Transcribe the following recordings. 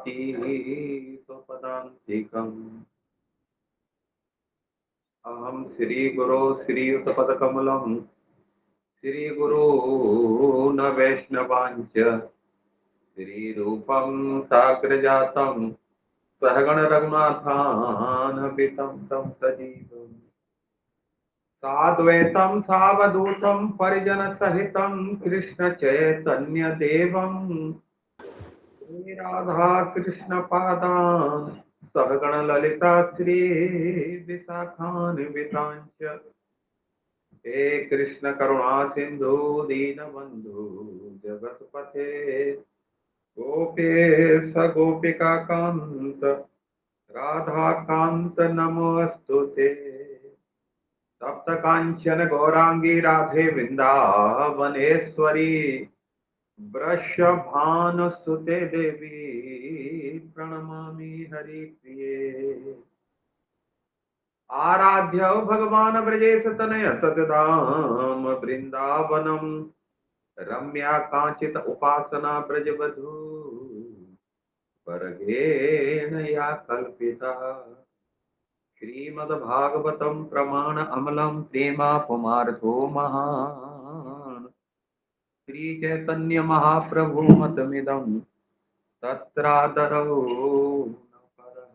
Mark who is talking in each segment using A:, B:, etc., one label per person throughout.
A: ददाति स्वपदान्तिकम्। अहं श्रीगुरो श्रीयुतपदकमलं श्रीगुरून् वैष्णवांच श्रीरूपं साग्रजातं सहगण रघुनाथान्वितं तं सजीवम् साद्वैतं सावधूतं परिजनसहितं कृष्ण चैतन्य देवं श्री राधा कृष्ण पादान् सहगण ललिता श्री विशाखान्वितांच हे कृष्ण करुणा सिंधु दीनबंधु जगतपते गोपेश गोपिका कांत राधा कांत नमोस्तुते सप्त कांचन गौरांगी राधे वृंदावनेश्वरी वृषभानुसुते देवी प्रणमामि हरिप्रिये आराध्य भगवान ब्रजेश तनय तदाम वृंदावनम रम्या कांचित उपासना ब्रजवधू वर्गेण या कल्पिता श्रीमद्भागवतं प्रमाण अमलं प्रेमा पुमार्थो महान् श्री चैतन्य महाप्रभु मतमिदं तत्रादरौ न परः।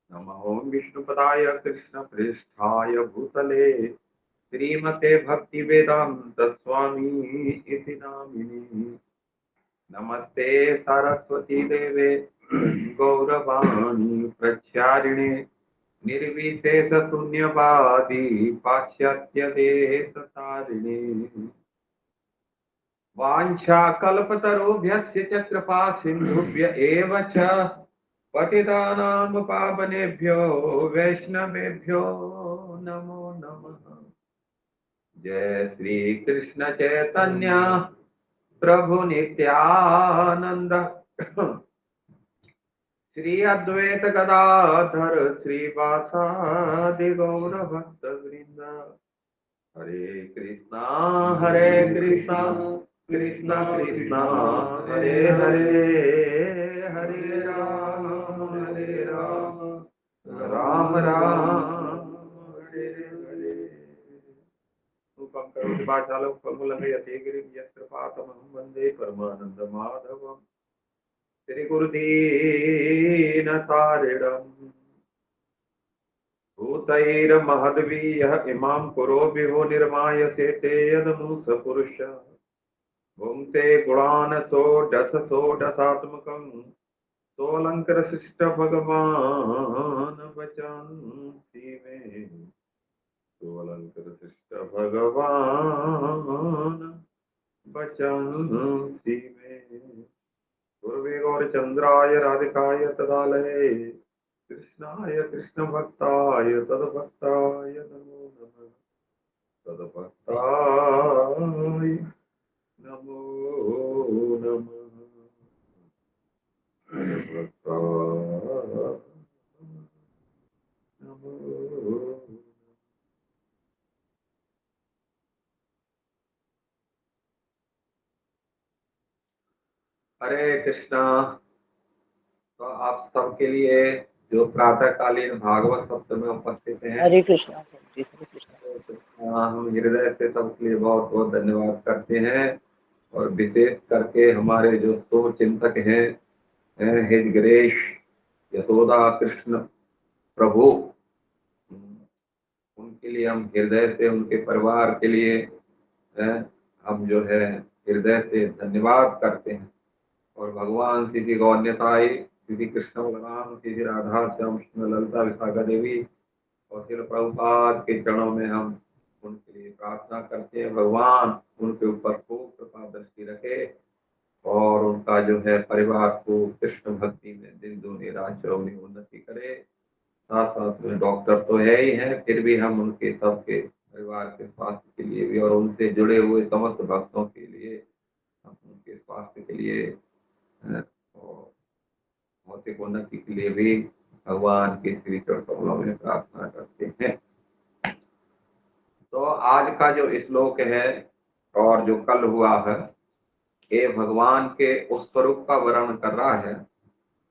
A: नमो विष्णुपदाय कृष्ण प्रेष्ठाय भूतले श्रीमते भक्ति वेदांत स्वामी इति नामिने नमस्ते सरस्वती देवे गौरवाणी प्रचारिणे निर्विशेष शून्यवादी पाश्चात्य देश तारिणे वाञ्छाकल्पतरुभ्यश्च च कृपा सिन्धुभ्य एव च पतितानां पावनेभ्यो वैष्णवेभ्यो नमो नमः। जय श्री कृष्ण चैतन्य प्रभु नित्यानंद श्री अद्वैत गदाधर श्रीवासादि गौर भक्त वृंद हरे कृष्णा कृष्णा कृष्णा हरे हरे हरे राम राम राम हरे हरे रूपं करोति वाचालं फलमुलं यतिगिरिं यत्कृपातमहं वन्दे परमानन्दमाधवम् श्रीगुरुदीनतारिणम् भूतैर्महद्वीयः इमां पुरो विभो निर्माय सेते यदनुसपुरुषः भुङ्क्ते गुणान् षोडशात्मकं सोऽलङ्कृतशिष्ट भगवान् वचन्ति मे सोऽलङ्कृतशिष्ट भगवान् वचन्ति मे गुरुवे गौरचन्द्राय राधिकाय तदालये कृष्णाय कृष्णभक्ताय तद्भक्ताय नमो नमः तद्भक्ताय नमो नमः तद्भक्ताय नमो। हरे कृष्णा। तो आप सबके लिए जो प्रातःकालीन भागवत सप्ताह में उपस्थित हैं,
B: हरे कृष्णा। हरे कृष्णा।
A: हम हृदय से सबके लिए बहुत बहुत धन्यवाद करते हैं और विशेष करके हमारे जो सो चिंतक हैं हिज ग्रेश यशोदा कृष्ण प्रभु, उनके लिए हम हृदय से, उनके परिवार के लिए हम जो है हृदय से धन्यवाद करते हैं। और भगवान श्री गौरताई श्री कृष्ण बलराम श्री राधा श्याम कृष्ण ललिता विशाखा देवी और श्री प्रभुपाद के चरणों में हम उनके लिए प्रार्थना करते हैं। भगवान उनके ऊपर खूब कृपा दृष्टि रखे और उनका जो है परिवार को कृष्ण भक्ति में दिन दूनी रात चौगुनी उन्नति करे। साथ साथ में डॉक्टर तो है ही है, फिर भी हम उनके सबके परिवार के स्वास्थ्य के लिए भी और उनसे जुड़े हुए समस्त भक्तों के लिए हम उनके स्वास्थ्य के लिए और भौतिक उन्नति के लिए भी भगवान के श्री चरणों में प्रार्थना करते हैं। तो आज का जो श्लोक है और जो कल हुआ है, ये भगवान के उस स्वरूप का वर्णन कर रहा है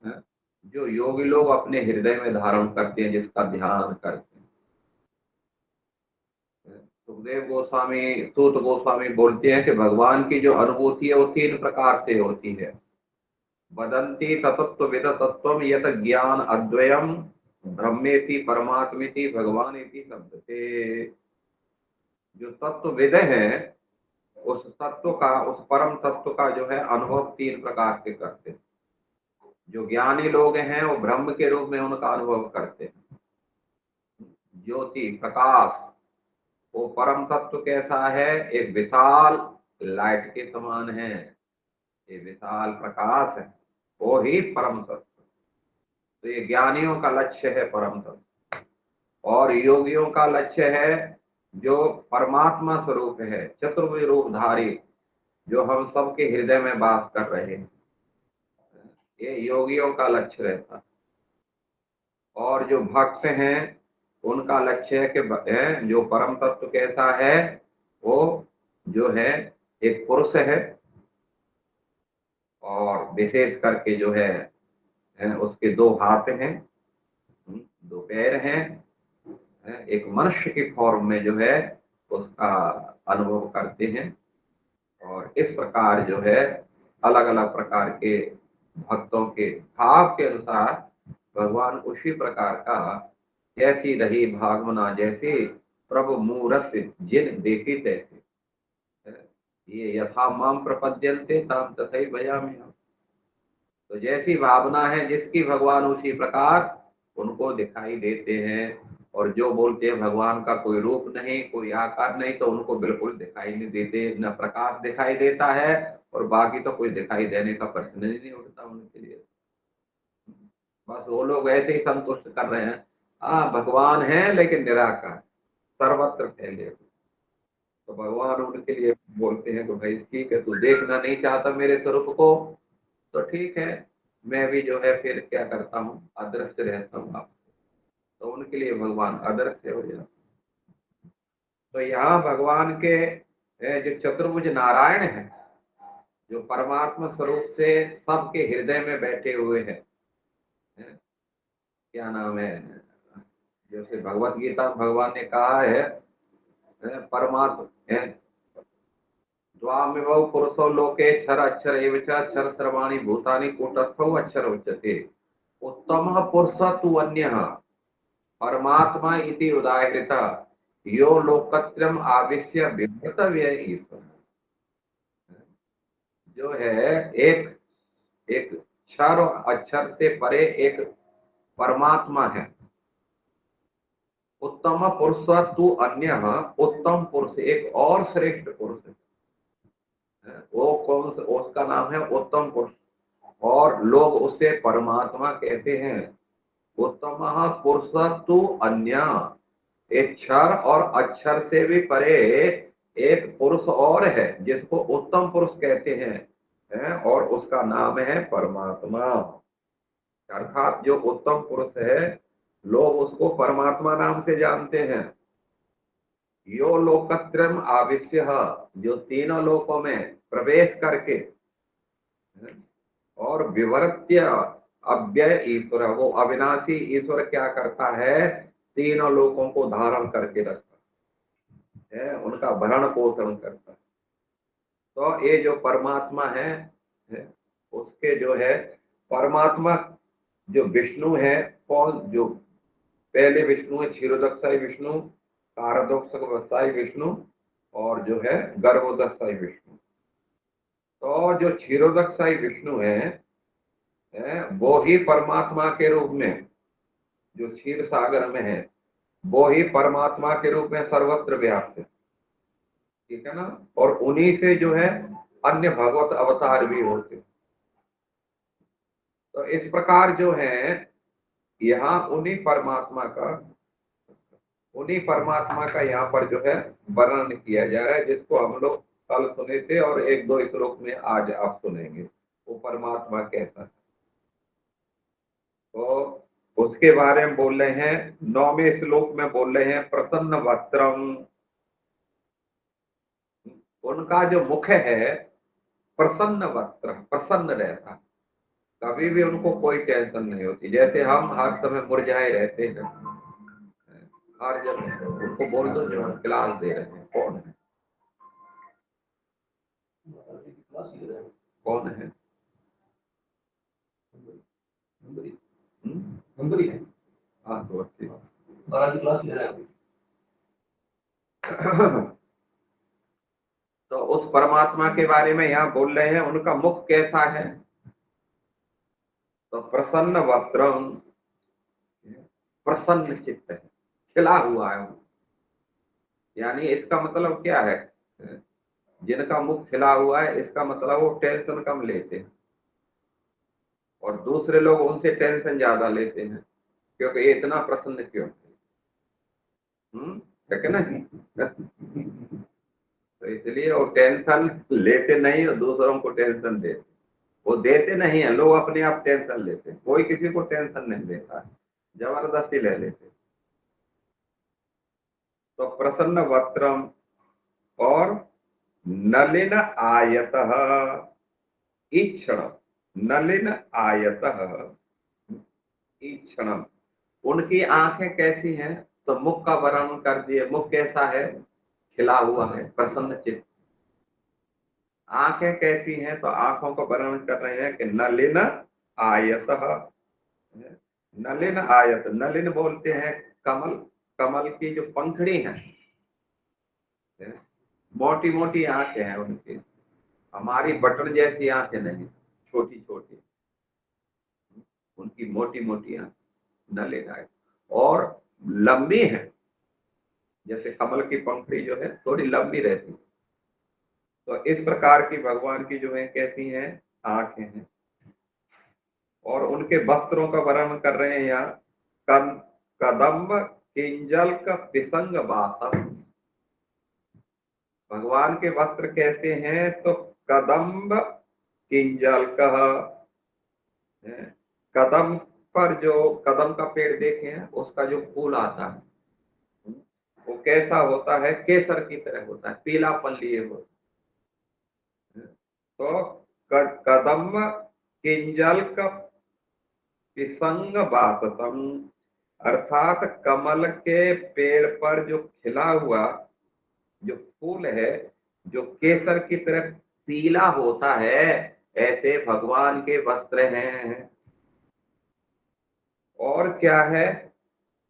A: हैं, जो योगी लोग अपने हृदय में धारण करते हैं, जिसका ध्यान करते हैं। सुखदेव गोस्वामी, सूत गोस्वामी बोलते हैं कि भगवान की जो अनुभूति है वो 3 प्रकार से होती है। वदंती ततत्व विद तत्व यत ज्ञान अद्वयम ब्रह्मेति परमात्मेति भगवान इति शब्दते। जो तत्वविद है उस तत्व का, उस परम तत्व का जो है अनुभव 3 प्रकार से करते हैं। जो ज्ञानी लोग हैं वो ब्रह्म के रूप में उनका अनुभव करते हैं। ज्योति प्रकाश, वो परम तत्व कैसा है? एक विशाल लाइट के समान है, ये विशाल प्रकाश है, वो ही परम तत्व। तो ये ज्ञानियों का लक्ष्य है परम तत्व, और योगियों का लक्ष्य है जो परमात्मा स्वरूप है, चतुर्भुज रूपधारी, जो हम सबके हृदय में वास कर रहे हैं। ये योगियों का लक्ष्य रहता है। और जो भक्त हैं उनका लक्ष्य है कि जो परम तत्व कैसा है, वो जो है एक पुरुष है, और विशेष करके जो है उसके 2 हाथ हैं, 2 पैर हैं, एक मनुष्य की फॉर्म में जो है उसका अनुभव करते हैं। और इस प्रकार जो है अलग अलग प्रकार के भक्तों के भाव के अनुसार भगवान उसी प्रकार का, जैसी रही भावना जैसे प्रभु मूरत जिन देखी तैसे, ये यथा माम प्रपद्यन्ते ताम तथैव भजामि। तो जैसी भावना है जिसकी, भगवान उसी प्रकार उनको दिखाई देते हैं। और जो बोलते हैं भगवान का कोई रूप नहीं, कोई आकार नहीं, तो उनको बिल्कुल दिखाई नहीं देते, न प्रकाश दिखाई देता है, और बाकी तो कोई दिखाई देने का प्रश्न ही नहीं उठता उनके लिए। बस वो लोग ऐसे ही संतुष्ट कर रहे हैं, हाँ भगवान है लेकिन निराकार, सर्वत्र फैले। तो भगवान उनके लिए बोलते हैं कि भाई ठीक है, तू देखना नहीं चाहता मेरे स्वरूप को, तो ठीक है, मैं भी जो है फिर क्या करता हूँ, अदृश्य रहता हूँ आपसे। तो उनके लिए भगवान अदृश्य हो जाता। तो यहाँ भगवान के जो चतुर्भुज नारायण है, जो परमात्मा स्वरूप से सबके हृदय में बैठे हुए हैं, क्या नाम है, जैसे भगवत गीता भगवान ने कहा है, परमात्मा द्वामिमौ पुरुषो लोके क्षर अक्षर एव च क्षर सर्वाणि भूतानि कूटस्थौ अक्षर उच्यते। उत्तमः पुरुषः तु अन्यः परमात्मा इति उदाहृत यो लोकत्रयम् आविश्य बिभर्तव्य ईश्वर। जो है एक एक क्षर और अक्षर से परे एक परमात्मा है। उत्तम पुरुष तु अन्य, उत्तम पुरुष एक और श्रेष्ठ पुरुष है, वो कौन सा? उसका नाम है उत्तम पुरुष, और लोग उसे परमात्मा कहते हैं। उत्तम पुरुष तु अन्य, एक क्षर और अक्षर से भी परे एक पुरुष और है जिसको उत्तम पुरुष कहते हैं, और उसका नाम है परमात्मा। अर्थात जो उत्तम पुरुष है, लोग उसको परमात्मा नाम से जानते हैं। यो लोकत्रयम् आविश्य, जो तीनों लोकों में प्रवेश करके और विवर्त्य अव्यय ईश्वर, वो अविनाशी ईश्वर क्या करता है? तीनों लोकों को धारण करके रखता है, उनका भरण पोषण करता है। तो ये जो परमात्मा है उसके जो है परमात्मा, जो विष्णु है, कौन? जो पहले विष्णु है क्षीरोदक्षाई विष्णु, कारदोक्षाई विष्णु, और जो है गर्भोदक्षाई विष्णु। तो जो क्षीरोदक्षाई विष्णु है वो ही परमात्मा के रूप में, जो क्षीर सागर में है, वो ही परमात्मा के रूप में सर्वत्र व्याप्त है, ठीक है ना। और उन्हीं से जो है अन्य भगवत अवतार भी होते। तो इस प्रकार जो है यहाँ उन्हीं परमात्मा का यहाँ पर जो है वर्णन किया जा रहा है, जिसको हम लोग कल सुने थे और 1-2 श्लोक में आज आप सुनेंगे। वो परमात्मा कैसा है, तो उसके बारे में बोल रहे हैं। 9वें श्लोक में बोल रहे हैं प्रसन्न वक्त्रम। उनका जो मुख है प्रसन्न वक्त्र, प्रसन्न रहता, कभी भी उनको कोई टेंशन नहीं होती। जैसे हम हर समय मुरझाए रहते हैं, हर जगह उनको बोल दो जो हम क्लास दे रहे हैं, कौन है, कौन है, नंबरी है। हाँ तो अच्छी और आज क्लास ले रहे हैं। तो उस परमात्मा के बारे में यहाँ बोल रहे हैं, उनका मुख कैसा है, तो प्रसन्न वक्त्रम, प्रसन्न चित्त है, खिला हुआ है। यानी इसका मतलब क्या है, जिनका मुख खिला हुआ है इसका मतलब वो टेंशन कम लेते हैं, और दूसरे लोग उनसे टेंशन ज्यादा लेते हैं, क्योंकि ये इतना प्रसन्न क्यों है कि नहीं। तो इसलिए वो टेंशन लेते नहीं और दूसरों को टेंशन देते, वो देते नहीं है, लोग अपने आप टेंशन लेते हैं, कोई किसी को टेंशन नहीं देता है, जबरदस्ती ले लेते। तो प्रसन्न वक्त्रम और नलिन आयतः, ईक्षण, नलिन आयतः, ईक्षण, उनकी आंखें कैसी हैं, तो मुख का वर्णन कर दिए, मुख कैसा है, खिला हुआ है, प्रसन्न चित्त। आंखें कैसी हैं, तो आंखों का वर्णन कर रहे हैं कि नलिन आयतः, नलिन आयत, नलिन बोलते हैं कमल, कमल की जो पंखड़ी है, मोटी मोटी आंखें हैं उनकी, हमारी बटन जैसी आंखें नहीं, छोटी छोटी, उनकी मोटी मोटी आंखें नलिन आयत, और लंबी है, जैसे कमल की पंखड़ी जो है थोड़ी लंबी रहती है। तो इस प्रकार की भगवान की जो है कैसी हैं, आंखें हैं। और उनके वस्त्रों का वर्णन कर रहे हैं यहाँ, कदम्ब किंजल का पिसंग वासम, भगवान के वस्त्र कैसे हैं, तो कदम्ब किंजल का, कदम पर जो कदम का पेड़ देखे हैं उसका जो फूल आता है वो कैसा होता है, केसर की तरह होता है, पीलापन लिए होता है। तो कदम्ब किंजल का पिसंग वाससम, अर्थात कमल के पेड़ पर जो खिला हुआ जो फूल है, जो केसर की तरह पीला होता है, ऐसे भगवान के वस्त्र हैं। और क्या है,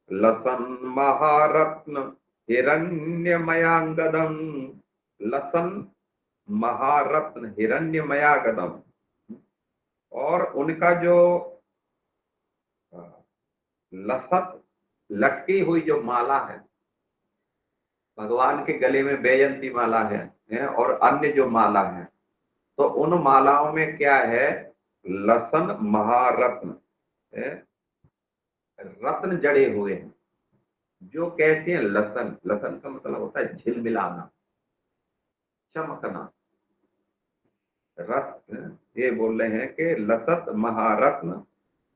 A: लसन महारत्न हिरण्यमयांगदम, लसन महारत्न हिरण्यमयांगदम, और उनका जो लसत लटकी हुई जो माला है, भगवान के गले में बेजंती माला है और अन्य जो माला है, तो उन मालाओं में क्या है, लसन महारत्न है, रत्न जड़े हुए हैं। जो कहते हैं लसन, लसन का मतलब होता है झिलमिलाना, चमकना, रत्न, ये बोल रहे हैं कि लसत महारत्न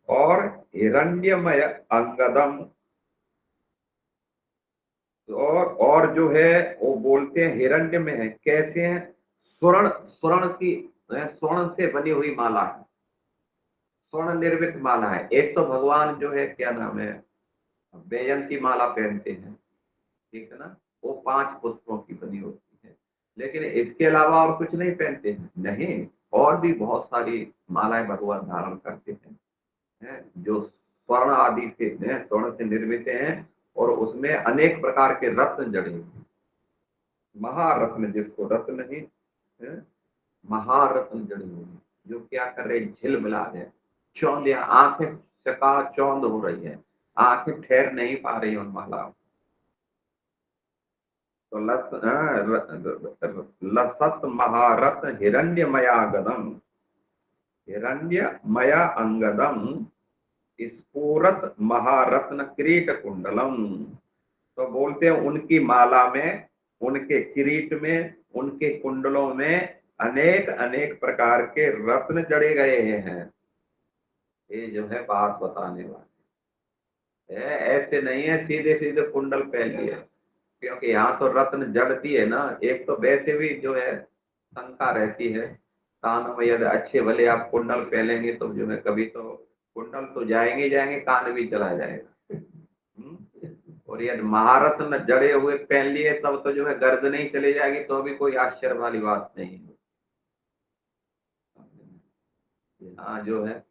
A: और हिरण्यमय अंगदम, और जो है वो बोलते हैं हिरण्य में है, कैसे हैं, स्वर्ण, स्वर्ण की, स्वर्ण से बनी हुई माला है, स्वर्ण निर्मित माला है। एक तो भगवान जो है क्या नाम है, बेजंती माला पहनते हैं, ठीक है ना, वो 5 पुष्पों की बनी होती है, लेकिन इसके अलावा और कुछ नहीं पहनते हैं, नहीं, और भी बहुत सारी मालाएं भगवान धारण करते हैं, जो स्वर्ण आदि से, स्वर्ण से निर्मित हैं, और उसमें अनेक प्रकार के रत्न जड़े हैं, महारत्न, जिसको रत्न नहीं है, महारत्न जड़े हुए हैं, जो क्या कर रहे, झिलमिला रहे, चौंध, आंखें चकाचौंध हो रही है, आंखें ठहर नहीं पा रही उन मालाओं। तो लसत महारत्न हिरण्यमयागदम, हिरण्यमया अंगदम स्फुरत महारत्न किरीट कुंडलम, तो बोलते हैं उनकी माला में, उनके किरीट में, उनके कुंडलों में अनेक अनेक प्रकार के रत्न जड़े गए हैं। ये जो है बात बताने वाले, ऐसे नहीं है सीधे सीधे कुंडल पहन लिए, क्योंकि यहाँ तो रत्न जड़ती है ना, एक तो वैसे भी जो है शंका रहती है, कान में यदि अच्छे भले आप कुंडल पहनेंगे तो जो है कभी तो कुंडल तो जाएंगे ही जाएंगे, कान भी चला जाएगा। और यदि महारत्न जड़े हुए पहन लिए तब तो जो है गर्दन ही चली जाएगी, तो भी कोई आश्चर्य वाली बात नहीं है। हाँ जो है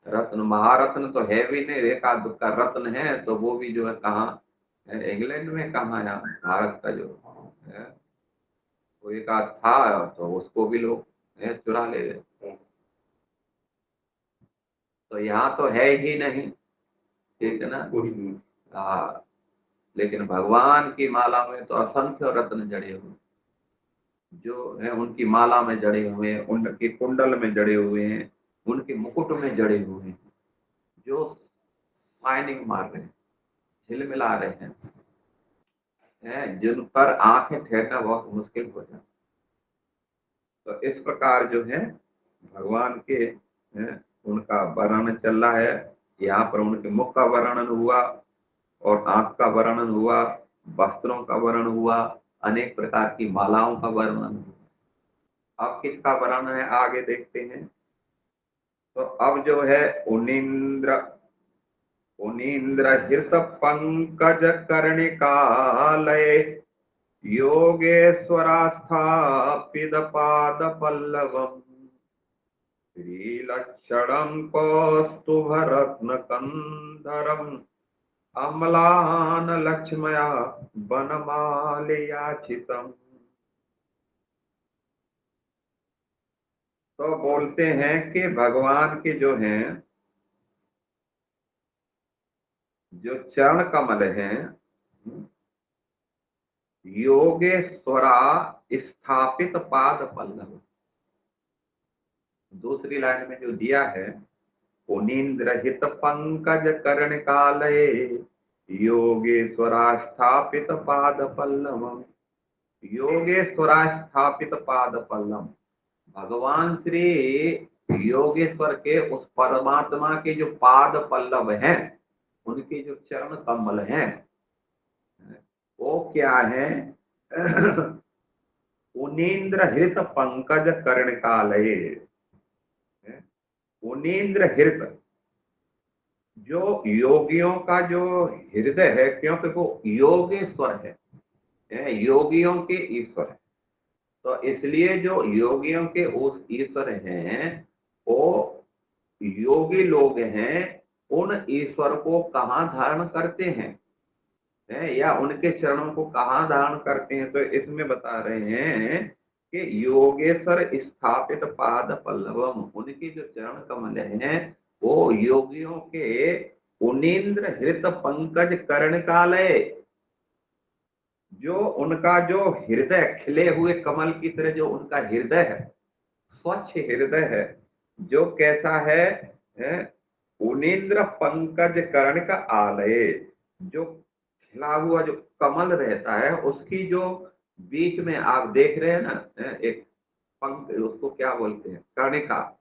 A: रत्न, महारत्न तो है भी नहीं, एक आध का रत्न है तो वो भी जो है कहाँ, इंग्लैंड में कहाँ, यहाँ भारत का जो है वो एक आध था तो उसको भी लोग चुरा ले गए। तो यहाँ तो है ही नहीं, ठीक है ना। हाँ, लेकिन भगवान की माला में तो असंख्य रत्न जड़े हुए, जो है उनकी माला में जड़े हुए हैं, उनके कुंडल में जड़े हुए हैं, उनके मुकुट में जड़े हुए हैं, जो शाइनिंग मार रहे हैं, झिलमिला रहे हैं, जिन पर आंखें ठहरना बहुत मुश्किल हो जाए। तो इस प्रकार जो है भगवान के उनका वर्णन चल रहा है। यहाँ पर उनके मुख का वर्णन हुआ और आंख का वर्णन हुआ, वस्त्रों का वर्णन हुआ, अनेक प्रकार की मालाओं का वर्णन हुआ। अब किसका वर्णन है आगे देखते हैं। तो अब जो है उनीन्द्र हृत पंकज कर्णिकालय योगेश्वरास्थापित पाद पल्लवम् श्रीलक्षणं कौस्तुभरत्नकन्धरम् अम्लान लक्ष्मया वनमालयाचितम्। तो बोलते हैं कि भगवान के जो हैं, जो चरण कमल हैं, योगेश्वरा स्थापित पाद पल्लव। दूसरी लाइन में जो दिया है, पुनीन्द्र हित पंकज कर्णिकालये योगेश्वरा स्थापित पाद पल्लवम्। योगेश्वरा स्थापित पाद पल्लव, भगवान श्री योगेश्वर के उस परमात्मा के जो पाद पल्लव हैं, उनके जो चरण कमल हैं, वो क्या है? उनीन्द्र हृत पंकज कर्णिकालये। उनीन्द्र हृत, जो योगियों का जो हृदय है, क्योंकि वो योगेश्वर है, योगियों के ईश्वर है, तो इसलिए जो योगियों के उस ईश्वर हैं, वो योगी लोग हैं, उन ईश्वर को कहाँ धारण करते हैं, या उनके चरणों को कहाँ धारण करते हैं। तो इसमें बता रहे हैं कि योगेश्वर स्थापित पाद पल्लवम, उनके जो चरण कमल हैं वो योगियों के उनीन्द्र हृत पंकज कर्णिकालय, जो उनका जो हृदय खिले हुए कमल की तरह जो उनका हृदय है, स्वच्छ हृदय है, जो कैसा है, उनीन्द्र पंकज कर्ण का आलय, जो खिला हुआ जो कमल रहता है, उसकी जो बीच में आप देख रहे हैं ना, एक पंख, उसको क्या बोलते हैं, कर्णिका,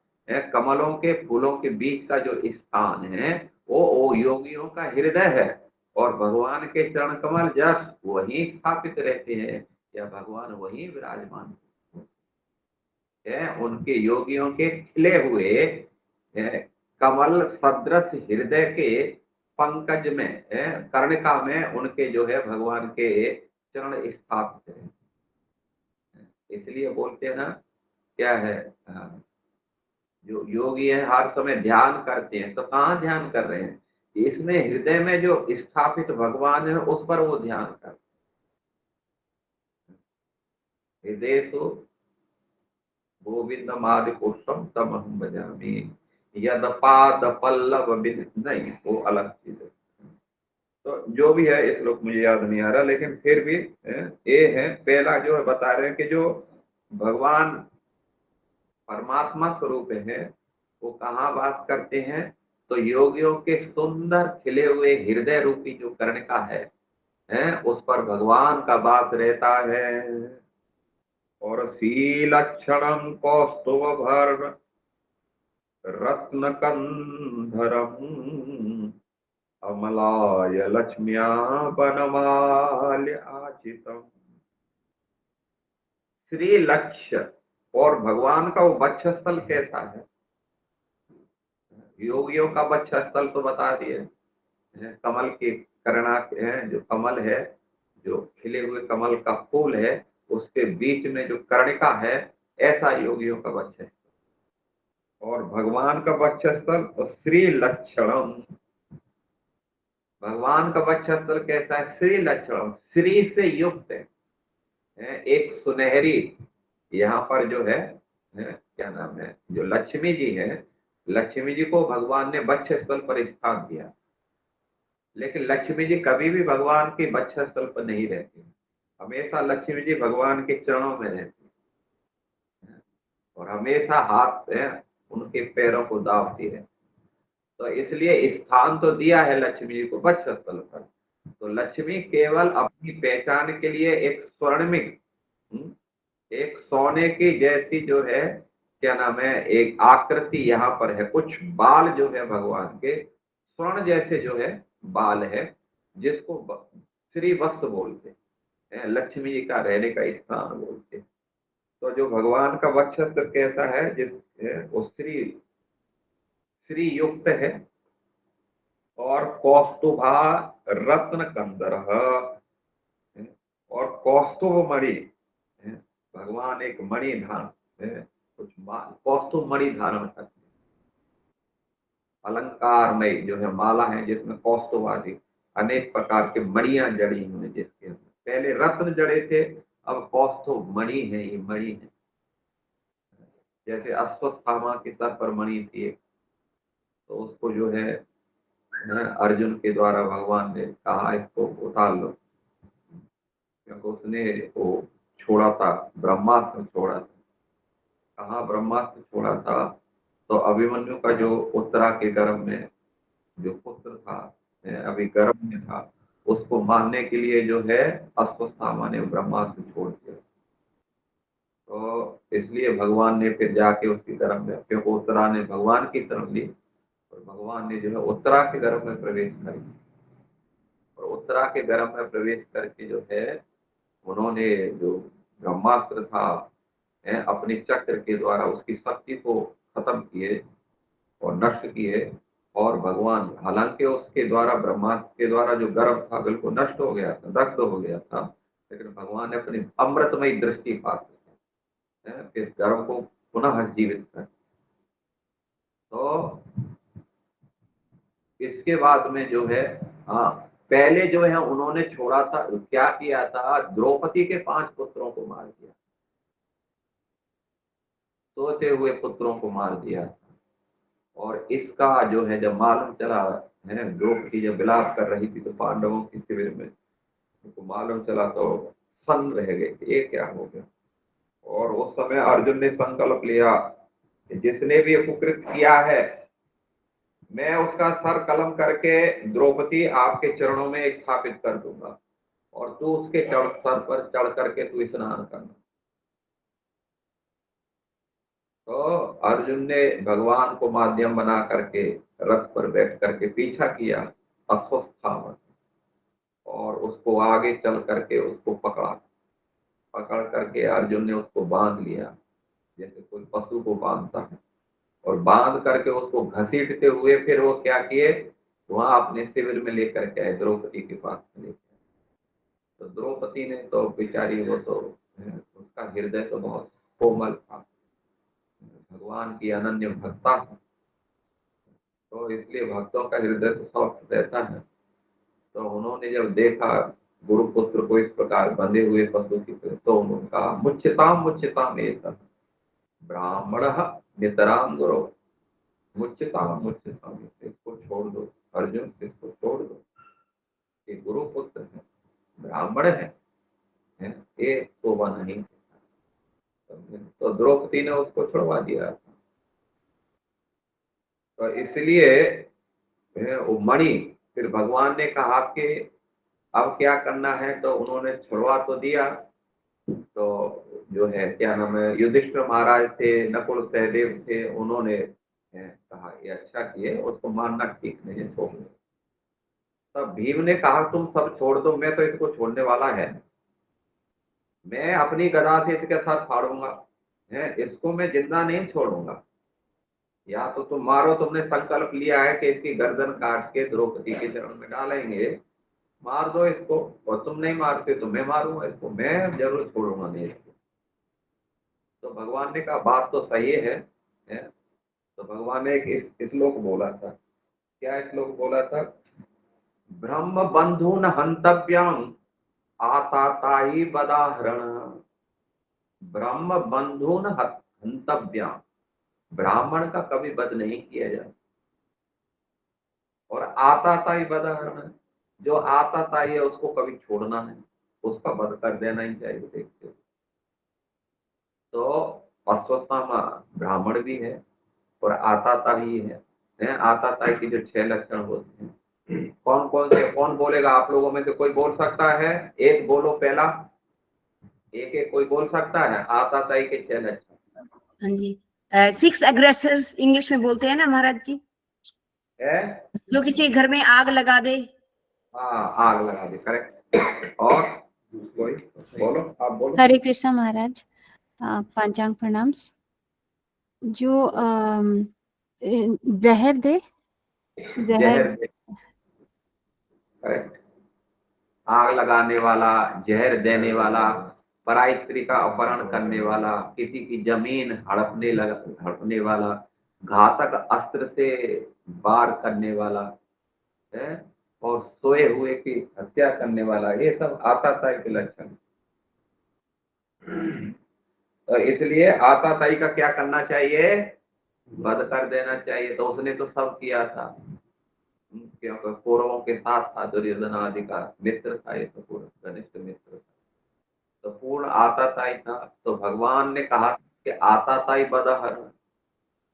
A: कमलों के फूलों के बीच का जो स्थान है, वो योगियों का हृदय है। और भगवान के चरण कमल जब वहीं स्थापित रहते हैं, या भगवान वहीं विराजमान है, उनके योगियों के खिले हुए कमल सदृश हृदय के पंकज में, कर्णिका में उनके जो है भगवान के चरण स्थापित है। इसलिए बोलते हैं ना, क्या है, जो योगी है हर समय ध्यान करते हैं, तो कहाँ ध्यान कर रहे हैं, इसमें हृदय में जो स्थापित भगवान है उस पर वो ध्यान करते हैं। हृदयेषु गोविंदमादि पुरुषम तमहं भजामि, यद पाद पल्लव बिन, नहीं वो अलग चीज है। तो जो भी है, इस श्लोक मुझे याद नहीं आ रहा, लेकिन फिर भी ये है, पहला जो है बता रहे हैं कि जो भगवान परमात्मा स्वरूप है वो कहाँ वास करते हैं, तो योगियों के सुंदर खिले हुए हृदय रूपी जो कर्णिका है, उस पर भगवान का वास रहता है। और शीलक्षणम कौस्तुभर्ण रत्नकंधरम् अमलाय लक्ष्म्या वनमाल्य आचितम्। श्री लक्ष्य और भगवान का वो वक्षस्थल कैसा है, योगियों का वक्षस्थल तो बता दिए, कमल की करना है, जो कमल है, जो खिले हुए कमल का फूल है, उसके बीच में जो कर्णिका है, ऐसा योगियों का वक्षस्थल। और भगवान का वक्षस्थल तो श्री लक्षणम, भगवान का वक्षस्थल कैसा है, श्री लक्षणम, श्री से युक्त है, एक सुनहरी, यहाँ पर जो है, क्या नाम है, जो लक्ष्मी जी है, लक्ष्मी जी को भगवान ने वक्षस्थल पर स्थान दिया, लेकिन लक्ष्मी जी कभी भी भगवान के वक्षस्थल पर नहीं रहती, हमेशा लक्ष्मी जी भगवान के चरणों में रहती है और हमेशा हाथ है उनके पैरों को दाबती है। तो इसलिए स्थान तो दिया है लक्ष्मी जी को वक्षस्थल पर। तो लक्ष्मी केवल अपनी पहचान के लिए एक स्वर्णिक, एक सोने की जैसी जो है, क्या नाम है, एक आकृति यहाँ पर है, कुछ बाल जो है भगवान के स्वर्ण जैसे जो है बाल है, जिसको श्री वत्स बोलते हैं, लक्ष्मी जी का रहने का स्थान बोलते हैं। तो जो भगवान का वक्षस्थल कैसा है, जिस वो श्री श्री युक्त है, और कौस्तुभा रत्न कंदर, और कौस्तुभ मणि, भगवान एक मणि धारण, कुछ कौस्तुभ मणि धारण करते, अलंकार में जो है माला है जिसमें कौस्तुभ आदि अनेक प्रकार के मणियां जड़ी हुई, जिसके पहले रत्न जड़े थे, अब कौस्तुभ मणि है, ये मणि है। जैसे अश्वत्थामा के सर पर मणि थी, तो उसको जो है अर्जुन के द्वारा भगवान ने कहा इसको उतार लो, क्योंकि उसने वो छोड़ा था, ब्रह्मास्त्र छोड़ा था। कहाँ ब्रह्मास्त्र छोड़ा था, तो अभिमन्यु का जो उत्तरा के गर्भ में जो पुत्र था, अभी गर्भ में था, उसको मारने के लिए जो है अश्वत्थामा ने ब्रह्मास्त्र छोड़ दिया। तो इसलिए भगवान ने फिर जाके उसके गर्भ में, क्योंकि उत्तरा ने भगवान की तरफ ली, और भगवान ने जो है उत्तरा के गर्भ में प्रवेश कर दिया, और उत्तरा के गर्भ में प्रवेश करके जो है उन्होंने जो ब्रह्मास्त्र था, अपने चक्र के द्वारा उसकी शक्ति को खत्म किए और नष्ट किए। और भगवान, हालांकि उसके द्वारा, ब्रह्मास्त्र के द्वारा जो गर्भ था बिल्कुल नष्ट हो गया था, दग्ध हो गया था, लेकिन भगवान ने अपनी अमृतमयी दृष्टिपात फिर गर्भ को पुनः जीवित कर। तो इसके बाद में जो है, हाँ, पहले जो है उन्होंने छोड़ा था, क्या किया था, द्रौपदी के 5 पुत्रों को मार दिया, सोते हुए पुत्रों को मार दिया। और इसका जो है जब मालूम चला, है द्रौपदी जब विलाप कर रही थी तो पांडवों के शिविर में उनको मालूम चला, तो सन्न रह गए कि ये क्या हो गया। और उस समय अर्जुन ने संकल्प लिया कि जिसने भी कुकृत किया है, मैं उसका सर कलम करके द्रौपदी आपके चरणों में स्थापित कर दूंगा, और तू उसके सर पर चढ़ करके तू स्नान करना। तो अर्जुन ने भगवान को माध्यम बना करके रथ पर बैठ करके पीछा किया अश्वत्थामा, और उसको आगे चल करके उसको पकड़ा, पकड़ करके अर्जुन ने उसको बांध लिया, जैसे कोई पशु को बांधता है, और बांध करके उसको घसीटते हुए फिर वो क्या किए, वहां अपने शिविर में लेकर के आए, द्रौपदी के पास में लेकर। तो द्रौपदी ने तो बेचारी, वो तो उसका हृदय तो बहुत कोमल था, भगवान की अनन्य भक्ता था, तो इसलिए भक्तों का हृदय तो सॉफ्ट रहता है। तो उन्होंने जब देखा गुरुपुत्र को इस प्रकार बंधे हुए पशु की तरह, तो उन्होंने कहा मुच्यताम मुच्यताम एतत् ब्राह्मणः नितराम गुरु, मुच्यताम मुच्यताम, इसको छोड़ दो अर्जुन, इसको छोड़ दो, ये गुरुपुत्र है, ब्राह्मण है, ये शोभा नहीं। तो द्रौपदी ने उसको छुड़वा दिया। तो इसलिए वो मणि, फिर भगवान ने कहा कि अब क्या करना है, तो उन्होंने छुड़वा तो दिया। तो जो है, क्या नाम है, युधिष्ठिर महाराज थे, नकुल सहदेव थे, उन्होंने कहा ये अच्छा किए, उसको मारना ठीक नहीं है, छोड़ दो। तब भीम ने कहा तुम सब छोड़ दो, मैं तो इसको छोड़ने वाला है, मैं अपनी गदा से इसके साथ फाड़ूंगा। है, इसको मैं जिंदा नहीं छोड़ूंगा। या तो तुम मारो, तुमने संकल्प लिया है कि इसकी गर्दन काट के द्रौपदी के चरण में डालेंगे, मार दो इसको। और तुम नहीं मारते तो मैं मारूंगा इसको, मैं जरूर छोड़ूंगा नहीं इसको। तो भगवान ने कहा बात तो सही है? तो भगवान ने एक श्लोक बोला था। क्या श्लोक बोला था? ब्रह्म बंधुन हंतव्यम आताताई बदाहरण। ब्रह्म बंधुन हंतव्यम, ब्राह्मण का कभी वध नहीं किया जाता। और आताताई बदाहरण, जो आताताई है उसको कभी छोड़ना नहीं, उसका वध कर देना ही चाहिए। देखते हो, तो अश्वत्थामा ब्राह्मण भी है और आताताई है। आताताई की जो 6 लक्षण होते हैं, कौन कौन से, कौन बोलेगा? आप लोगों में से कोई बोल सकता है? एक बोलो पहला, एक एक कोई बोल सकता है आताताई के 6 लक्षण?
C: हाँ जी, 6 अग्रेसर्स इंग्लिश में बोलते हैं ना महाराज जी,
A: है?
C: जो किसी घर में आग लगा दे।
A: हाँ, आग लगा दे, करेक्ट। और कोई बोलो, आप बोलो।
D: हरे कृष्णा महाराज, पांचांग प्रणाम। जो जहर दे, जहर
A: जहर दे, करेक्ट। आग लगाने वाला, जहर देने वाला, पराई स्त्री का अपहरण करने वाला, किसी की जमीन हड़पने वाला, घातक अस्त्र से वार करने वाला है, और सोए हुए की हत्या करने वाला, ये सब आताताई के लक्षण। तो इसलिए आताताई का क्या करना चाहिए? वध कर देना चाहिए। तो उसने तो सब किया था, क्योंकि कौरवों के साथ था, दुर्योधन आदि का मित्र था, ये तो पूरा घनिष्ठ मित्र था, तो पूर्ण आताताई था। तो भगवान ने कहा कि आताताई वध हरण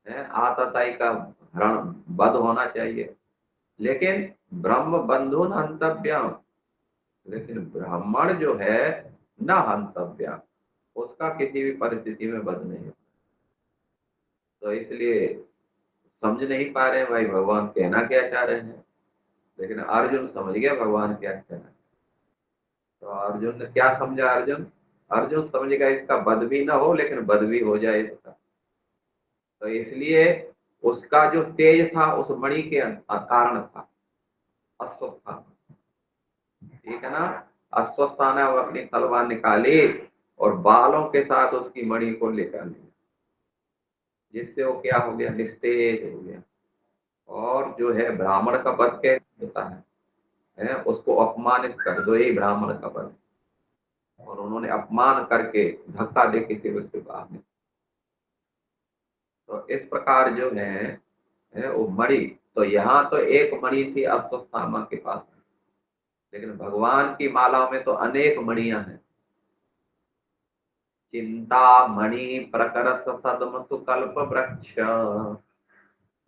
A: है, आताताई का हरण, वध होना चाहिए। लेकिन ब्रह्म बंधुन हंतव्यम, लेकिन ब्राह्मण जो है न हंतव्य, उसका किसी भी परिस्थिति में वध नहीं। तो इसलिए समझ नहीं पा रहे भाई भगवान कहना क्या चाह रहे हैं। लेकिन अर्जुन समझ गया भगवान क्या कहना है। तो अर्जुन ने क्या समझा? अर्जुन अर्जुन समझ गया इसका वध भी ना हो, लेकिन वध भी हो जाए इसका। तो इसलिए उसका जो तेज था उस मणि के कारण था, अस्वस्थान। ठीक है ना? अस्वस्थाना, वो अपनी तलवार निकाली और बालों के साथ उसकी मणि को लेकर लिया, जिससे वो क्या हो गया? निस्तेज हो गया। और जो है ब्राह्मण का वध कैसे होता है? उसको अपमानित कर दो, यही ब्राह्मण का वध। और उन्होंने अपमान करके धक्का दे के शिविर से बाहर निकाला। तो इस प्रकार जो है वो मणि, तो यहाँ तो एक मणि थी अश्वत्थामा के पास, लेकिन भगवान की माला में तो अनेक मणियां हैं। चिंता मणि प्रकरस सदम सुकल्प वृक्ष,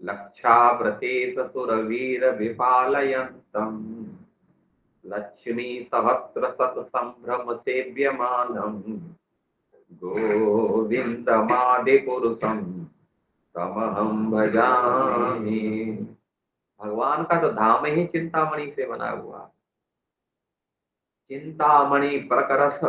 A: लक्षावृतेश सुरवीर विपालयन्तम्, लक्ष्मी सहस्र सत संभ्रम सेव्यमानम्, गोविंदमादि पुरुषम तमहम भजामि। भगवान का तो धाम ही चिंतामणि से बना हुआ। चिंतामणि प्रकरस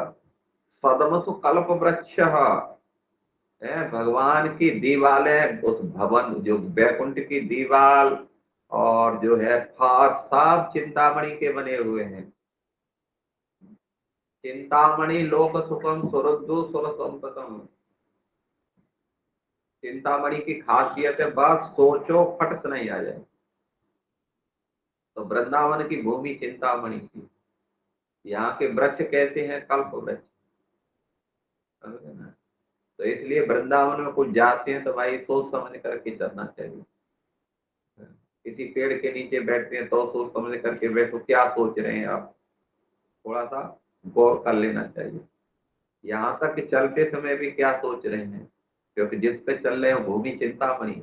A: सदमसु कल्प वृक्ष है। भगवान की दीवालें, उस भवन, जो वैकुंठ की दीवाल और जो है फार, सब चिंतामणि के बने हुए हैं। चिंतामणि लोक सुखम सुरद्दु सुर संपतम। चिंतामणि की खासियत है बस सोचो फट से नहीं आ जाए। तो वृंदावन की भूमि चिंतामणि की। यहाँ के वृक्ष कैसे हैं? कल्प वृक्ष। समझे ना? तो इसलिए वृंदावन में कुछ जाते हैं तो भाई सोच समझ करके चलना चाहिए। किसी पेड़ के नीचे बैठते हैं तो सोच समझ करके बैठो, क्या सोच रहे हैं आप, थोड़ा सा गौर कर लेना चाहिए। यहाँ तक कि चलते समय भी क्या सोच रहे हैं, क्योंकि जिस पे चल रहे हो भूमि चिंतामणि,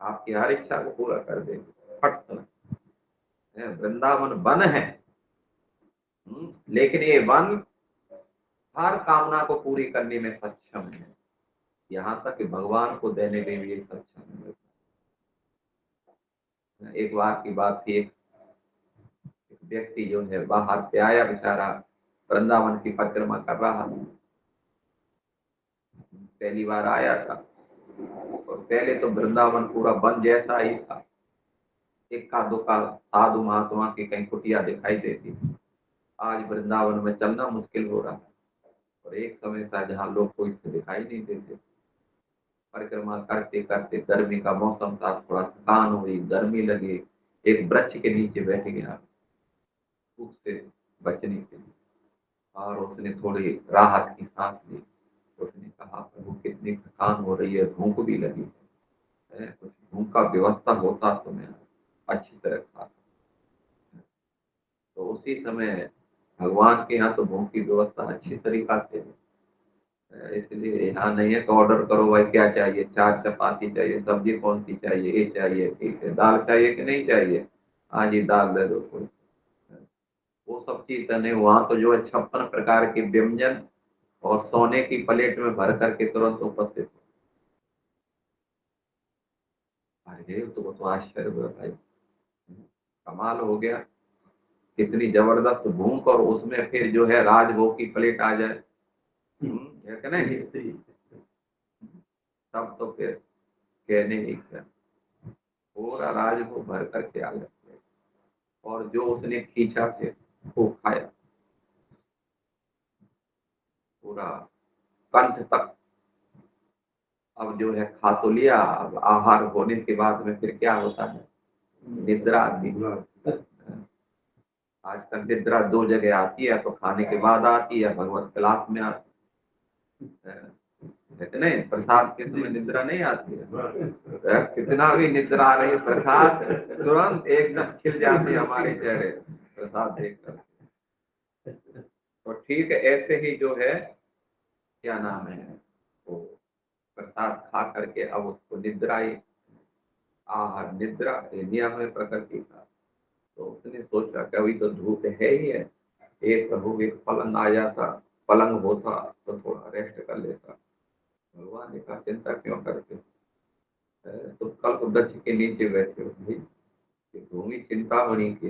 A: आपकी हर इच्छा को पूरा कर देगी फट से। वृंदावन वन है, लेकिन ये वन हर कामना को पूरी करने में सक्षम है, यहाँ तक कि भगवान को देने में भी सक्षम है। एक बार की बात थी, एक व्यक्ति जो है बाहर से आया, बेचारा वृंदावन की परिक्रमा कर रहा था। पहली बार आया था, और पहले तो वृंदावन पूरा वन जैसा ही था, इक्का दुक्का साधु महात्मा की कहीं कुटिया दिखाई देती थी। आज वृंदावन में चलना मुश्किल हो रहा है, और एक समय था जहाँ लोग कोई से दिखाई नहीं देते। परिक्रमा करते करते गर्मी का मौसम था, थोड़ा थकान हुई, गर्मी लगी, एक वृक्ष के नीचे बैठ गया धूप से बचने के लिए, और उसने थोड़ी राहत की सांस ली। उसने कहा, प्रभु कितनी थकान हो रही है, भूख भी लगी है, कुछ भूख का व्यवस्था होता तो मैं अच्छी तरह खाता। तो उसी समय भगवान के यहाँ तो भूख की व्यवस्था अच्छी तरीका से है, इसलिए यहाँ नहीं है तो ऑर्डर करो भाई क्या चाहिए, 4 चपाती चाहिए, सब्जी कौन सी चाहिए, ये चाहिए, ठीक है, दाल चाहिए कि नहीं चाहिए, हाँ जी दाल दे दो कोई, वो सब चीज तो नहीं। वहाँ तो जो है 56 प्रकार के व्यंजन और सोने की प्लेट में भर करके तुरंत उपस्थित। अरे तो वो तो आश्चर्य हुआ भाई, कमाल हो गया, कितनी जबरदस्त भूख, और उसमें फिर जो है राजभोग की प्लेट आ जाए, है कि नहीं, तब तो फिर कहने ही क्या, पूरा राजभोग भर करके आ गया, और जो उसने खींचा फिर वो खाया पूरा कंठ तक। अब जो है खा तो लिया, अब आहार होने के बाद में फिर क्या होता है, निद्रा आती है। आजकल निद्रा 2 जगह आती है, तो खाने के बाद आती है, भगवत क्लास में आती है, नहीं प्रसाद के समय निद्रा नहीं आती है, कितना भी निद्रा आ रही है, प्रसाद तुरंत एकदम खिल जाते हैं हमारे चेहरे प्रसाद देखकर। तो ठीक है, ऐसे ही जो है क्या नाम है, वो प्रसाद खा करके अब उसको निद्रा ही, आहार निद्रा नियम है प्रकृति का। तो उसने सोचा कि अभी तो धूप है ही है, एक प्रभु एक पलंग आ जाता, पलंग होता तो थोड़ा रेस्ट कर लेता। भगवान ने कहा चिंता क्यों करते, तो कल वृक्ष के नीचे बैठे हो भाई, भूमि चिंता बनी की,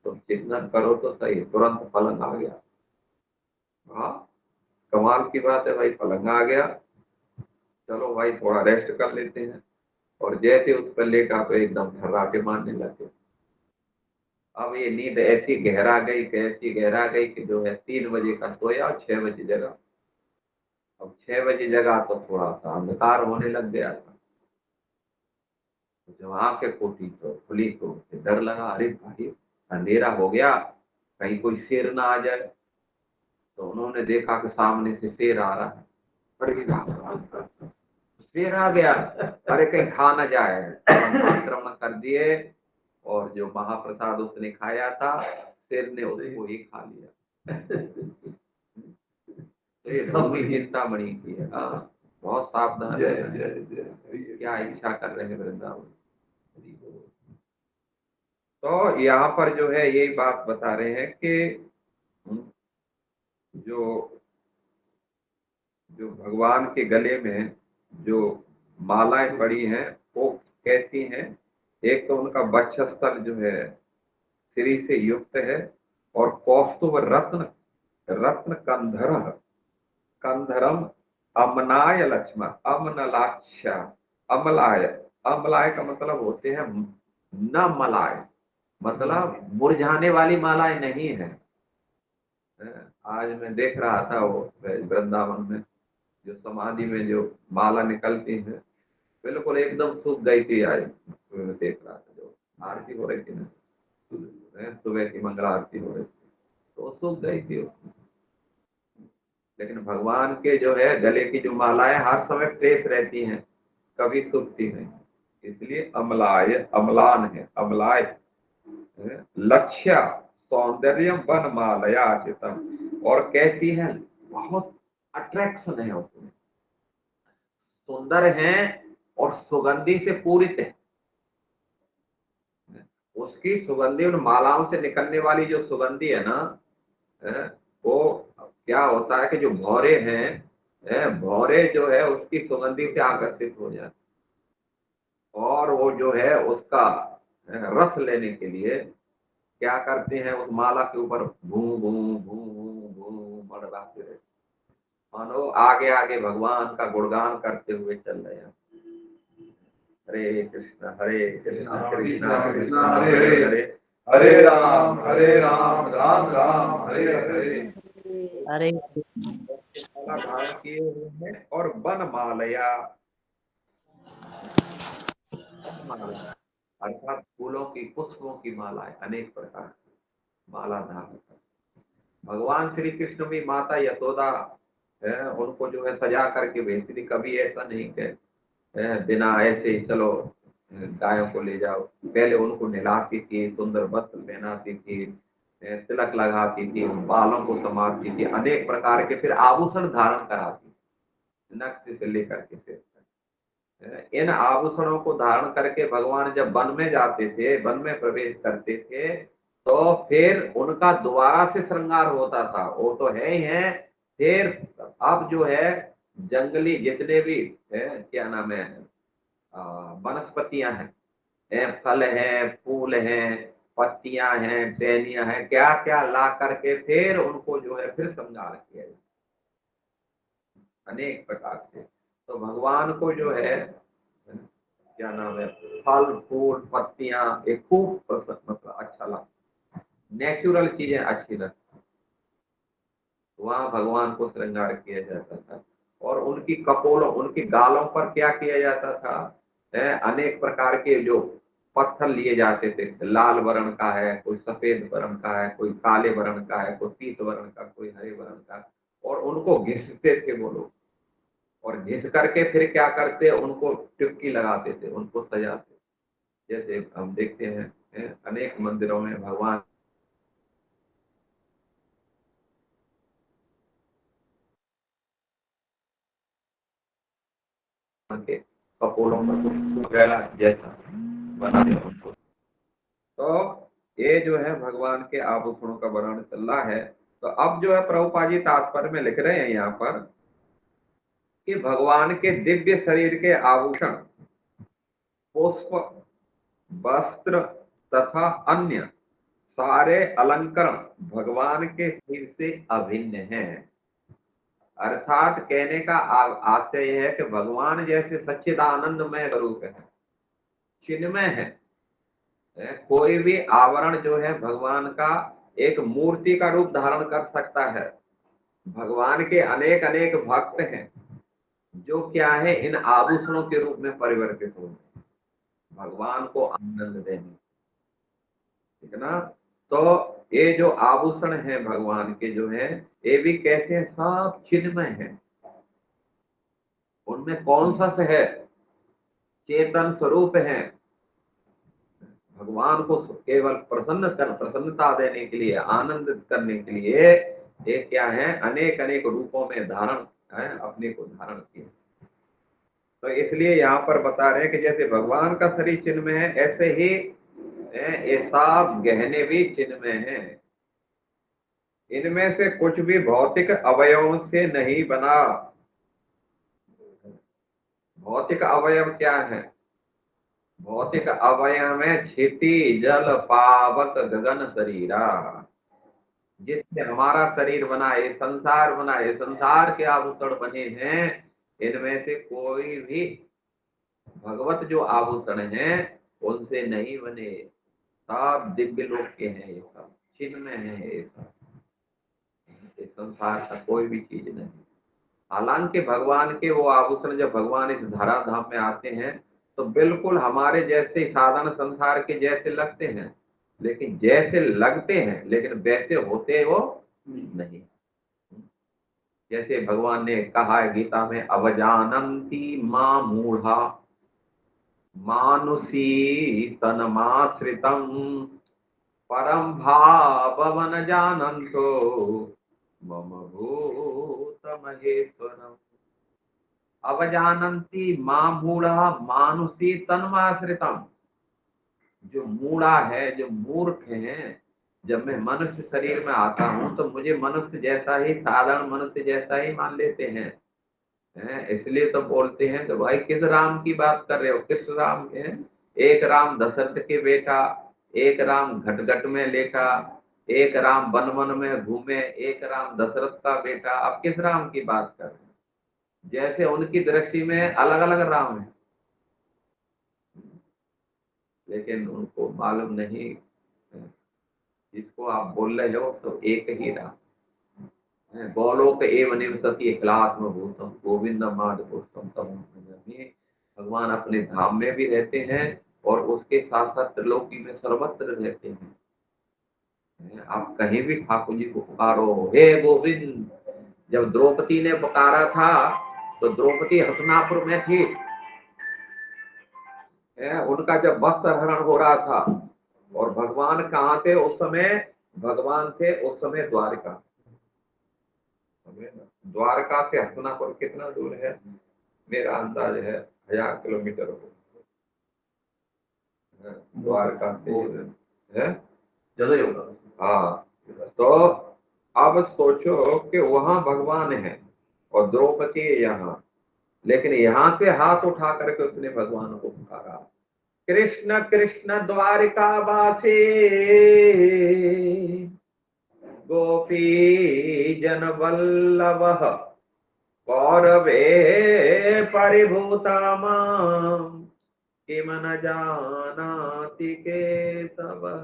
A: तो चिंतन करो तो सही, तुरंत पलंग आ गया। हाँ कमाल की बात है भाई, पलंग आ गया, चलो भाई थोड़ा रेस्ट कर लेते हैं। और जैसे उस पर लेटा तो एकदम थर्राटे मारने लगे। अब ये नींद ऐसी गहरा गई कि ऐसी गहरा गई कि जो है 3 बजे का सोया और 6 बजे जगा। अब 6 बजे जगा तो थोड़ा सा अंधकार होने लग गया था, तो जब आंखें खोटी तो खुली तो डर लगा, अरे भाई अंधेरा हो गया, कहीं कोई शेर ना आ जाए। तो उन्होंने देखा कि सामने से शेर आ रहा है, अरे शेर आ गया, अरे कहीं खा ना जाए, आक्रमण कर दिए, और जो महाप्रसाद उसने खाया था शेर ने उसको ही खा लिया। तो ये लंबी चिंता बनी की है, बहुत सावधान है, क्या इच्छा कर रहे हैं वृंदावन। तो यहाँ पर जो है यही बात बता रहे हैं कि जो जो भगवान के गले में जो मालाएं पड़ी हैं वो कैसी हैं, एक तो उनका वक्षस्थल जो है श्री से युक्त है, और कौस्तुभ रत्न रत्न कंधर कंधरम अमनाय लक्ष्मण अमनलाक्ष अमलाय, अमलाय का मतलब होते हैं न मलाय, मतलब मुरझाने वाली मालाएं नहीं है। आज मैं देख रहा था वो वृंदावन में जो समाधि में जो माला निकलती है बिल्कुल एकदम सूख गई थी। आज मैं देख रहा था जो आरती हो रही थी ना, सुबह की मंगला आरती हो रही थी, तो सूख गई थी उसमें। लेकिन भगवान के जो है गले की जो मालाएं हर समय फ्रेश रहती हैं, कभी सूखती नहीं, इसलिए अमलाय अमलान है, अमलाय लक्ष्य सौंदर्य वन मालया चितम, और कैसी है, बहुत अट्रैक्शन है उसमें, सुंदर है और सुगंधि से पूरित है। उसकी सुगंधि उन मालाओं से निकलने वाली जो सुगंधि है ना, वो क्या होता है कि जो भौरे हैं, भौरे जो है उसकी सुगंधि से आकर्षित हो जाते, और वो जो है उसका रस लेने के लिए क्या करते हैं, उस माला के ऊपर भू भू भू भू भू मड़राते रहते, मानो आगे आगे भगवान का गुणगान करते हुए चल रहे हैं। हरे कृष्ण कृष्ण कृष्ण हरे हरे, हरे राम राम राम हरे हरे।
B: हरे
A: माला धारण किए हुए हैं और वन मालया, अर्थात फूलों की पुष्पों की मालाएं, अनेक प्रकार की माला धारण कर। भगवान श्री कृष्ण भी माता यशोदा है, उनको जो है सजा करके भेजती थी। कभी ऐसा नहीं कि बिना ऐसे ही चलो गायों को ले जाओ। पहले उनको नहलाती थी, सुंदर वस्त्र पहनाती थी, तिलक लगाती थी, बालों को संवारती थी, अनेक प्रकार के फिर आभूषण धारण कराती, नक से लेकर के सिर तक। इन आभूषणों को धारण करके भगवान जब वन में जाते थे, वन में प्रवेश करते थे, तो फिर उनका दोबारा से श्रृंगार होता था। वो तो है ही है। फिर अब जो है जंगली जितने भी क्या नाम है वनस्पतियां हैं, फल हैं, फूल हैं, पत्तियां हैं, टहनियां हैं, क्या क्या ला करके फिर उनको जो है फिर श्रृंगार किया जाए अनेक प्रकार से। तो भगवान को जो है क्या नाम है फल फूल पत्तियां ये खूब मतलब अच्छा लगता, नेचुरल चीजें अच्छी लगती, वहां भगवान को श्रृंगार किया जाता था। और उनकी कपोलों उनकी गालों पर क्या किया जाता था, अनेक प्रकार के जो पत्थर लिए जाते थे, लाल वर्ण का है, कोई सफेद वर्ण का है, कोई काले वर्ण का है, कोई पीत वर्ण का, कोई हरे वर्ण का, और उनको घिसते थे वो लोग। और घिस करके फिर क्या करते, उनको टिपकी लगाते थे, उनको सजाते। जैसे हम देखते हैं अनेक मंदिरों में भगवान के कपोलों पर कुछ वगैरह जैसा बना दिया उनको। तो ये जो है भगवान के आभूषणों का वर्णन चल रहा है। तो अब जो है प्रभुपाद जी तात्पर्य में लिख रहे हैं यहाँ पर कि भगवान के दिव्य शरीर के आभूषण, पुष्प, वस्त्र तथा अन्य सारे अलंकरण भगवान के शरीर से अभिन्न हैं। अर्थात कहने का आशय यह है कि भगवान जैसे सच्चिदानंदमय स्वरूप है, चिन्मय है, कोई भी आवरण जो है भगवान का एक मूर्ति का रूप धारण कर सकता है। भगवान के अनेक अनेक भक्त हैं जो क्या है इन आभूषणों के रूप में परिवर्तित हो भगवान को आनंद देने, ठीक है ना। तो ये जो आभूषण है भगवान के जो है ये भी कैसे हैं, सब चिन्मय है। उनमें कौन सा से है, चेतन स्वरूप है। भगवान को केवल प्रसन्नता देने के लिए, आनंदित करने के लिए ये क्या है अनेक अनेक रूपों में धारण है, अपने को धारण किया। तो इसलिए यहाँ पर बता रहे हैं कि जैसे भगवान का शरीर चिन्ह में है, ऐसे ही ये सब गहने भी चिन्ह में हैं। इनमें से कुछ भी भौतिक अवयवों से नहीं बना। भौतिक अवयव क्या है, भौतिक अवयव में क्षिति जल पावक गगन शरीरा, जिससे हमारा शरीर बना है, संसार बना है, संसार के आभूषण बने हैं। इनमें से कोई भी भगवत जो आभूषण हैं उनसे नहीं बने, सब दिव्य लोक के हैं, ये सब चिन्ह में है, ये सब इस संसार का कोई भी चीज नहीं। हालांकि भगवान के वो आभूषण जब भगवान इस धरा धाम में आते हैं तो बिल्कुल हमारे जैसे साधारण संसार के जैसे लगते हैं, लेकिन जैसे लगते हैं लेकिन वैसे होते वो नहीं। जैसे भगवान ने कहा है गीता में, अवजानंती मां मूढ़ा मानुषी तनमाश्रितम परम भाववन जानंतो मम भूत महेश्वरम। अवजानंती मां मूढ़ा मानुषी तन्माश्रितम, जो मूढ़ा है, जो मूर्ख है, जब मैं मनुष्य शरीर में आता हूं तो मुझे मनुष्य जैसा ही, साधारण मनुष्य जैसा ही मान लेते हैं। इसलिए तो बोलते हैं कि भाई किस राम की बात कर रहे हो, किस राम के? एक राम दशरथ के बेटा, एक राम घट घट में लेटा, एक राम वन वन में घूमे, एक राम दशरथ का बेटा। अब किस राम की बात कर रहे हैं? जैसे उनकी दृष्टि में अलग अलग राम है, लेकिन उनको मालूम नहीं जिसको आप बोल रहे हो तो एक ही राम है। गोलोक एव निवसति अखिलात्म भूतम गोविंद माधुरम तम। भगवान अपने धाम में भी रहते हैं और उसके साथ साथ त्रिलोकी में सर्वत्र रहते हैं। आप कहीं भी ठाकुर जी को पुकारो, हे गोविंद। जब द्रौपदी ने पुकारा था तो द्रौपदी हस्तिनापुर में थी, उनका जब वस्त्र हरण हो रहा था। और भगवान कहाँ थे उस समय? भगवान थे उस समय द्वारका। द्वारका से हस्तिनापुर कितना दूर है? मेरा अंदाज है 1000 किलोमीटर हो द्वारका से है, ज्यादा ही होगा। हाँ, तो अब सोचो कि वहां भगवान है और द्रौपदी यहाँ, लेकिन यहाँ से हाथ उठा करके उसने भगवान को पुकारा, कृष्ण कृष्ण द्वारिका वासी गोपी जन वल्लभ कौरवे परिभूता माम किम न जानाति केशवः।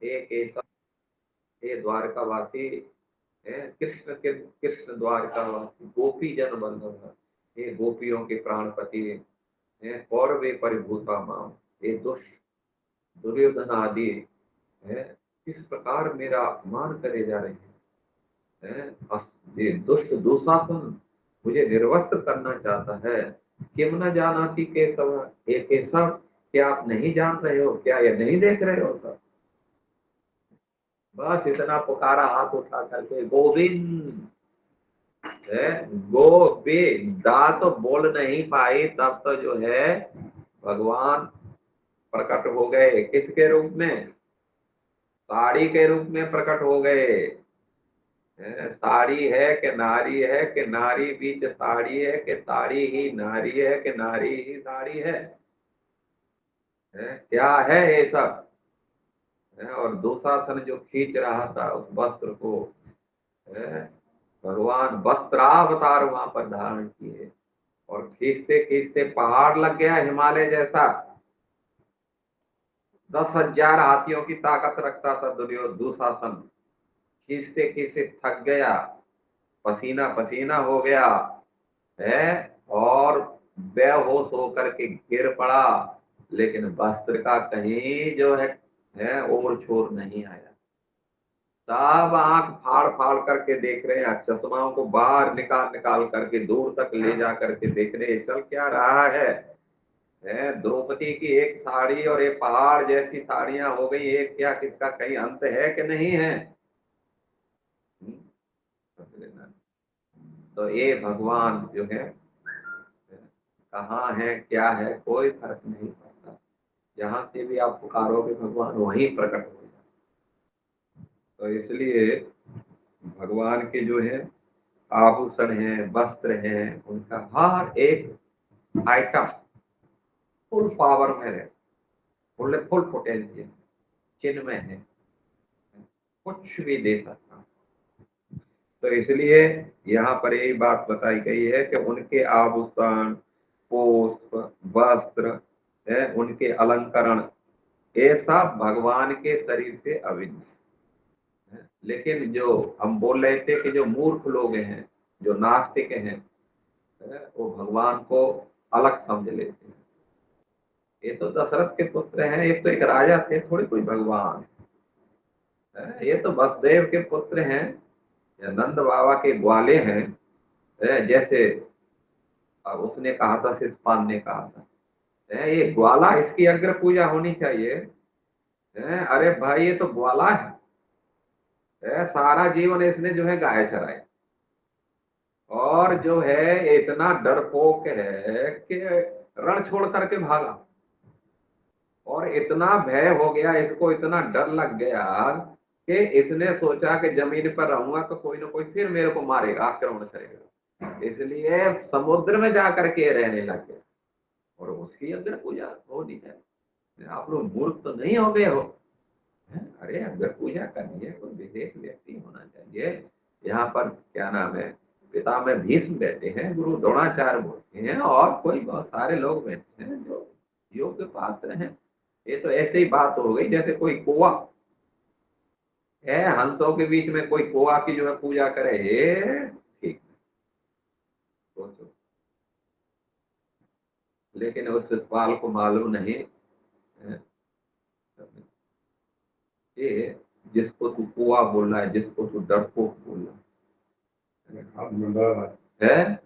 A: हे केशव, हे द्वारकावासी, कृष्ण के कृष्ण द्वारकावासी, गोपी जन वल्लभ, हे गोपियों के प्राणपति, कौरवे परिभूता माम, हे दुष्ट दुर्योधन आदि किस प्रकार मेरा अपमान करे जा रहे हैं। ये दुष्ट दुशासन मुझे निर्वस्त्र करना चाहता है। किम न जानाति केशव, हे केशव, क्या आप नहीं जान रहे हो? क्या ये नहीं देख रहे हो सब? बस इतना पुकारा हाथ उठा करके, गोविंद। गोविंदा तो बोल नहीं पाई, तब तो जो है भगवान प्रकट हो गए। किसके रूप में? साड़ी के रूप में प्रकट हो गए। साड़ी है कि नारी है, कि नारी बीच साड़ी है, कि साड़ी ही नारी है, कि नारी ही साड़ी है, क्या है ये सब? और दुशासन जो खींच रहा था उस वस्त्र को, भगवान वस्त्रावतार वहां पर धारण किए और खींचते खींचते पहाड़ लग गया हिमालय जैसा। 10,000 हाथियों की ताकत रखता था दुशासन। खींचते खींचते थक गया, पसीना पसीना हो गया और बेहोश होकर के गिर पड़ा, लेकिन वस्त्र का कहीं जो है ओर छोर नहीं आया। सब आंख फाड़ फाड़ करके देख रहे हैं, चश्माओं को बाहर निकाल निकाल करके दूर तक ले जा करके देख रहे हैं चल क्या रहा है। द्रौपदी की एक साड़ी और एक पहाड़ जैसी साड़ियां हो गई, एक क्या किसका कहीं अंत है कि नहीं है? तो ये भगवान जो है कहाँ है क्या है कोई फर्क नहीं पड़ता, जहां से भी आप पुकारोगे भगवान वहीं प्रकट हो जाए। तो इसलिए भगवान के जो है आभूषण है, वस्त्र है, उनका हर एक आइटम फुल पावर में है, फुल पोटेंशियल चिन्ह में है, कुछ भी दे सकता। तो इसलिए यहाँ पर यही बात बताई गई है कि उनके आभूषण, पुष्प, वस्त्र है, उनके अलंकरण, ये सब भगवान के शरीर से अभिन्न है। लेकिन जो हम बोल रहे थे कि जो मूर्ख लोग हैं, जो नास्तिक हैं, वो भगवान को अलग समझ लेते हैं। ये तो दशरथ के पुत्र हैं, ये तो एक राजा थे, थोड़ी कोई भगवान है। ये तो वसुदेव के पुत्र हैं, नंद बाबा के ग्वाले हैं। जैसे अब उसने कहा था, शिषपाल ने कहा था, ये ग्वाला, इसकी अग्र पूजा होनी चाहिए। अरे भाई ये तो ग्वाला है, सारा जीवन इसने जो है गाय चराई और जो है इतना डरपोक है कि रण छोड़ करके भागा और इतना भय हो गया इसको, इतना डर लग गया कि इसने सोचा कि जमीन पर रहूंगा तो कोई ना कोई फिर मेरे को मारेगा, आक्रमण करेगा, इसलिए समुद्र में जाकर के रहने लग गया और उसकी अग्र पूजा होनी है। आप लोग मूर्ख तो नहीं हो गए हो? अरे अगर पूजा करनी है कोई विशेष व्यक्ति होना चाहिए। यहाँ पर क्या नाम है, पिता में भीष्म बैठे हैं, गुरु द्रोणाचार्य बैठे हैं, और कोई बहुत सारे लोग बैठे हैं जो योग्य पात्र हैं। ये तो ऐसे ही बात हो गई जैसे कोई कुआ है, हंसों के बीच में कोई कुआ की जो है पूजा करे, ये ठीक सोचो। लेकिन उस शिषपाल को मालूम नहीं ये जिसको तू कुआ बोल रहा है, जिसको तू डरपोक बोल रहा है,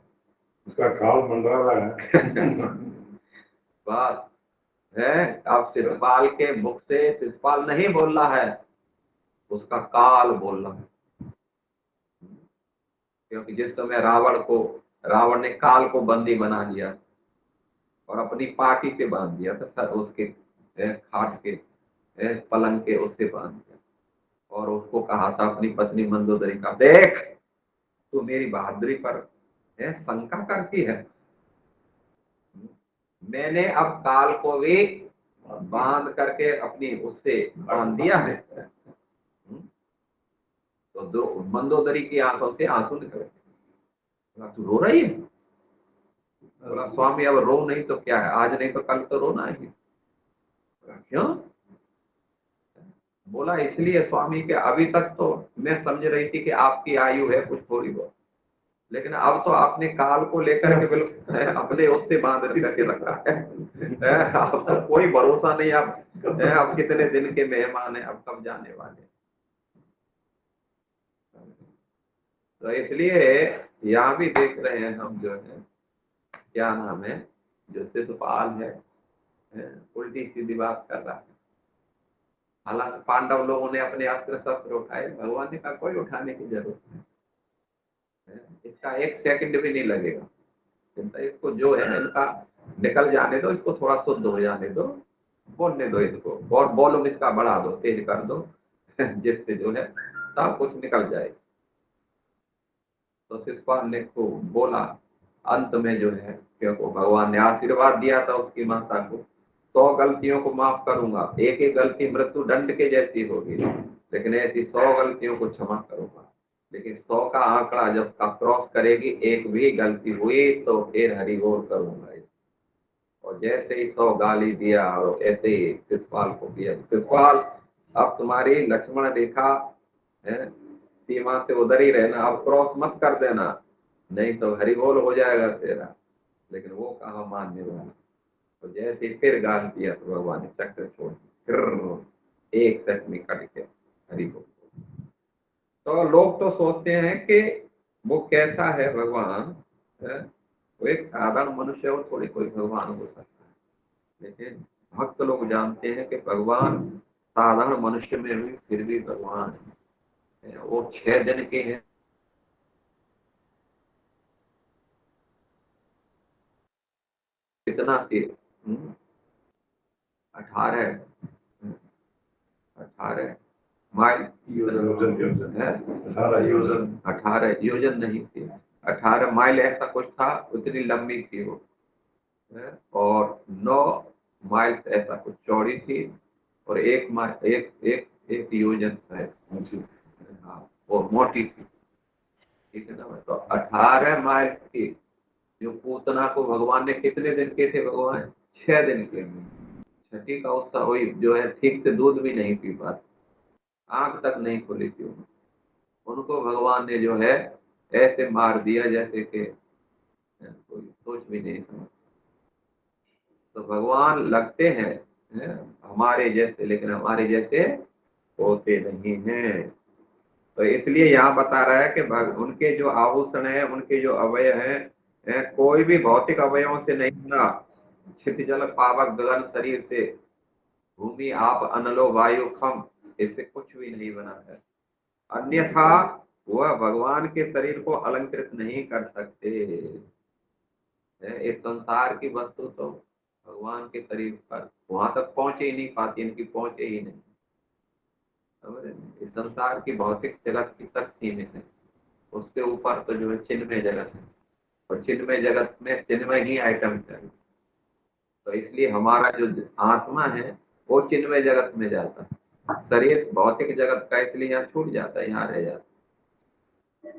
E: उसका काल मंडरा रहा है।
A: बस है। अब शिषपाल के मुख से शिषपाल नहीं बोल रहा है, उसका काल बोल रहा है। क्योंकि जिस समय रावण ने काल को बंदी बना लिया और अपनी पार्टी से बांध दिया था, सर उसके खाट के पलंग के उससे बांध दिया, और उसको कहा था अपनी पत्नी मंदोदरी का, देख तू मेरी बहादुरी पर शंका करती है, मैंने अब काल को भी बांध करके अपनी उससे बांध दिया है। तो मंदोदरी की आंखों से आंसू निकले। तू रो रही है? बोला स्वामी अब रो नहीं तो क्या है, आज नहीं तो कल तो रोना है। क्यों? बोला इसलिए स्वामी के अभी तक तो मैं समझ रही थी कि आपकी आयु है कुछ थोड़ी बहुत, लेकिन अब तो आपने काल को लेकर के बिल्कुल अपने उससे बांध करके रखा है। अब तो कोई भरोसा नहीं, अब कितने दिन के मेहमान है, अब कब जाने वाले। तो इसलिए यहाँ भी देख रहे हैं हम जो है क्या नाम है, जो शिषपाल है उल्टी सीधी बात कर रहा है। हालांकि पांडव लोगों ने अपने अस्त्र शस्त्र उठाए, भगवान ने कहा कोई उठाने की जरूरत नहीं, इसका एक सेकंड भी नहीं लगेगा, इसको जो है इनका निकल जाने दो, इसको थोड़ा शुद्ध हो जाने दो, बोलने दो इसको, और वॉल्यूम इसका बढ़ा दो, तेज कर दो, जिससे जो है सब कुछ निकल जाए। तो शिषपाल ने को बोला, अंत में जो है क्योंकि भगवान ने आशीर्वाद दिया था उसकी माता को, 100 गलतियों को माफ करूंगा, एक एक गलती मृत्यु दंड के जैसी होगी, लेकिन ऐसी 100 गलतियों को क्षमा करूंगा। लेकिन 100 का आंकड़ा जब का क्रॉस करेगी, एक भी गलती हुई तो फिर हरिबोल करूंगा। और जैसे ही 100 गाली दिया और ऐसे ही शिषपाल को दिया, शिषपाल अब तुम्हारी लक्ष्मण रेखा है, सीमा से उधर ही रहना, अब क्रॉस मत कर देना, नहीं तो हरिबोल हो जाएगा तेरा। लेकिन वो कहा मानने वाला, तो जैसे फिर गाल दिया तो भगवान ने चक्र छोड़ फिर एक सेट में कट के हरिबोल। तो लोग तो सोचते हैं कि वो कैसा है भगवान है? वो एक साधारण मनुष्य और थोड़ी कोई भगवान हो सकता है, लेकिन भक्त लोग जानते हैं कि भगवान साधारण मनुष्य में भी फिर भी भगवान है। वो 6 दिन के हैं, कितना थे 18 माइल 18 योजन नहीं थे, 18 माइल ऐसा कुछ था, उतनी लंबी थी वो, और 9 माइल ऐसा कुछ चौड़ी थी, और एक माइल एक योजन है हाँ, वो मोटी थी, ठीक है ना। तो 18 माइल की जो पूतना को भगवान ने कितने दिन के थे, भगवान 6 दिन के, छठी का उत्साह हुई जो है ठीक से दूध भी नहीं पी पाती, आंख तक नहीं खुली थी उनको भगवान ने जो है ऐसे मार दिया जैसे कि कोई सोच भी नहीं समझ। तो भगवान लगते हैं हमारे जैसे, लेकिन हमारे जैसे होते नहीं हैं। तो इसलिए यहाँ बता रहा है कि उनके जो आभूषण है, उनके जो अवयव हैं, कोई भी भौतिक अवयवों से नहीं बना, क्षितिजल पावक गगन शरीर से, भूमि आप अनलो वायु खम, इससे कुछ भी नहीं बना है। अन्यथा वह भगवान के शरीर को अलंकृत नहीं कर सकते। इस संसार की वस्तु तो भगवान के शरीर पर वहां तक पहुंचे ही नहीं पाती, इनकी पहुंचे ही नहीं। इस संसार की भौतिक जगत की तक सीमित है, उसके ऊपर तो जो है चिन्मय जगत है, और चिन्मय जगत में चिन्मय ही आइटम चाहिए। तो इसलिए हमारा जो आत्मा है वो चिन्मय जगत में जाता है, शरीर भौतिक जगत का, इसलिए यहाँ छूट जाता है, यहाँ रह जाता है।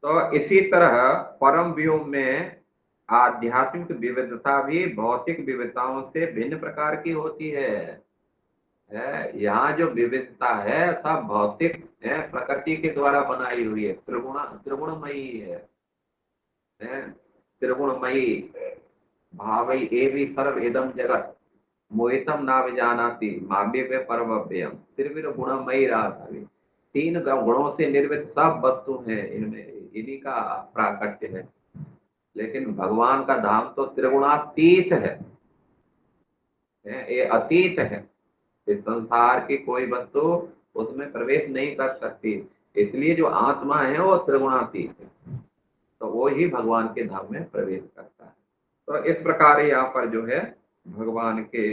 A: तो इसी तरह परम व्योम में आध्यात्मिक विविधता भी भौतिक विविधताओं से भिन्न प्रकार की होती है। यहाँ जो विविधता है सब भौतिक है, प्रकृति के द्वारा बनाई हुई है, त्रिगुणमयी है, त्रिगुणमयी। भावई एवि सर्व इदम जगत मोहितम ना विजानाति माव्य में परमव्ययम त्रिविध गुणमयी राधावी। 3 गुणों से निर्मित सब वस्तु है, इनमें इन्हीं का प्राकट्य है। लेकिन भगवान का धाम तो त्रिगुणातीत है, ये अतीत है। इस संसार की कोई वस्तु उसमें प्रवेश नहीं कर सकती, इसलिए जो आत्मा है वो त्रिगुणातीत है, तो वो ही भगवान के धाम में प्रवेश करता है। तो इस प्रकार यहाँ पर जो है भगवान के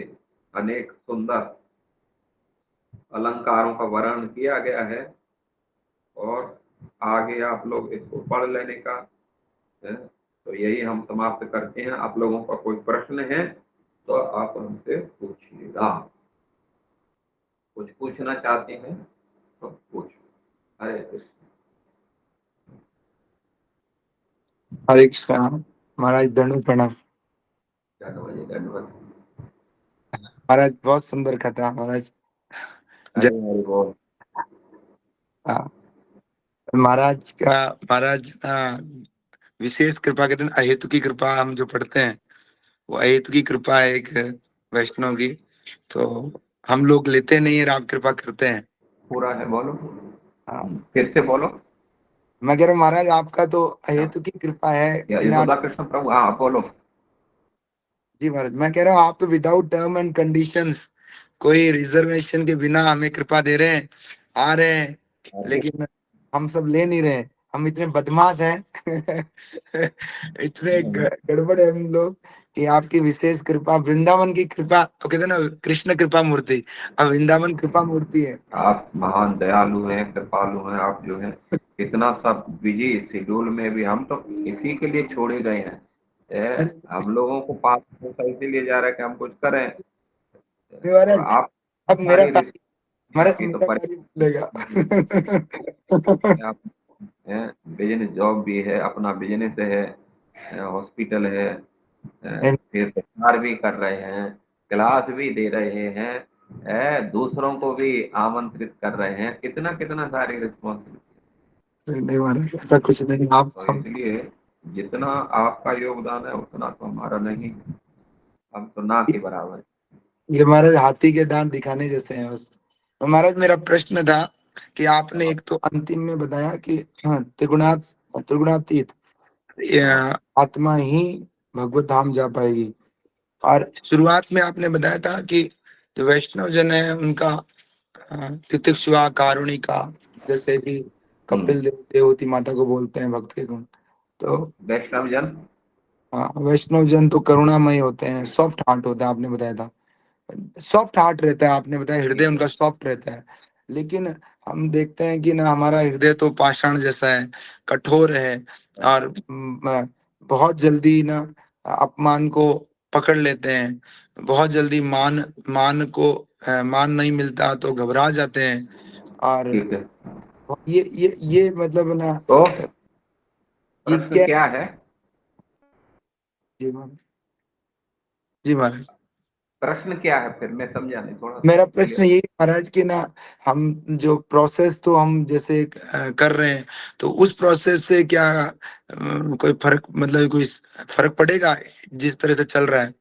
A: अनेक सुंदर अलंकारों का वर्णन किया गया है, और आगे आप लोग इसको पढ़ लेने का है। तो यही हम समाप्त करते हैं। आप लोगों का कोई प्रश्न है तो आप हमसे पूछिएगा, कुछ पूछना चाहते हैं तो पूछो। हरे कृष्ण।
F: हरे कृष्णा महाराज, दंड प्रणाम।
A: धन्यवाद।
F: महाराज बहुत सुंदर कथा महाराज।
A: हरे हरे बोल।
F: हाँ, महाराज का विशेष कृपा के दिन अहेतु की कृपा हम जो पढ़ते हैं वो अहेतु की कृपा है एक वैष्णव की, तो हम लोग लेते नहीं है, आप कृपा करते हैं।
A: पूरा है, बोलो।
F: हाँ,
A: फिर से बोलो।
F: मैं कह रहा हूँ महाराज आपका तो अहेतु की कृपा है।
A: यशोदा कृष्ण प्रभु, हाँ बोलो।
F: जी महाराज, मैं कह रहा हूँ आप तो विदाउट टर्म एंड कंडीशंस, कोई रिजर्वेशन के बिना हमें कृपा दे रहे हैं, आ रहे हैं, लेकिन हम सब ले नहीं रहे। हम इतने बदमाश हैं इतने गड़बड़ है हम लोग कि आपकी विशेष कृपा, वृंदावन की कृपा, तो कहते हैं ना कृष्ण कृपा मूर्ति, अब वृंदावन कृपा मूर्ति है।
A: आप महान दयालु हैं, कृपालु हैं। आप जो है इतना सब बिजी शेड्यूल में भी हम तो इसी के लिए छोड़े गए हैं। हम लोगों को पास इसीलिए जा रहा है कि हम कुछ करें, और आप
F: अब मेरा
A: आपकी तो
F: बोलेगा
A: आप बिजनेस जॉब भी है, अपना बिजनेस है, हॉस्पिटल है, फिर प्रचार भी कर रहे हैं, क्लास भी दे रहे हैं, दूसरों को भी आमंत्रित कर रहे हैं, कितना कितना सारी रिस्पॉन्सिबिलिटी।
F: नहीं महाराज ऐसा कुछ नहीं। आप
A: तो इसलिए जितना आपका योगदान है उतना तो हमारा नहीं, हम तो ना के बराबर।
F: ये महाराज हाथी के दांत दिखाने जैसे हैं बस। तो महाराज मेरा प्रश्न था कि आपने एक तो अंतिम में बताया कि हाँ त्रिगुणातीत आत्मा ही भगवत धाम जा पाएगी, और शुरुआत में आपने बताया था कि जो वैष्णव जन है उनका तितिक्षुआ कारुणिका, जैसे भी कपिल देव देवती माता को बोलते हैं भक्त के गुण, तो
A: वैष्णव जन,
F: हाँ वैष्णव जन तो करुणामय होते हैं, सॉफ्ट हार्ट होता है, आपने बताया था सॉफ्ट हार्ट रहता है, आपने बताया हृदय उनका सॉफ्ट रहता है। लेकिन हम देखते हैं कि ना हमारा हृदय तो पाषाण जैसा है, कठोर है, और बहुत जल्दी ना अपमान को पकड़ लेते हैं, बहुत जल्दी मान नहीं मिलता तो घबरा जाते हैं। और
A: ठीक है।
F: ये मतलब ना
A: तो
F: ये
A: प्रश्न क्या है?
F: जी महाराज, जी महाराज
A: प्रश्न क्या है फिर, मैं समझा नहीं थोड़ा।
F: मेरा प्रश्न यही महाराज कि ना हम जो प्रोसेस तो हम जैसे कर रहे हैं, तो उस प्रोसेस से क्या कोई फर्क, मतलब कोई फर्क पड़ेगा जिस तरह से चल रहा है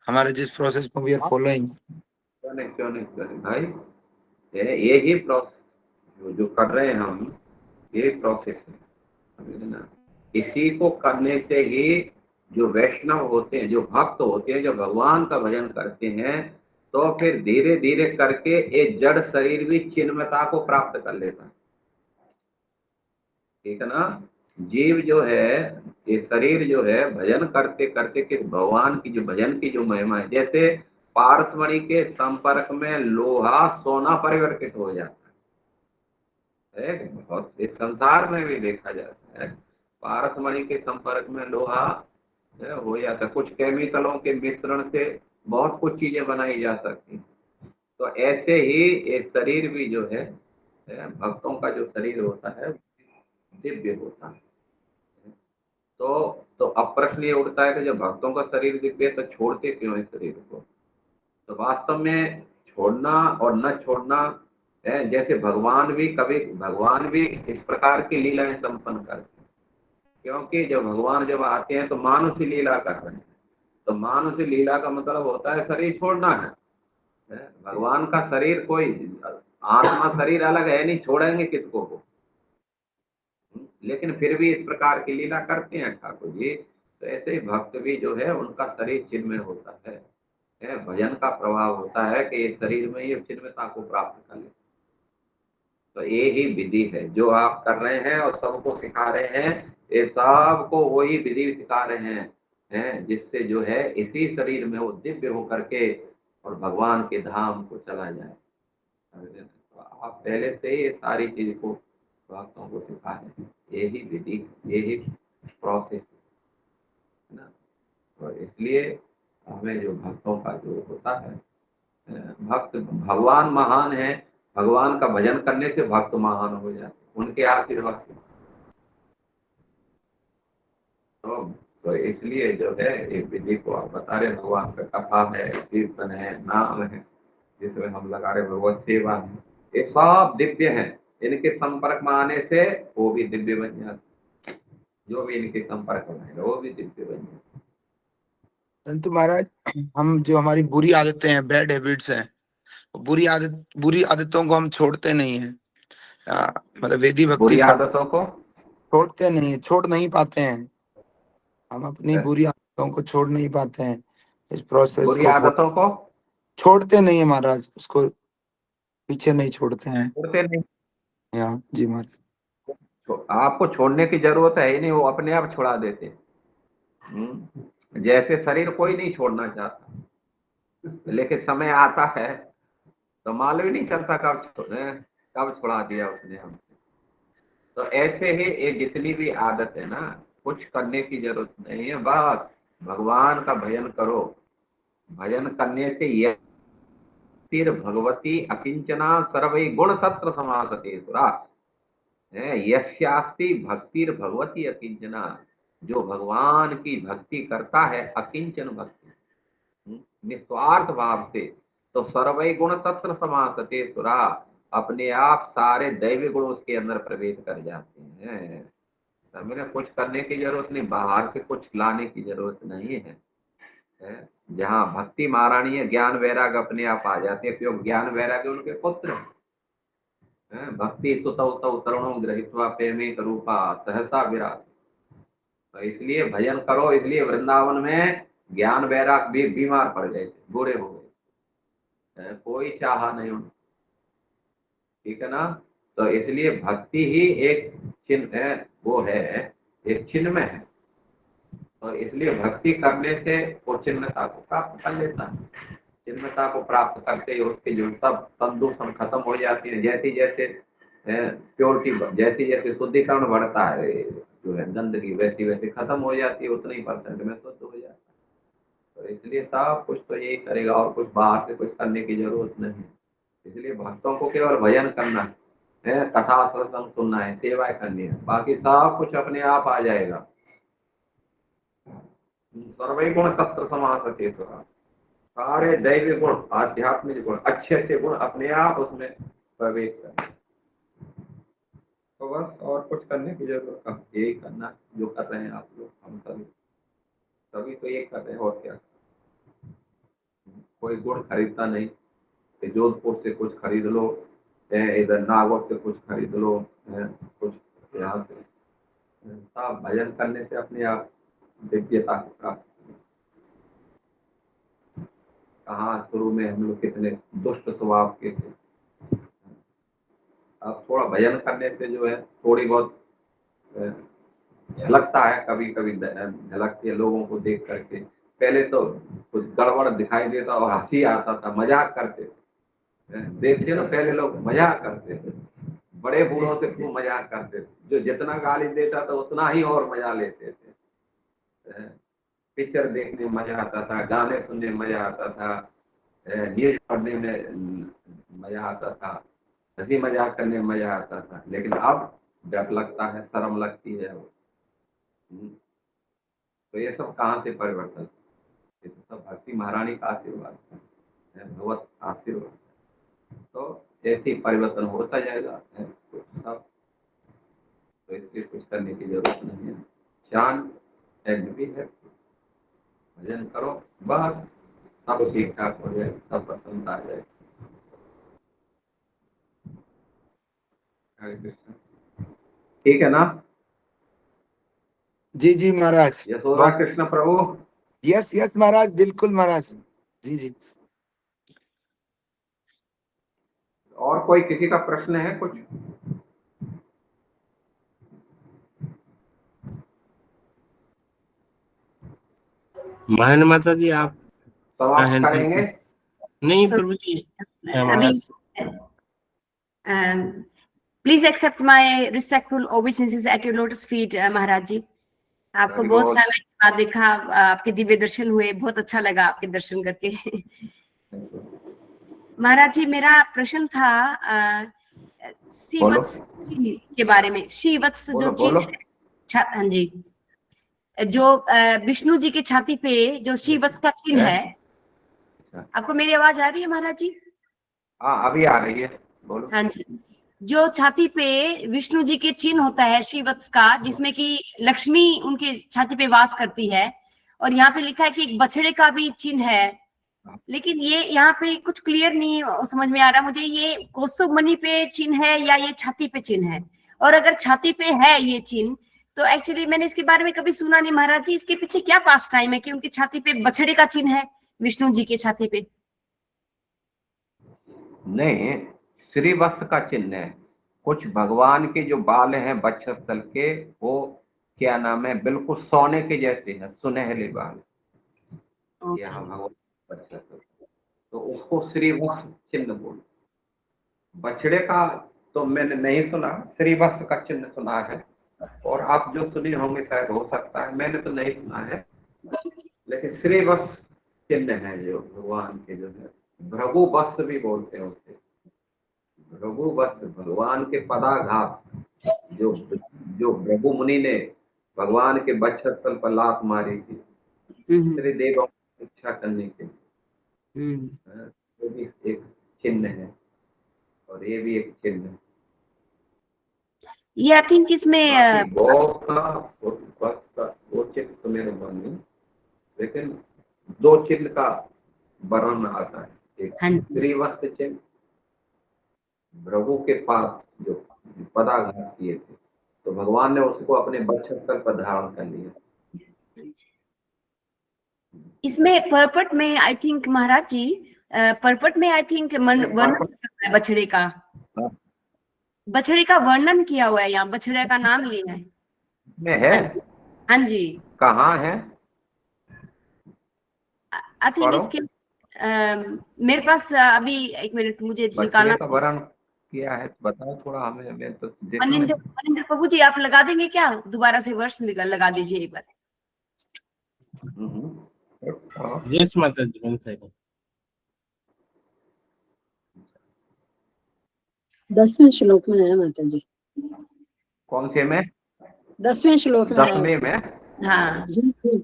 F: हमारा, जिस प्रोसेस को वी आर फॉलोइंग?
A: क्यों नहीं भाई, ये प्रोसेस जो कर रहे हैं हम, ये प्रोसेस है ना। इसी को करने से ही जो वैष्णव होते हैं, जो भक्त होते हैं, जो भगवान का भजन करते हैं, तो फिर धीरे धीरे करके ये जड़ शरीर भी चिन्मयता को प्राप्त कर लेता है। ठीक है ना। जीव जो है, ये शरीर जो है, भजन करते करते कि भगवान की जो भजन की जो महिमा है, जैसे पारसमणि के संपर्क में लोहा सोना परिवर्तित हो जाता है, बहुत इस संसार में भी देखा जाता है। पारसमणि के संपर्क में लोहा हो जाता है। कुछ केमिकलों के मिश्रण से बहुत कुछ चीजें बनाई जा सकती हैं। तो ऐसे ही ये शरीर भी जो है भक्तों का जो शरीर होता है दिव्य होता है। तो अब प्रश्न ये उठता है कि जब भक्तों का शरीर दिव्य है तो छोड़ते क्यों इस शरीर को? तो वास्तव में छोड़ना और न छोड़ना है, जैसे भगवान भी इस प्रकार की लीलाएं संपन्न करते हैं, क्योंकि जब भगवान जब आते हैं तो मानुषी लीला कर रहे हैं। तो मानुषी लीला का मतलब होता है शरीर छोड़ना है। भगवान का शरीर कोई आत्मा शरीर अलग है नहीं, छोड़ेंगे किसको को? लेकिन फिर भी इस प्रकार की लीला करते हैं ठाकुर जी। तो ऐसे ही भक्त भी जो है उनका शरीर चिन्मय होता है, भजन का प्रभाव होता है कि इस शरीर में ये चिन्मयता को प्राप्त कर ले। तो ये ही विधि है जो आप कर रहे हैं और सबको सिखा रहे हैं। ये सबको वही विधि सिखा रहे हैं जिससे जो है इसी शरीर में वो दिव्य होकर के और भगवान के धाम को चला जाए। तो आप पहले से ही सारी चीज को भक्तों को सिखा रहे हैं। यही विधि, यही प्रोसेस है ना। तो इसलिए हमें जो भक्तों का जो होता है, भक्त भगवान महान है, भगवान का भजन करने से भक्त महान हो जाते उनके आशीर्वाद से। तो इसलिए जो है एक विधि को आप बता रहे, भगवान का कथा है, कीर्तन है, नाम है, जिसमें हम लगा रहे भगवत सेवा है, ये सब दिव्य है। इनके संपर्क में आने से वो भी दिव्य बन जाते, जो भी इनके संपर्क में है वो भी दिव्य बन जाते।
F: परंतु महाराज हम जो हमारी बुरी आदतें हैं, बैड हैबिट्स हैं, बुरी आदतों को हम छोड़ते नहीं हैं। मतलब वेदी भक्ति
A: बुरी आदतों को
F: छोड़ नहीं पाते हैं। हम अपनी बुरी आदतों को छोड़ नहीं पाते हैं। इस प्रोसेस
A: बुरी
F: को
A: आदतों को
F: छोड़ते नहीं है महाराज, उसको पीछे नहीं छोड़ते हैं।
A: छोड़ते नहीं।
F: जी महाराज।
A: आपको छोड़ने की जरूरत है ही नहीं, वो अपने आप छुड़ा देते हैं। जैसे शरीर कोई नहीं छोड़ना चाहता, लेकिन समय आता है तो मालूम ही नहीं चलता कब छुड़ा दिया उसने हमसे। तो ऐसे ही ये जितनी भी आदत है ना, कुछ करने की जरूरत नहीं है, बस भगवान का भजन करो। भजन करने से यह भगवती अकिंचना सर्वै गुण तत्र समासते सुरा, यस्यास्ति भक्तिर भगवती अकिंचना, जो भगवान की भक्ति करता है अकिंचन भक्ति, निस्वार्थ भाव से, तो सर्वै गुण तत्र समासते सुरा, अपने आप सारे दैवी गुण उसके अंदर प्रवेश कर जाते हैं। हमें कुछ करने की जरूरत नहीं, बाहर से कुछ लाने की जरूरत नहीं है। जहाँ भक्ति महारानी है, ज्ञान वैराग अपने आप आ जाते हैं, क्योंकि ज्ञान वैराग उनके पुत्र हैं। भक्ति सुतौ तौ तरुणो गृहीत्वा प्रेमे रूपा सहसा विराज। तो इसलिए भजन करो। इसलिए वृंदावन में ज्ञान वैराग भी बीमार पड़ गए थे, बूढ़े हो गए, कोई चाहा नहीं उनको, ठीक है ना। तो इसलिए भक्ति ही एक चिन्ह है, वो है एक चिन्हमय है। तो इसलिए भक्ति करने से वो चिन्हता को प्राप्त कर लेता है। चिन्हता को प्राप्त करते ही उसके जो सब तंदूषण खत्म हो जाती है। जैसे जैसे प्योरिटी, जैसे जैसे शुद्धिकरण बढ़ता है, जो है गंदगी वैसी वैसे खत्म हो जाती है, उतने ही % में शुद्ध हो जाता है। तो इसलिए सब कुछ तो यही करेगा, और कुछ बाहर से कुछ करने की जरूरत नहीं। इसलिए भक्तों को केवल भजन करना है, कथा सत्संग सुनना है, सेवाएं करनी है, बाकी सब कुछ अपने आप आ जाएगा। सर्वै गुण तत्र समासते सुरा, सारे दैवी गुण, आध्यात्मिक गुण, अच्छे अच्छे गुण अपने आप उसमें प्रवेश करें। तो बस और कुछ करने की जरूरत है, यही करना जो कर रहे हैं आप लोग, हम सभी तो ये कर रहे हैं, और क्या। कोई गुण खरीदता नहीं, जोधपुर से कुछ खरीद लो, इधर नागौर से कुछ खरीद लो, कुछ यहाँ से, सब भजन करने से अपने आप दिव्यता को प्राप्त। कहाँ शुरू में हम लोग कितने दुष्ट स्वभाव के थे, अब थोड़ा भजन करने से जो है थोड़ी बहुत झलकता है, कभी कभी झलकती है लोगों को देख करके। पहले तो कुछ गड़बड़ दिखाई देता और हंसी आता था, मजाक करते थे, देखते ना, पहले लोग मजाक करते थे, बड़े बूढ़ों से खूब मजाक करते थे, जो जितना गाली देता था उतना ही और मजा लेते थे। पिक्चर देखने में मजा आता था, गाने सुनने में मजा आता था, न्यूज पढ़ने में मजा आता था, हंसी मजाक करने में मजा आता था, लेकिन अब डर लगता है, शर्म लगती है। तो ये सब कहाँ से परिवर्तन? ये तो सब भक्ति महारानी का आशीर्वाद है, भगवत आशीर्वाद। तो ऐसे ही परिवर्तन होता जाएगा। तो सब तो इसलिए कुछ करने की जरूरत नहीं है। चांद एंड भी है, भजन करो, बस सब ठीक ठाक हो जाए, सब प्रसन्नता आ जाए। हरे कृष्ण। ठीक है ना?
F: जी जी महाराज।
A: यशोदा कृष्ण प्रभु।
F: यस यस महाराज, बिल्कुल महाराज। जी जी।
A: और कोई किसी का प्रश्न है कुछ?
G: महान माता जी आप
A: समाप्त करेंगे?
G: नहीं प्रभु जी,
C: अभी please accept my respectful obeisances at your lotus feet महाराज जी। आपको बहुत समय के बाद देखा, आपके दिव्य दर्शन हुए, बहुत अच्छा लगा आपके दर्शन करके। महाराज जी मेरा प्रश्न था श्रीवत्स के बारे में। श्रीवत्स जो चिन्ह है, हाँ जी, जो विष्णु जी की छाती पे जो श्रीवत्स का चिन्ह है, आपको मेरी आवाज आ रही है महाराज जी?
A: हाँ अभी आ रही है, बोलो।
C: हाँ जी, जो छाती पे विष्णु जी के चिन्ह होता है श्रीवत्स का, जिसमें कि लक्ष्मी उनके छाती पे वास करती है, और यहाँ पे लिखा है कि एक बछड़े का भी चिन्ह है, लेकिन ये यहाँ पे कुछ क्लियर नहीं समझ में आ रहा मुझे, ये कौस्तुभ मणि पे चिन्ह है या ये छाती पे चिन्ह है? और अगर छाती पे है ये चिन्ह, तो एक्चुअली मैंने इसके बारे में कभी सुना नहीं महाराज जी, इसके पीछे क्या पास टाइम है कि उनकी छाती पे बछड़े का चिन्ह है, विष्णु जी के छाती पे?
A: नहीं, श्रीवत्स का चिन्ह है। कुछ भगवान के जो बाल हैं वक्षस्थल के, वो क्या नाम है, बिल्कुल सोने के जैसे हैं, सुनहरे बाल। यहाँ भगवान वक्षस्थल, तो उसको श्रीवत्स चिन्ह बोल। बछड़े का तो मैंने नहीं सुना, श्रीवत्स का चिन्ह सुना है, और आप जो सुने होंगे शायद, हो सकता है, मैंने तो नहीं सुना है। लेकिन श्रीवत्स चिन्ह है जो भगवान के, जो है भृगु वस्त्र भी बोलते हैं उसे। भृगु वस्त्र, भगवान के पदाघात, जो भृगु मुनि ने भगवान के वक्षस्थल पर लात मारी थी श्री देव इच्छा करने के, वो भी एक चिन्ह है, और ये भी एक चिन्ह है।
C: ये आई थिंक इसमें
A: वो चिन्ह तो मेरे मन में, लेकिन दो चिन्ह का वर्णन आता है, एक श्रीवत्स चिन्ह, भृगु के पास जो पदाघात किए थे, तो भगवान ने उसको अपने वक्षस्थल पर धारण कर लिया।
C: इसमें परपट में I think Maharaj ji, purport में आई थिंक वर्णन बछड़े का, बछड़े का वर्णन किया हुआ है, यहाँ बछड़े का नाम लिया है।
A: में है?
C: हाँ जी।
A: कहाँ है?
C: आई थिंक इसके मेरे पास अभी एक मिनट मुझे निकालना।
A: वर्णन किया है, बताओ थोड़ा हमें। मैं तो
C: मनिंदर प्रभु जी आप लगा देंगे क्या? दोबारा से वर्ष लगा दीजिए एक बार।
G: यस माता जी, 1 सेकंड।
H: 10वें श्लोक में है माता जी।
A: कौन से में?
H: 10वें श्लोक में।
A: 10वें में?
C: हाँ
H: जी।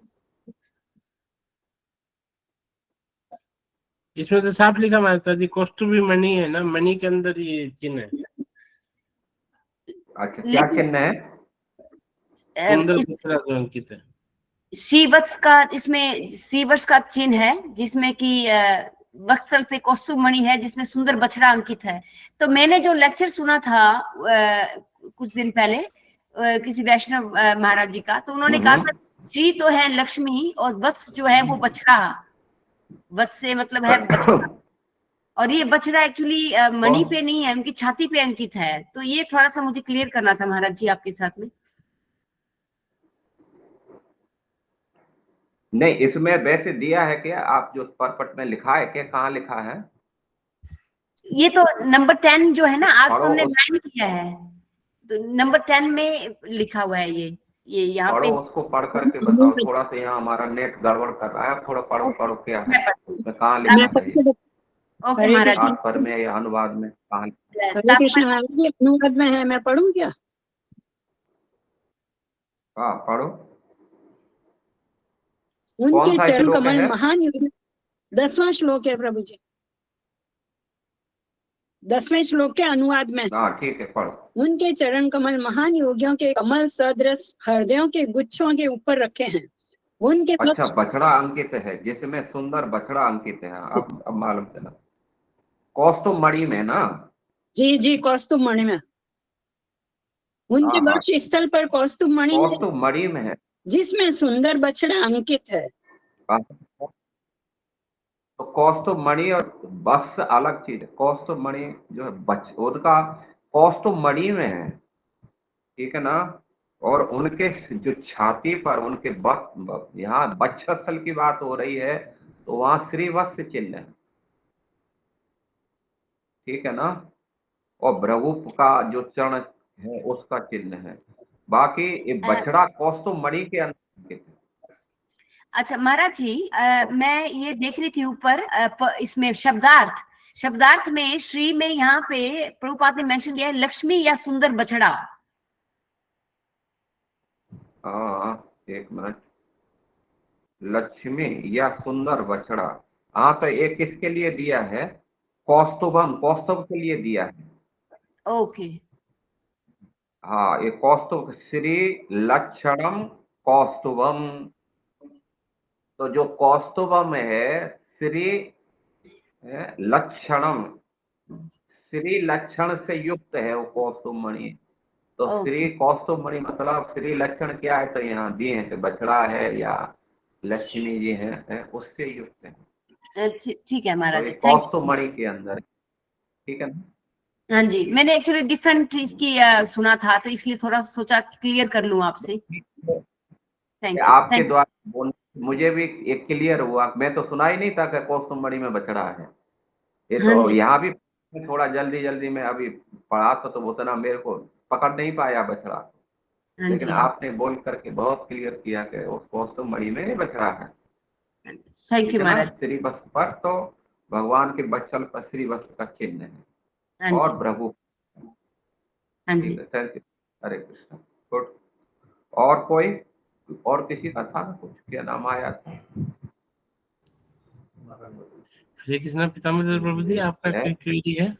G: इसमें तो साफ लिखा माता जी, कौस्तुभी मणि है ना, मणि के अंदर ये चिन्ह है।
A: अच्छा, क्या चिन्ह है?
G: सुंदर बछड़ा जो अंकित है।
C: श्रीवत्स का, इसमें श्रीवत्स का चिन्ह है, जिसमें कि वत्सल पे कौस्तुभ मणि है, जिसमें सुंदर बछड़ा अंकित है। तो मैंने जो लेक्चर सुना था कुछ दिन पहले किसी वैष्णव महाराज जी का, तो उन्होंने कहा था श्री तो है लक्ष्मी, और वत्स जो है वो बछड़ा, वत्स से मतलब है बछड़ा, और ये बछड़ा एक्चुअली मणि पे नहीं है, उनकी छाती पे अंकित है। तो ये थोड़ा सा मुझे क्लियर करना था महाराज जी आपके साथ में।
A: नहीं, इसमें वैसे दिया है क्या? आप जो परपट में लिखा है क्या, कहाँ लिखा है? ये
C: तो नंबर 10 जो है ना, आज तो हमने 9 किया है, तो नंबर 10 में लिखा हुआ है ये यहाँ पे।
A: उसको पढ़ करके बताओ थोड़ा सा, यहाँ हमारा नेट गड़बड़ कर रहा है, थोड़ा पढ़ो क्या है, कहाँ लिखा है?
C: ओके
H: हरे
C: महाराज
H: कृष्ण।
A: तात्पर्य में या अनुवाद में कहा?
H: हरे कृष्ण महाराज जी, अनुवाद में है, मैं पढ़ूं क्या?
A: हाँ पढ़ो।
H: उनके
A: सा
H: चरण
A: श्लोक
H: कमल
A: है?
H: महान योगी। 10वां श्लोक है प्रभु जी, 10वें श्लोक के अनुवाद में।
A: हाँ ठीक है पढ़ो।
H: उनके चरण कमल महान योगियों के कमल सदृश हृदयों के गुच्छों के ऊपर रखे हैं। उनके
A: अच्छा,
H: पक्ष
A: बछड़ा अंकित है, जिसमें सुंदर बछड़ा अंकित है। अब मालूम चला। कौस्तुभ मणि में ना?
H: जी जी, कौस्तुभ मणि में। उनके
A: हाँ,
H: वक्ष स्थल पर कौस्तुभ मणि है,
A: कौस्तुभ मणि में है।
H: जिसमें सुंदर बछड़ा अंकित है।
A: तो कौस्तुभ मणि और बस अलग चीज है। कौस्तुभ मणि जो है उसका कौस्तुभ मणि में है, ठीक है ना? और उनके जो छाती पर उनके यहाँ वक्षस्थल की बात हो रही है, तो वहां श्रीवत्स चिन्ह है, ठीक है ना? और भ्रभु का जो चरण है उसका चिन्ह है। बाकी ये बछड़ा कौस्तुभ मणि के अंदर है।
C: अच्छा महाराज जी, मैं ये देख रही थी ऊपर इसमें शब्दार्थ में श्री में यहाँ पे प्रभुपाद ने मेंशन किया है लक्ष्मी या सुंदर बछड़ा।
A: हाँ एक मिनट। लक्ष्मी या सुंदर बछड़ा, हाँ तो एक किसके लिए दिया है? कौस्तुभम, कौस्तुभ के लिए दिया है।
C: ओके।
A: हाँ, ये कौस्तुभ, श्री लक्षणम कौस्तुभम। तो जो कौस्तुभम है, श्री लक्षणम, श्री लक्षण से युक्त है वो कौस्तुभ मणि। तो श्री कौस्तुभ मणि मतलब श्री लक्षण क्या है? तो यहाँ दिए हैं कि बछड़ा है या लक्ष्मी जी है, उससे युक्त है।
C: ठीक है महाराज
A: तो
C: जी,
A: ये
C: थैंक
A: कौस्तुभ मणि के अंदर है, ठीक है ना?
C: हाँ जी, मैंने एक्चुअली डिफरेंट इसकी सुना था, तो इसलिए थोड़ा सोचा क्लियर कर लूं आपसे। Thank you.
A: आपके द्वारा मुझे भी एक क्लियर हुआ। मैं तो सुना ही नहीं था कि कौस्तुभ मणि में बछड़ा है। ये
C: हाँ
A: तो
C: जी,
A: यहाँ भी थोड़ा जल्दी में अभी पढ़ा था, तो उतना मेरे को पकड़ नहीं पाया बछड़ा।
C: हाँ
A: लेकिन
C: जी,
A: आपने बोल करके बहुत क्लियर किया कि वो कौस्तुभ मणि में बछड़ा है,
C: थैंक
A: ठीक
C: यू
A: है ना?
C: महाराज।
A: श्री वस्त्र पर तो भगवान के बच्चल पर श्री वस्त्र का चिन्ह है,
C: हाँ
A: और
C: जी,
A: प्रभु।
C: हाँ जी।
A: ठीक है, thank you. Hare Krishna. Good. और कोई, और किसी का था ना कुछ? क्या नाम आया था?
G: हरे कृष्णा पितामह प्रभु जी, आपका
A: है?
G: कोई क्वेरी है?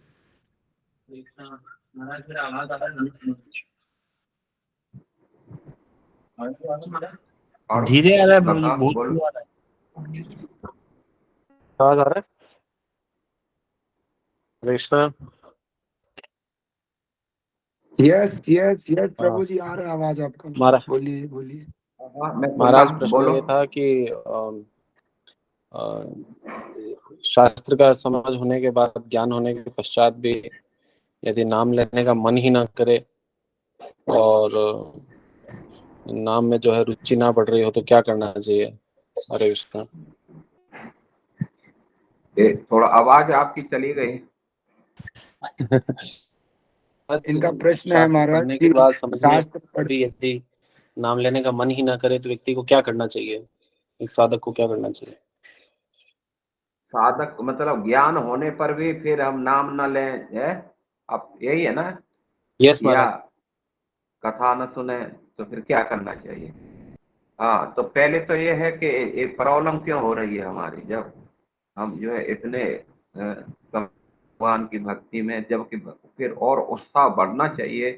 A: और
G: धीरे आ रहा है प्रभु जी,
A: बता
G: बहुत
A: बोल।
G: slow आ रहा है।
I: आवाज आ रहा है? कृष्णा।
F: यस यस यस प्रभु जी, आ रहा है आवाज आपका।
I: महाराज,
F: बोलिए बोलिए।
A: हाँ, मैं सुन रहा
I: महाराज
A: हूँ,
I: प्रश्न
A: बोलो।
I: ये था कि शास्त्र का समझ होने के बाद, ज्ञान होने के पश्चात भी यदि नाम लेने का मन ही ना करे और नाम में जो है रुचि ना बढ़ रही हो, तो क्या करना चाहिए? हरे कृष्णा।
A: थोड़ा आवाज आपकी चली गई।
F: इनका प्रश्न है
I: शास्त्र
F: महाराज
I: पढ़ने
F: कि
I: के बाद समझने
F: शास्त्र पढ़
I: भी यदि नाम लेने का मन ही ना करे, तो व्यक्ति को क्या करना चाहिए? एक साधक को क्या करना चाहिए?
A: साधक मतलब ज्ञान होने पर भी फिर हम नाम न लें, है? अब यही है ना?
I: यस
A: या
I: महाराज।
A: कथा न सुने तो फिर क्या करना चाहिए? हाँ, तो पहले तो ये है कि ये प्रॉब्लम क्यों हो रही है हमारी, जब हम जो है इतने भगवान की भक्ति में, जबकि फिर और उत्साह बढ़ना चाहिए।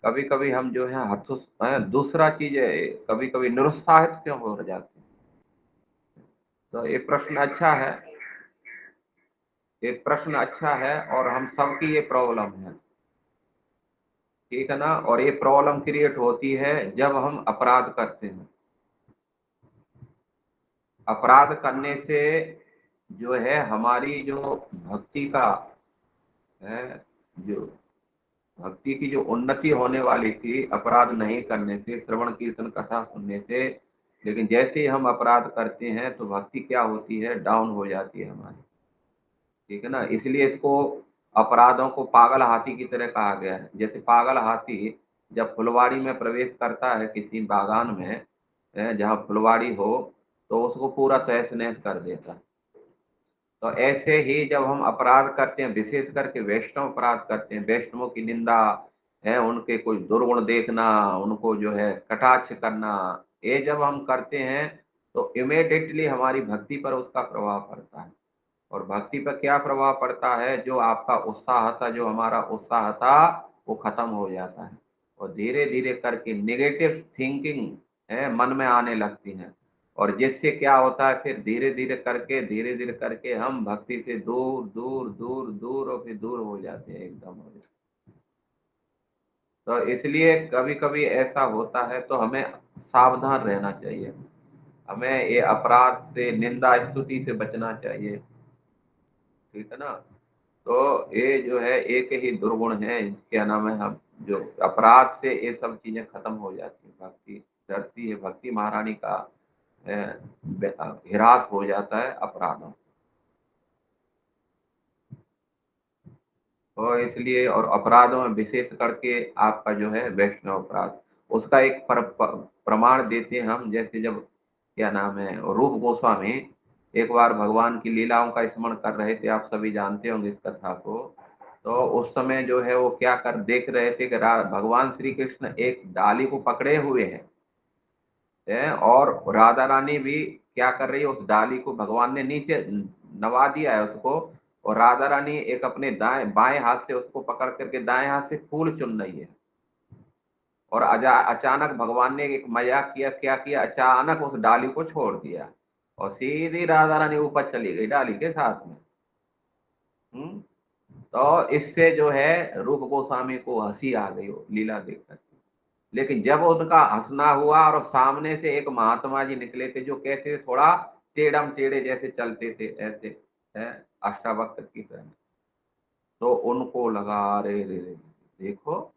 A: कभी कभी हम जो है दूसरा चीज है, कभी कभी निरुत्साहित क्यों हो जाते हैं? तो ये प्रश्न अच्छा है, ये प्रश्न अच्छा है, और हम सबकी ये प्रॉब्लम है, ठीक है ना? और ये प्रॉब्लम क्रिएट होती है जब हम अपराध करते हैं। अपराध करने से जो है हमारी जो भक्ति का है, जो भक्ति की जो उन्नति होने वाली थी, अपराध नहीं करने से, श्रवण कीर्तन कथा सुनने से, लेकिन जैसे ही हम अपराध करते हैं तो भक्ति क्या होती है? डाउन हो जाती है हमारी, ठीक है ना? इसलिए इसको अपराधों को पागल हाथी की तरह कहा गया है। जैसे पागल हाथी जब फुलवाड़ी में प्रवेश करता है, किसी बागान में जहाँ फुलवाड़ी हो, तो उसको पूरा तहस नहस कर देता है। तो ऐसे ही जब हम अपराध करते हैं, विशेष करके वैष्णव अपराध करते हैं, वैष्णवों की निंदा है, उनके कोई दुर्गुण देखना, उनको जो है कटाक्ष करना, ये जब हम करते हैं तो इमीडिएटली हमारी भक्ति पर उसका प्रभाव पड़ता है। और भक्ति पर क्या प्रभाव पड़ता है? जो आपका उत्साह था, जो हमारा उत्साह था, वो खत्म हो जाता है और धीरे धीरे करके नेगेटिव थिंकिंग है मन में आने लगती है। और जिससे क्या होता है, फिर धीरे धीरे करके हम भक्ति से दूर दूर दूर दूर और फिर दूर हो जाते हैं एकदम। तो इसलिए कभी कभी ऐसा होता है तो हमें सावधान रहना चाहिए, हमें ये अपराध से, निंदा स्तुति से बचना चाहिए, ठीक है ना। तो ये जो है एक ही दुर्गुण है, क्या नाम है, हम जो अपराध से ये सब चीजें खत्म हो जाती है, भक्ति डरती है, भक्ति महारानी का हिरास हो जाता है अपराधों। तो इसलिए, और अपराधों में विशेष करके आपका जो है वैष्णव अपराध, उसका एक प्रमाण देते हैं हम। जैसे जब क्या नाम है, रूप गोस्वामी एक बार भगवान की लीलाओं का स्मरण कर रहे थे, आप सभी जानते होंगे इस कथा को। तो उस समय जो है वो क्या कर देख रहे थे कि भगवान श्री कृष्ण एक डाली को पकड़े हुए हैं और राधा रानी भी क्या कर रही है, उस डाली को भगवान ने नीचे नवा दिया है उसको, और राधा रानी एक अपने बाएं हाथ से उसको पकड़ करके दाएं हाथ से फूल चुन रही है। और अचानक भगवान ने एक मजाक किया, क्या किया, अचानक उस डाली को छोड़ दिया और सीधी राधा रानी ऊपर चली गई डाली के साथ में। तो इससे जो है रूप गोस्वामी को हंसी आ गई लीला देख करके। लेकिन जब उनका हंसना हुआ और सामने से एक महात्मा जी निकले थे जो कैसे थोड़ा टेढ़म टेढ़े जैसे चलते थे, ऐसे अष्टावक्र की तरह, तो उनको लगा अरे रे देखो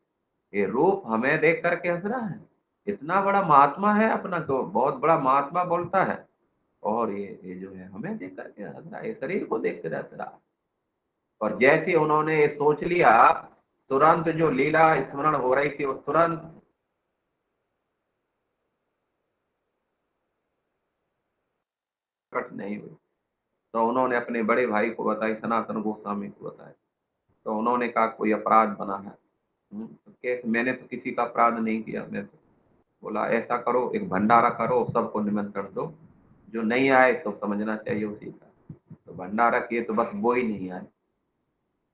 A: ये रूप हमें देख करके हंस रहा है, इतना बड़ा महात्मा है अपना, तो बहुत बड़ा महात्मा बोलता है, और ये जो है हमें देख करके हंस रहा है, शरीर को देख कर हंस रहा है। और जैसे उन्होंने ये सोच लिया, तुरंत जो लीला स्मरण हो रही थी वो तुरंत कट नहीं हुई। तो उन्होंने अपने बड़े भाई को बताई, सनातन गोस्वामी को बताया। तो उन्होंने कहा कोई अपराध बना है। तो मैंने तो किसी का अपराध नहीं किया। मैं तो बोला ऐसा करो, एक भंडारा करो, सबको निमंत्रण दो, जो नहीं आए तो समझना चाहिए उसी का। तो भंडारा किए तो बस वो ही नहीं आए।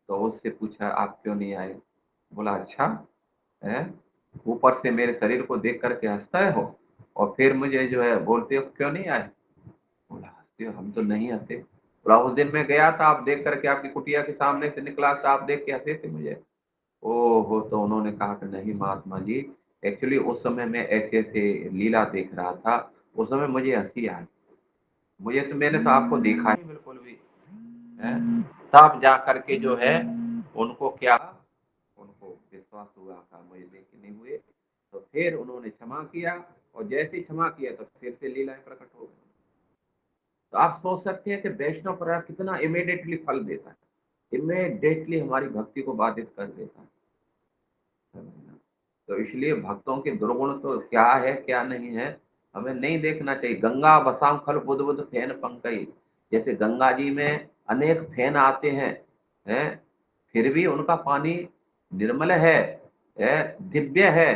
A: तो उससे पूछा आप क्यों नहीं आए? बोला अच्छा है, ऊपर से मेरे शरीर को देख करके हंसता हो और फिर मुझे जो है बोलते हो क्यों नहीं आए? बोला हंसते हो, हम तो नहीं हंसे। बोला उस दिन मैं गया था, आप देख करके आपकी कुटिया के सामने से निकला था, आप देख के हंसे थे मुझे। ओहो, तो उन्होंने कहा कि नहीं महात्मा जी, एक्चुअली उस समय मैं ऐसे ऐसे लीला देख रहा था, उस समय मुझे हंसी आई, मुझे तो मैंने तो आपको देखा ही बिल्कुल भी है। तब जा करके जो है उनको क्या, उनको विश्वास हुआ था मुझे देखे नहीं हुए। तो फिर उन्होंने क्षमा किया, और जैसे ही क्षमा किया तो फिर से लीलाएं प्रकट हो गई। तो आप सोच सकते हैं कि वैष्णव अपराध कितना इमीडिएटली फल देता है, इमीडिएटली हमारी भक्ति को बाधित कर देता है। तो इसलिए भक्तों के दुर्गुण तो क्या है क्या नहीं है हमें नहीं देखना चाहिए। गंगा बसाम खल बुध बुध फैन पंकई, जैसे गंगा जी में अनेक फैन आते हैं, फिर भी उनका पानी निर्मल है, दिव्य है,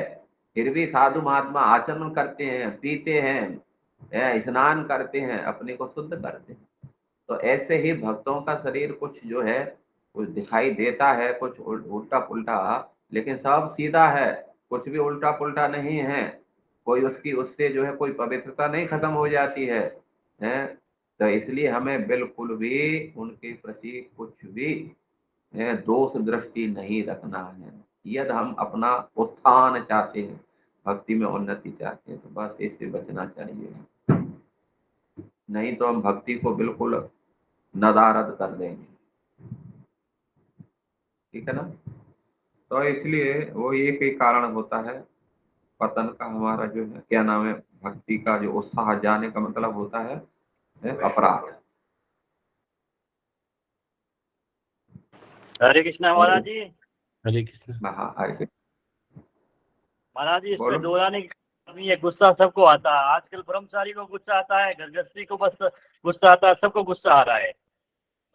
A: फिर भी साधु महात्मा आचरण करते हैं, पीते हैं, स्नान करते हैं, अपने को शुद्ध करते हैं। तो ऐसे ही भक्तों का शरीर कुछ जो है कुछ दिखाई देता है, कुछ उल्टा पुल्टा, लेकिन सब सीधा है, कुछ भी उल्टा पुल्टा नहीं है, कोई उसकी उससे जो है कोई पवित्रता नहीं खत्म हो जाती है, तो इसलिए हमें बिल्कुल भी उनके प्रति कुछ भी दोष दृष्टि नहीं रखना है। यदि हम अपना उत्थान चाहते हैं, भक्ति में उन्नति चाहते हैं, तो बस इससे बचना चाहिए, नहीं तो हम भक्ति को बिल्कुल नदारद कर देंगे, ठीक है ना। तो इसलिए वो एक ही कारण होता है पतन का हमारा, जो है क्या नाम है, भक्ति का जो उत्साह जाने का मतलब होता है अपराध।
J: हरे कृष्णा महाराज जी।
G: हरे कृष्ण।
A: हरे
J: महाराज जी,
A: बोलो।
J: इसमें दोहराने की बात नहीं है, गुस्सा सबको आता है। आजकल ब्रह्मचारी को गुस्सा आता है, गृहस्थी को बस गुस्सा आता है, सबको गुस्सा आ रहा है।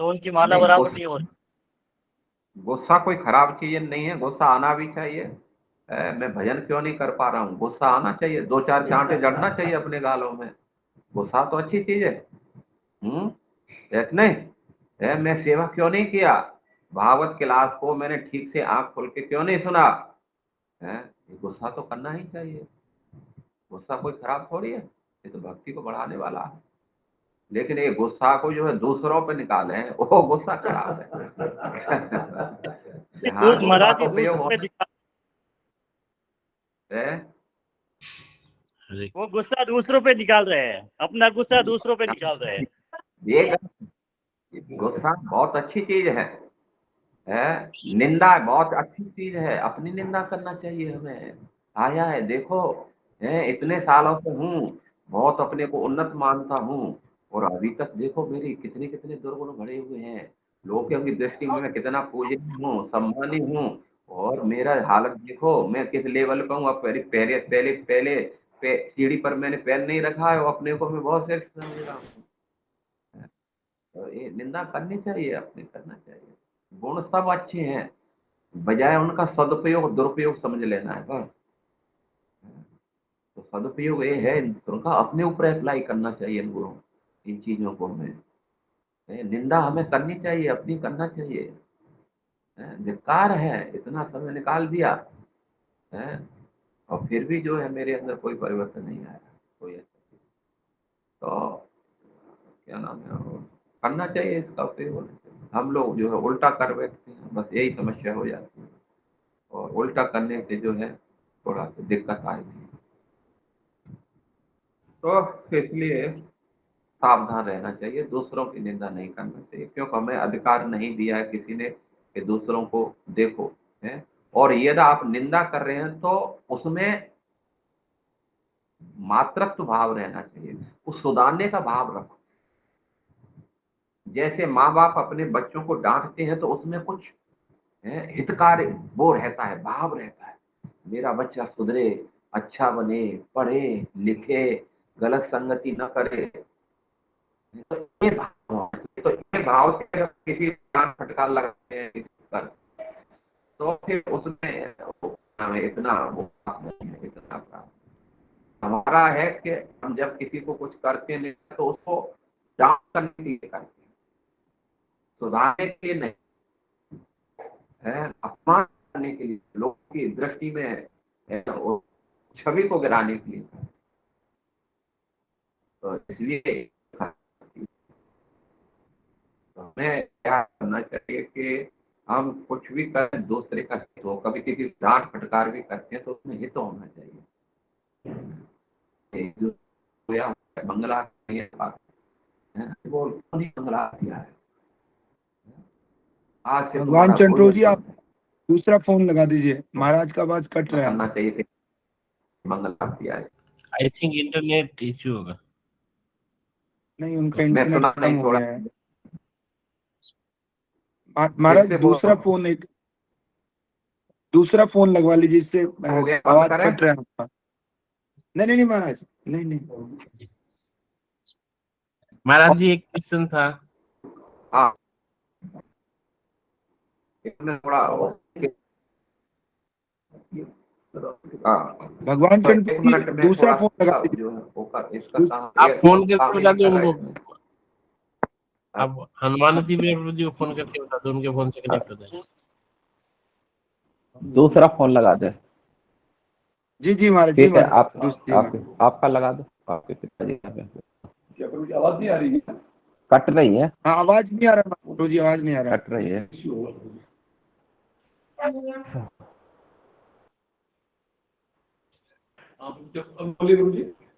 J: तो उनकी माला
A: नहीं,
J: बराबर नहीं हो रही।
A: गुस्सा कोई खराब चीज नहीं है, गुस्सा आना भी चाहिए। मैं भजन क्यों नहीं कर पा रहा हूँ, गुस्सा आना चाहिए, 2-4 चांटे जड़ना चाहिए अपने गालों में। गुस्सा तो अच्छी चीज है। एक नहीं मैं सेवा क्यों नहीं किया, भागवत क्लास को मैंने ठीक से आंख खोल के क्यों नहीं सुना, गुस्सा तो करना ही चाहिए। गुस्सा कोई खराब थोड़ी है, ये तो भक्ति को बढ़ाने वाला है। लेकिन ये गुस्सा को जो है दूसरों पे निकाले हैं, वो गुस्सा खराब है। हाँ,
J: महाराज जी
A: उपयोग
J: दूसरों पे
A: है।
J: वो गुस्सा दूसरों पे निकाल रहे हैं, अपना गुस्सा दूसरों पे निकाल रहे हैं।
A: ये गुस्सा बहुत अच्छी चीज है, निंदा बहुत अच्छी चीज है, अपनी निंदा करना चाहिए हमें। आया है देखो, इतने सालों से हूँ, बहुत अपने को उन्नत मानता हूँ, और अभी तक देखो मेरी कितने कितने दुर्गुण भरे हुए हैं, लोगों की दृष्टि में मैं कितना पूजनीय हूँ, सम्मानी हूँ, और मेरा हालत देखो मैं किस लेवल पे हूँ। अब पहले पहले पहले पहले सीढ़ी पर मैंने पैर नहीं रखा है, और अपने को मैं बहुत श्रेष्ठ समझ रहा हूँ। तो ये निंदा करनी चाहिए, अपने करना चाहिए। गुण सब अच्छे हैं, बजाय उनका सदुपयोग दुरुपयोग समझ लेना है बस। तो सदुपयोग ये है उनका अपने ऊपर अप्लाई करना चाहिए, इन गुणों इन चीजों को हमें। निंदा हमें करनी चाहिए, अपनी करना चाहिए। धिक्कार है, इतना समय निकाल दिया है, और फिर भी जो है मेरे अंदर कोई परिवर्तन नहीं आया, कोई ऐसा। तो क्या नाम है, करना चाहिए, इसका उपयोग होना चाहिए। हम लोग जो है उल्टा कर बैठते हैं, बस यही समस्या हो जाती है, और उल्टा करने से जो है थोड़ा सा दिक्कत आएगी। तो इसलिए सावधान रहना चाहिए, दूसरों की निंदा नहीं करना चाहिए, क्योंकि हमें अधिकार नहीं दिया है किसी ने कि दूसरों को देखो है। और यदि आप निंदा कर रहे हैं तो उसमें मातृत्व भाव रहना चाहिए, उस सुधारने का भाव रखो। जैसे माँ बाप अपने बच्चों को डांटते हैं तो उसमें कुछ हितकारी वो रहता है, भाव रहता है, मेरा बच्चा सुधरे, अच्छा बने, पढ़े लिखे, गलत संगति न करे। तो ये भाव से किसी डांट फटकार लगाते हैं पर, तो फिर उसमें इतना इतना हमारा है कि हम जब किसी को कुछ करते नहीं तो उसको डांट करने के लिए करते हैं, सुधारने के लिए नहीं, अपमान करने के लिए, लोगों की दृष्टि में छवि को गिराने के लिए। तो इसलिए हमें क्या करना चाहिए कि हम कुछ भी करें दूसरे का हित हो, कभी किसी डांट फटकार भी करते हैं तो उसमें हित होना चाहिए। बंगला वो बंगला दिया है। आज से
F: भगवान चंद्रो जी, आप दूसरा फोन लगा दीजिए, महाराज का आवाज कट रहा है।
A: करना चाहिए, मंगला दिया है।
G: आई थिंक इंटरनेट इश्यू होगा।
F: नहीं, उनका
A: मैं
F: इंटरनेट
A: सुना
F: खत्म
A: नहीं,
F: हो
A: थोड़ा
F: गया है। महाराज दूसरा फोन लगवा लीजिए, इससे आवाज कट रहा है आपका। नहीं महाराज, नहीं।
G: महाराज जी एक क्वेश्चन था।
A: हाँ, थोड़ा
F: भगवान चंद्र दूसरा फोन लगा दीजिए।
G: आप फोन करके बता दो उनको, आप हनुमान जी को फोन करके बता दो, उनके फोन से कनेक्ट हो जाए।
K: दूसरा फोन लगा दे।
F: जी महाराज,
K: ठीक है, आपका लगा दो। आपके पिताजी का आवाज नहीं आ रही है, कट रही है।
F: हाँ, आवाज नहीं आ रहा जी, आवाज नहीं आ रहा,
K: कट रही है।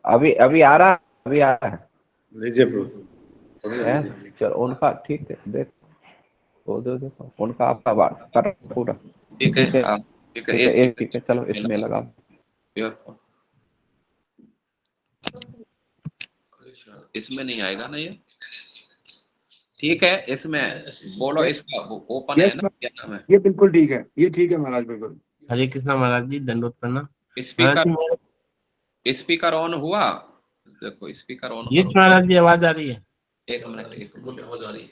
K: अभी आ रहा है।
E: लीजिए प्रभु।
K: चलो उनका ठीक है, देखो उनका आपका बात कर पूरा
A: ठीक है।
K: ठीक है, चलो इसमें लगा।
A: इसमें नहीं आएगा ना ये, ठीक है, इसमें बोलो। इसका ओपन है ना, क्या नाम है?
F: ये बिल्कुल ठीक है, ये ठीक है महाराज, बिल्कुल।
G: हरे कृष्णा महाराज जी, दंडोत प्रणाम।
A: स्पीकर ऑन हुआ, देखो स्पीकर ऑन।
G: यस महाराज जी, आवाज आ रही है।
A: एक मिनट, हो जा रही है।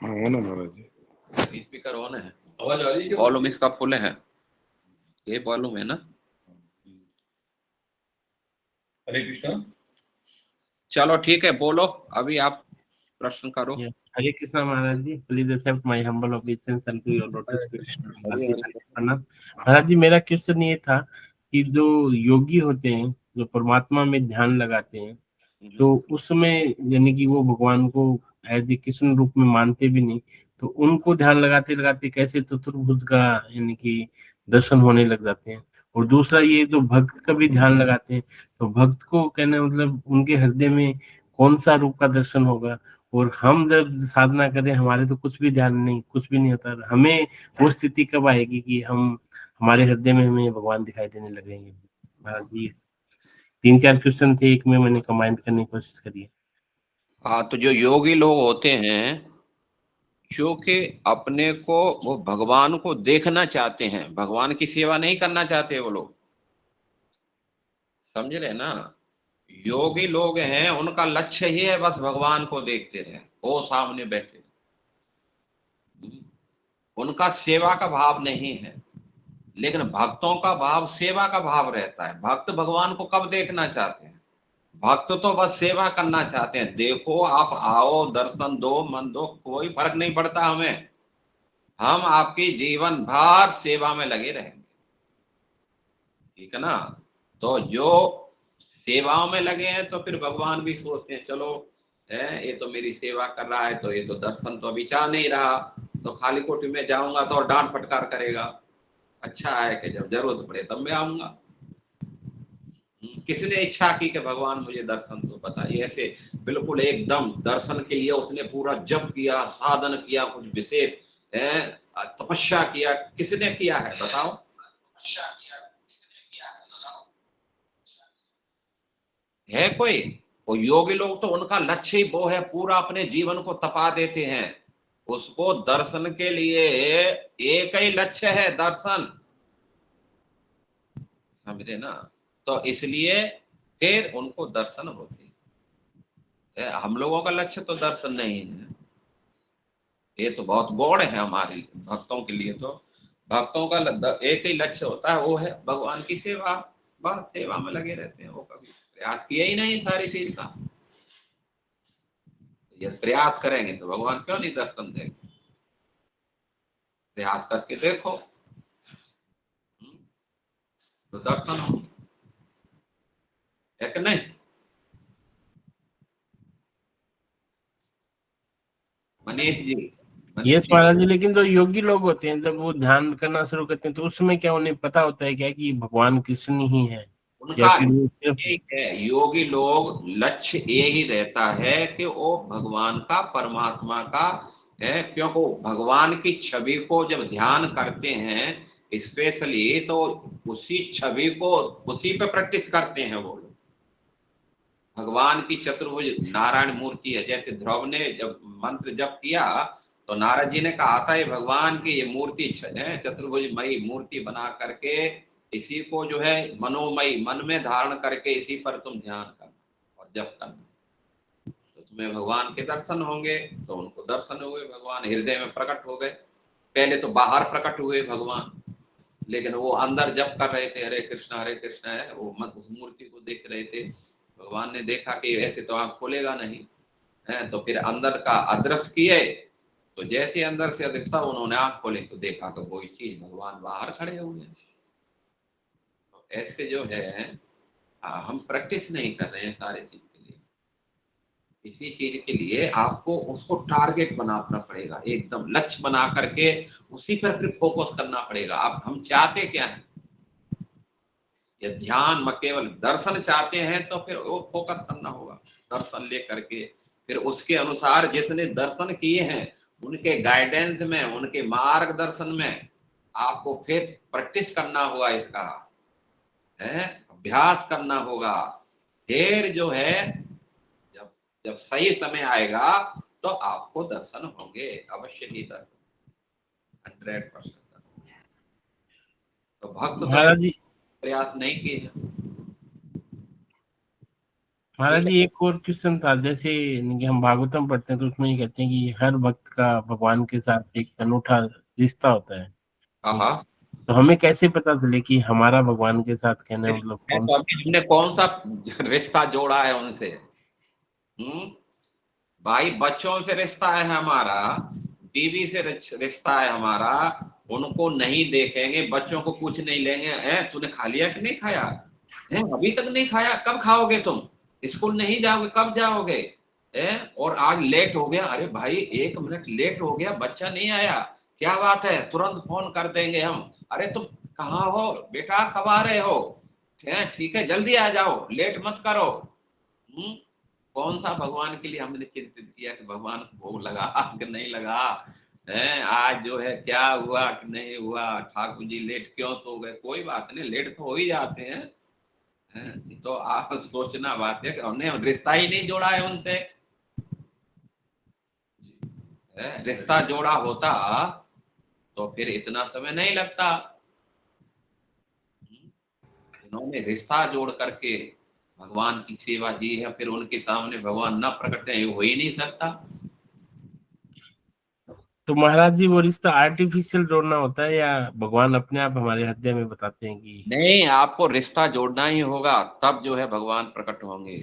E: हाँ ना महाराज जी।
L: स्पीकर ऑन है, आवाज आ रही है, वॉल्यूम इसका फुल है, ये वॉल्यूम है ना।
M: हरे कृष्णा।
L: चलो ठीक है, बोलो अभी आप प्रश्न करो।
G: हरे कृष्णा महाराज जी, please accept my humble obeisances and to your lotus महाराज जी। मेरा क्वेश्चन ये था कि जो योगी होते हैं, जो परमात्मा में ध्यान लगाते हैं, तो उसमें यानी कि वो भगवान को एज ए कृष्ण रूप में मानते भी नहीं, तो उनको ध्यान लगाते लगाते कैसे चतुर्भुज का यानी कि दर्शन होने लग जाते हैं। और दूसरा ये जो भक्त का भी ध्यान लगाते हैं, तो भक्त को कहना मतलब उनके हृदय में कौन सा रूप का दर्शन होगा। और हम जब साधना करें, हमारे तो कुछ भी ध्यान नहीं, कुछ भी नहीं होता, हमें वो स्थिति कब आएगी कि हम हमारे हृदय में हमें भगवान दिखाई देने लगेंगे। महाराज जी 3-4 क्वेश्चन थे, एक में मैंने कमांड करने की कोशिश करी है।
L: हाँ, तो जो योगी लोग होते हैं, जो कि अपने को वो भगवान को देखना चाहते हैं, भगवान की सेवा नहीं करना चाहते वो लोग, समझ रहे ना। योगी लोग हैं, उनका लक्ष्य ही है बस भगवान को देखते रहे, वो सामने बैठे, उनका सेवा का भाव नहीं है। लेकिन भक्तों का भाव सेवा का भाव रहता है। भक्त भगवान को कब देखना चाहते हैं? भक्त तो बस सेवा करना चाहते हैं। देखो आप आओ, दर्शन दो, मन दो, कोई फर्क नहीं पड़ता हमें, हम आपकी जीवन भर सेवा में लगे रहेंगे, ठीक है ना। तो जो सेवाओं में लगे हैं, तो फिर भगवान भी सोचते हैं चलो ये तो मेरी सेवा कर रहा है, तो ये तो दर्शन तो अभी चाह नहीं रहा, तो खाली कोठी में जाऊंगा तो डांट फटकार करेगा, अच्छा है कि जब जरूरत पड़े तब मैं आऊंगा। किसने इच्छा की कि भगवान मुझे दर्शन तो बताइए, ऐसे बिल्कुल एकदम दर्शन के लिए उसने पूरा जप किया, साधन किया, कुछ विशेष तपस्या किया, किसने किया है बताओ? है कोई? वो योगी लोग तो उनका लक्ष्य ही वो है, पूरा अपने जीवन को तपा देते हैं उसको दर्शन के लिए। एक ही लक्ष्य है, दर्शन, समझे ना। तो इसलिए फिर उनको दर्शन होते हैं। हम लोगों का लक्ष्य तो दर्शन नहीं है, ये तो बहुत गौड़ है हमारे भक्तों के लिए। तो भक्तों का एक ही लक्ष्य होता है, वो है भगवान की सेवा, बस सेवा में लगे रहते हैं। वो कभी प्रयास किया ही नहीं सारी चीज का। यदि प्रयास करेंगे तो भगवान क्यों नहीं दर्शन देंगे? प्रयास करके देखो तो दर्शन हो, है कि नहीं? मनीष जी।
G: यस महाराज जी, लेकिन जो योगी लोग होते हैं, जब वो ध्यान करना शुरू करते हैं, तो उसमें क्या उन्हें पता होता है क्या कि भगवान कृष्ण ही है?
L: उनका एक है, योगी लोग लक्ष्य ये ही रहता है कि वो भगवान का, परमात्मा का है, क्योंकि भगवान की छवि को जब ध्यान करते हैं स्पेशली, तो उसी छवि को उसी पे प्रैक्टिस करते हैं वो लोग। भगवान की चतुर्भुज नारायण मूर्ति है। जैसे ध्रुव ने जब मंत्र जप किया तो नारद जी ने कहा था ये भगवान की ये मूर्ति है, चतुर्भुजमयी मूर्ति बना करके इसी को जो है मनोमयी, मन में धारण करके इसी पर तुम ध्यान करना और जप करना, तो तुम्हें भगवान के दर्शन होंगे। तो उनको दर्शन हुए, भगवान हृदय में प्रकट हो गए। पहले तो बाहर प्रकट हुए भगवान, लेकिन वो अंदर जप कर रहे थे, हरे कृष्णा है, वो उस मूर्ति को देख रहे थे। भगवान ने देखा कि ऐसे तो आंख खोलेगा नहीं है, तो फिर अंदर का अदृश्य किए। तो जैसे अंदर से दिखता उन्होंने आंख खोले तो देखा तो वही चीज भगवान बाहर खड़े हुए हैं। तो ऐसे जो है हम प्रैक्टिस नहीं कर रहे हैं सारे चीज के लिए। इसी चीज के लिए आपको उसको टारगेट बनाना पड़ेगा, एकदम लक्ष्य बना करके उसी पर फिर फोकस करना पड़ेगा। आप हम चाहते क्या है? ये ध्यान में केवल दर्शन चाहते हैं तो फिर वो फोकस करना होगा, दर्शन ले करके फिर उसके अनुसार जिसने दर्शन किए हैं उनके गाइडेंस में, उनके मार्गदर्शन में आपको फिर प्रैक्टिस करना होगा, इसका है अभ्यास करना होगा। फिर जो है जब जब सही समय आएगा तो आपको दर्शन होंगे, अवश्य ही दर्शन, 100%। तो भक्त तो
G: महाराज जी
L: प्रयास नहीं किए।
G: महाराज जी एक और क्वेश्चन था, जैसे कि हम भागवतम पढ़ते हैं तो उसमें ये कहते हैं कि हर भक्त का भगवान के साथ एक अनूठा रिश्ता होता है।
L: हाँ,
G: तो हमें कैसे पता चले कि हमारा भगवान के साथ कहना मतलब कौन
L: तो अभी हमने कौन सा रिश्ता जोड़ा है उनसे? भाई बच्चों से रिश्ता है हमारा, बीवी से रिश्ता है हमारा, उनको नहीं देखेंगे, बच्चों को कुछ नहीं लेंगे, तूने खा लिया कि नहीं खाया, अभी तक नहीं खाया, कब खाओगे तुम, स्कूल नहीं जाओगे, कब जाओगे, और आज लेट हो गया, अरे भाई 1 मिनट लेट हो गया, बच्चा नहीं आया, क्या बात है, तुरंत फोन कर देंगे हम, अरे तुम कहाँ हो बेटा, कब आ रहे हो, ठीक है जल्दी आ जाओ, लेट मत करो। कौन सा भगवान के लिए हमने चिंतित किया कि भगवान को भोग लगा कि नहीं लगा, आज जो है क्या हुआ कि नहीं हुआ, ठाकुर जी लेट क्यों सो गए, कोई बात नहीं, लेट तो हो ही जाते हैं, तो आप सोचना बात है कि हमने रिश्ता ही नहीं जोड़ा है उनसे, रिश्ता जोड़ा होता तो फिर इतना समय नहीं लगता, इन्होंने रिश्ता जोड़ करके भगवान की सेवा दी है, फिर उनके सामने भगवान न प्रकट है, हो ही नहीं सकता।
G: तो महाराज जी वो रिश्ता आर्टिफिशियल जोड़ना होता है या भगवान अपने आप हमारे हृदय में बताते हैं कि
L: नहीं, आपको रिश्ता जोड़ना ही होगा, तब जो है भगवान प्रकट होंगे,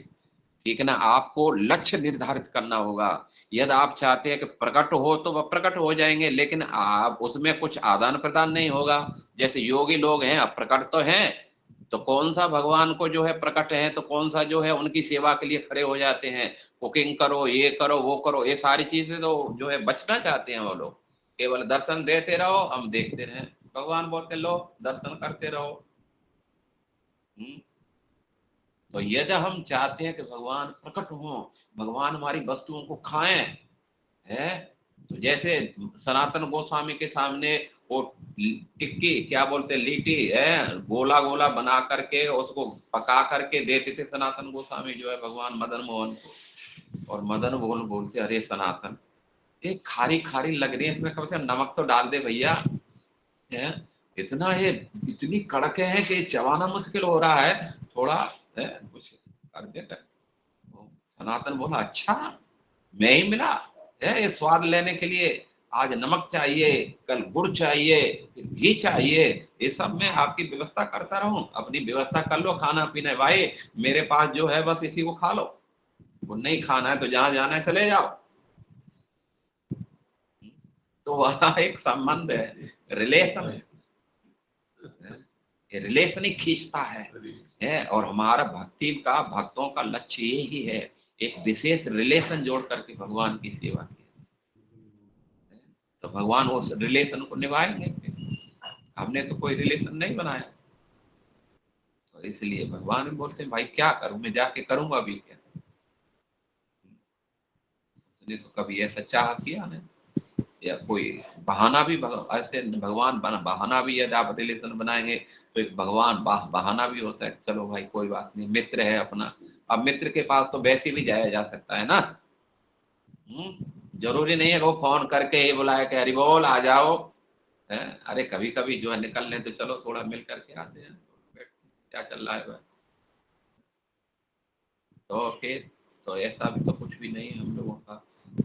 L: ठीक है ना। आपको लक्ष्य निर्धारित करना होगा, यदि आप चाहते हैं कि प्रकट हो तो वह प्रकट हो जाएंगे, लेकिन आप उसमें कुछ आदान प्रदान नहीं होगा। जैसे योगी लोग हैं, अब प्रकट तो हैं, तो कौन सा भगवान को जो है प्रकट है, तो कौन सा जो है उनकी सेवा के लिए खड़े हो जाते हैं, कुकिंग करो, ये करो, वो करो, ये सारी चीजें तो जो है बचना चाहते हैं वो लोग, केवल दर्शन देते रहो, हम देखते रहें, भगवान बोलते लो दर्शन करते रहो। तो यदि हम चाहते हैं कि भगवान प्रकट हो, भगवान हमारी वस्तुओं को खाएं, है, तो जैसे सनातन गोस्वामी के सामने वो टिक्की क्या बोलते लीटी है, गोला गोला बना करके उसको पका करके देते थे सनातन गोस्वामी जो है भगवान मदन मोहन को, और मदन मोहन बोलते अरे सनातन ये खारी खारी लग रही है, इसमें कम से कम नमक तो डाल दे भैया, इतना ये इतनी कड़क है कि चबाना मुश्किल हो रहा है, थोड़ा कुछ कर दे। सनातन बोला अच्छा मैं ही मिला है, ये स्वाद लेने के लिए आज नमक चाहिए, कल गुड़ चाहिए, घी चाहिए, ये सब मैं आपकी व्यवस्था करता रहूं, अपनी व्यवस्था कर लो खाना पीना, भाई मेरे पास जो है बस इसी को खा लो, वो नहीं खाना है तो जहां जाना है चले जाओ। तो वहां एक संबंध है, रिलेशन है, रिलेशन ही खींचता है, और हमारा भक्ति का भक्तों का लक्ष्य यही है, एक विशेष रिलेशन जोड़ करके भगवान की सेवा की, तो भगवान उस रिलेशन को निभाएंगे, हमने तो कोई रिलेशन नहीं बनाया, तो इसलिए भगवान भी बोलते हैं भाई क्या करूं मैं, जाके करूंगा भी क्या, तो कभी ऐसा चाह किया नहीं, या कोई बहाना भी ऐसे भगवान बहाना भी, यदि आप रिलेशन बनाएंगे तो एक भगवान बहाना भी होता है, चलो भाई कोई बात नहीं, मित्र है अपना, अब मित्र के पास तो वैसे भी जाया जा सकता है ना, जरूरी नहीं है वो फोन करके ही बुलाया कि हरि बोल आ जाओ, अरे कभी कभी जो है निकल लें तो चलो थोड़ा मिल करके आते हैं, क्या चल रहा है भाई, तो फिर तो ऐसा भी तो कुछ भी नहीं है हम लोगों का,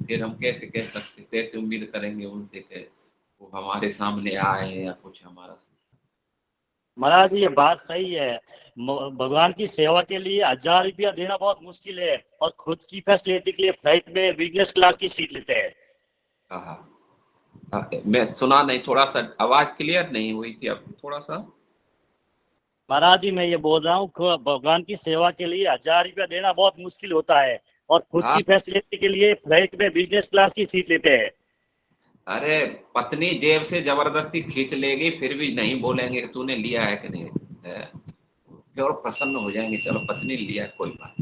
L: फिर हम कैसे कह सकते, कैसे उम्मीद करेंगे उनसे कि वो हमारे सामने आए या कुछ हमारा।
J: महाराज ये बात सही है, भगवान की सेवा के लिए 1000 रुपया देना बहुत मुश्किल है, और खुद की फैसिलिटी के लिए फ्लाइट में बिजनेस क्लास की सीट लेते हैं।
L: मैं सुना नहीं, थोड़ा सा आवाज क्लियर नहीं हुई थी, अब थोड़ा सा।
J: महाराज जी मैं ये बोल रहा हूँ भगवान की सेवा के लिए 1000 रुपया देना बहुत मुश्किल होता है, और खुद की फैसिलिटी के लिए फ्लाइट में बिजनेस क्लास की सीट लेते हैं।
L: अरे पत्नी जेब से जबरदस्ती खींच लेगी, फिर भी नहीं बोलेंगे कि तूने लिया है कि नहीं है, और प्रसन्न हो जाएंगे, चलो पत्नी लिया कोई बात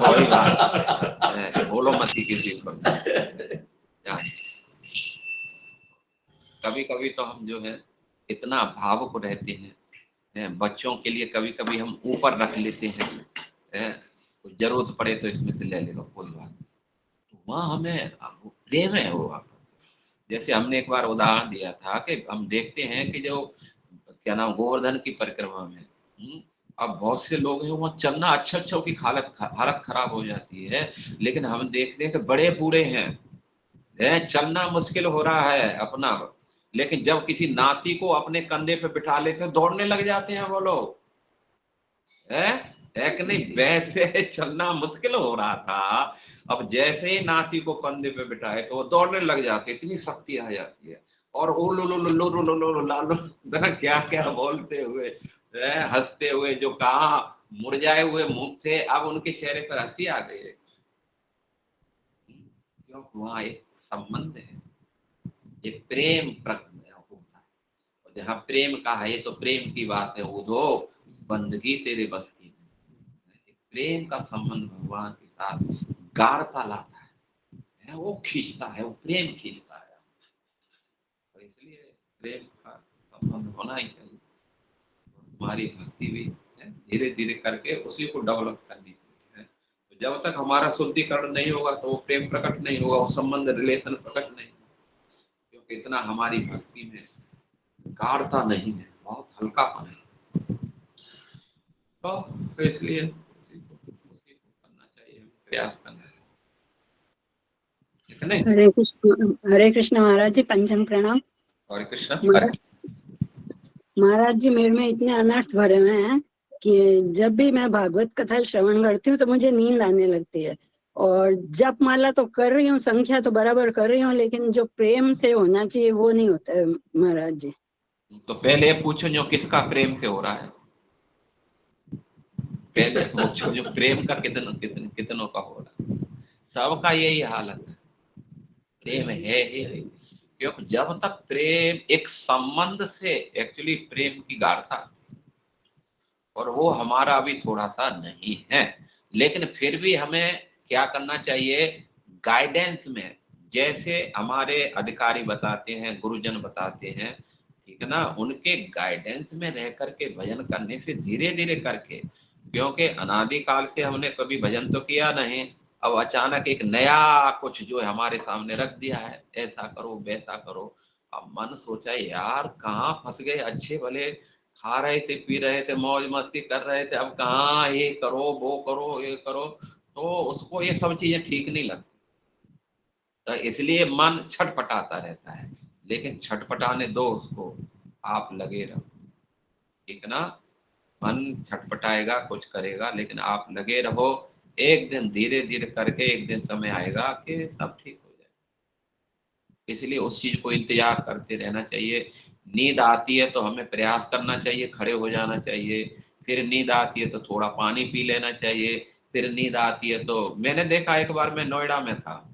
L: कोई बात, बोलो मत किसी को। कभी कभी तो हम जो है इतना भावुक रहते हैं, बच्चों के लिए कभी कभी हम ऊपर रख लेते हैं, कुछ जरूरत पड़े तो इसमें से ले लेगा कोई बात, तो वहाँ हमें प्रेम है वो। जैसे हमने एक बार उदाहरण दिया था कि हम देखते हैं कि जो क्या नाम गोवर्धन की परिक्रमा में अब बहुत से लोग हैं वहाँ चलना अच्छा की हालत खराब हो जाती है, लेकिन हम देखते हैं कि बड़े बूढ़े हैं, चलना मुश्किल हो रहा है अपना, लेकिन जब किसी नाती को अपने कंधे पे बिठा लेते हैं दौड़ने लग जाते हैं वो लोग, है कि नहीं? वैसे चलना मुश्किल हो रहा था, अब जैसे ही नाती को कंधे पे बिठाए तो वो दौड़ने लग जाते, इतनी शक्ति आ जाती है। और ओ लो लो लो लो लो लो लो ला लो क्या क्या बोलते हुए, हंसते हुए, जो कहा मुरझाए हुए मुंह थे अब उनके चेहरे पर हंसी आ गई है, क्यों? वहां एक संबंध है, एक प्रेम प्रकट होता है, और जहाँ प्रेम का है ये तो प्रेम की बात है, वो दो बंदगी तेरे बस की। प्रेम का संबंध भगवान के साथ गाढ़ता लाता है, वो खींचता है, वो प्रेम खींचता है, और इसलिए प्रेम का संबंध होना ही चाहिए। हमारी भक्ति भी धीरे धीरे करके उसी को डेवलप करनी है। तो जब तक हमारा शुद्धिकरण नहीं होगा तो वो प्रेम प्रकट नहीं होगा, वो संबंध रिलेशन प्रकट नहीं होगा, क्योंकि इतना हमारी भक्ति में गाढ़ता नहीं है, बहुत हल्कापन है। तो इसलिए उसी को करना चाहिए, प्रयास करना चाहिए।
H: हरे कृष्ण महाराज जी, पंचम प्रणाम।
L: हरे कृष्ण।
H: महाराज जी, मेरे में इतने अनर्थ भरे हुए हैं कि जब भी मैं भागवत कथा श्रवण करती हूँ तो मुझे नींद आने लगती है, और जप माला तो कर रही हूँ, संख्या तो बराबर कर रही हूँ, लेकिन जो प्रेम से होना चाहिए वो नहीं होता है महाराज जी।
L: तो पहले पूछो जो किसका प्रेम से हो रहा है, पहले पूछो जो प्रेम का कितनों का हो रहा है। सबका यही हालत है, प्रेम है ही नहीं, क्योंकि जब तक प्रेम एक संबंध से एक्चुअली प्रेम की गाढ़ता, और वो हमारा अभी थोड़ा सा नहीं है, लेकिन फिर भी हमें क्या करना चाहिए, गाइडेंस में, जैसे हमारे अधिकारी बताते हैं, गुरुजन बताते हैं, ठीक है ना, उनके गाइडेंस में रह करके भजन करने से धीरे धीरे करके, क्योंकि अनादिकाल से हमने कभी भजन तो किया नहीं, अब अचानक एक नया कुछ जो हमारे सामने रख दिया है, ऐसा करो वैसा करो, अब मन सोचा यार कहाँ फंस गए, अच्छे भले खा रहे थे, पी रहे थे, मौज मस्ती कर रहे थे, अब कहाँ ये करो वो करो ये करो, तो उसको ये सब चीजें ठीक नहीं लगती, तो इसलिए मन छटपटाता रहता है। लेकिन छटपटाने दो उसको, आप लगे रहो, ठीक है ना, मन छटपटाएगा कुछ करेगा, लेकिन आप लगे रहो, एक दिन धीरे धीरे करके एक दिन समय आएगा कि सब ठीक हो जाए। इसलिए उस चीज को इंतजार करते रहना चाहिए। नींद आती है तो हमें प्रयास करना चाहिए, खड़े हो जाना चाहिए, फिर नींद आती है तो थोड़ा पानी पी लेना चाहिए, फिर नींद आती है तो, मैंने देखा एक बार मैं नोएडा में था,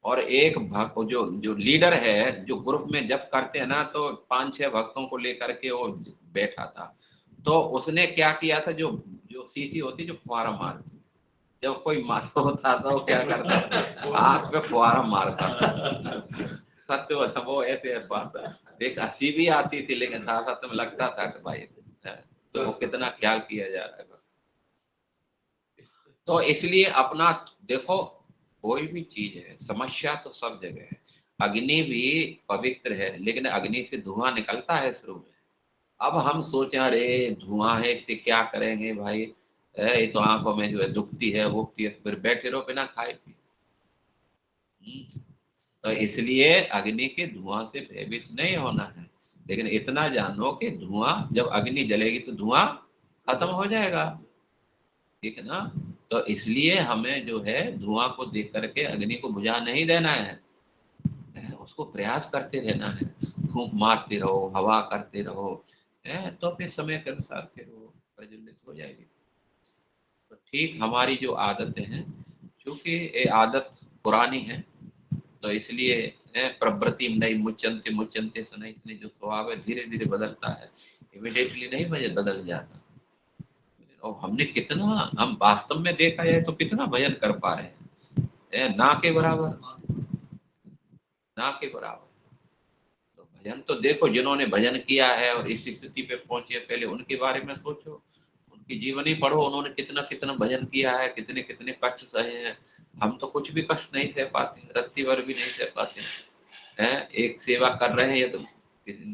L: और एक भक्त जो जो लीडर है, जो ग्रुप में जब करते हैं ना, तो 5-6 भक्तों को लेकर के वो बैठा था, तो उसने क्या किया था, जो जो शीशी होती जो फुहारा मारती, जब कोई माता होता था वो क्या करता, आंख पे फुहारा मारता था। सत्य वो ऐसे बात, एक हंसी भी आती थी, लेकिन साथ साथ में लगता था कि भाई तो वो कितना ख्याल किया जा रहा है। तो इसलिए अपना देखो, कोई भी चीज है, समस्या तो सब जगह है। अग्नि भी पवित्र है, लेकिन अग्नि से धुआं निकलता है शुरू में। अब हम सोचे अरे धुआं है, इससे क्या करेंगे भाई, ये तो आंखों में जो है दुखती है वोकती है, फिर बैठे रहो बिना खाए पिए। तो इसलिए अग्नि के धुआं से भयभीत नहीं होना है, लेकिन इतना जानो कि धुआं, जब अग्नि जलेगी तो धुआं खत्म हो जाएगा, ठीक है ना। तो इसलिए हमें जो है धुआं को देख करके अग्नि को बुझा नहीं देना है, उसको प्रयास करते रहना है, फूंक मारते रहो, हवा करते रहो, तो फिर समय के अनुसार फिर वो प्रज्वलित हो जाएगी। तो ठीक हमारी जो आदतें हैं, क्योंकि ये आदत पुरानी है, तो इसलिए प्रवृत्ति नहीं मुच्यंते मुच्यंते शनैः शनैः, जो स्वभाव है धीरे धीरे बदलता है, इमीडिएटली नहीं बदल जाता। और हमने कितना, हम वास्तव में देखा जाए तो कितना भजन कर पा रहे हैं, ना के बराबर, ना के बराबर। तो भजन तो देखो, जिन्होंने भजन किया है और इस स्थिति पे पहुंचे, पहले उनके बारे में सोचो, उनकी जीवनी पढ़ो, उन्होंने कितना कितना भजन किया है, कितने कितने कष्ट सहे हैं। हम तो कुछ भी कष्ट नहीं सह पाते, रत्ती भर भी नहीं सह पाते हैं। एक सेवा कर रहे हैं तो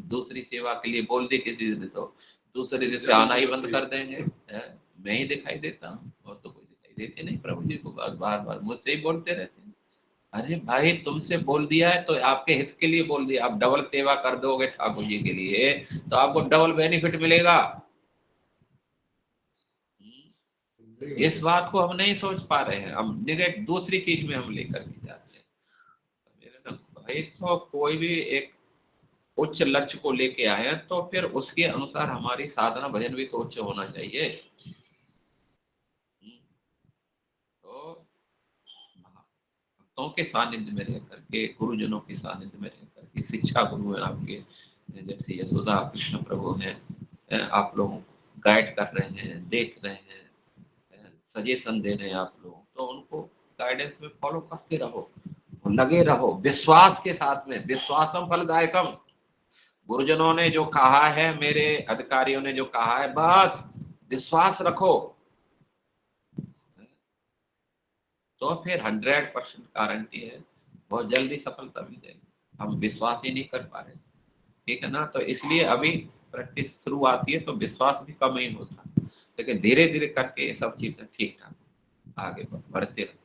L: दूसरी सेवा के लिए बोल दी किसी ने, तो दूसरे दिन से आना ही बंद कर देंगे। मैं ही दिखाई देता हूँ और तो कोई दिखाई देते नहीं प्रभु जी को, बार बार मुझसे ही बोलते रहते हैं। अरे भाई तुमसे बोल दिया है तो आपके हित के लिए बोल दिया। आप डबल सेवा कर दोगे ठाकुर जी के लिए तो आपको डबल बेनिफिट मिलेगा। इस बात को हम नहीं सोच पा रहे हैं, हम निगेट दूसरी चीज में हम लेकर के जाते हैं। मेरे भाई तो कोई भी एक उच्च लक्ष्य को लेके आए तो फिर उसके अनुसार हमारी साधना भजन भी तो उच्च होना चाहिए। तो भक्तों के सानिध्य में रह करके, गुरुजनों के सानिध्य में रह करके, शिक्षा गुरु है आपके जैसे यशोदा कृष्ण प्रभु हैं, आप लोग गाइड कर रहे हैं, देख रहे हैं, सजेशन दे रहे हैं आप लोग, तो उनको गाइडेंस में फॉलो करते रहो, लगे रहो विश्वास के साथ में। विश्वासम फलदायकम, गुरुजनों ने जो कहा है, मेरे अधिकारियों ने जो कहा है, बस विश्वास रखो तो फिर 100% गारंटी है बहुत जल्दी सफलता मिल जाएगी। हम विश्वास ही नहीं कर पा रहे, ठीक है ना। तो इसलिए अभी प्रैक्टिस शुरुआती है तो विश्वास भी कम ही होता है, लेकिन धीरे धीरे करके ये सब चीजें ठीक ठाक आगे बढ़ते रहो,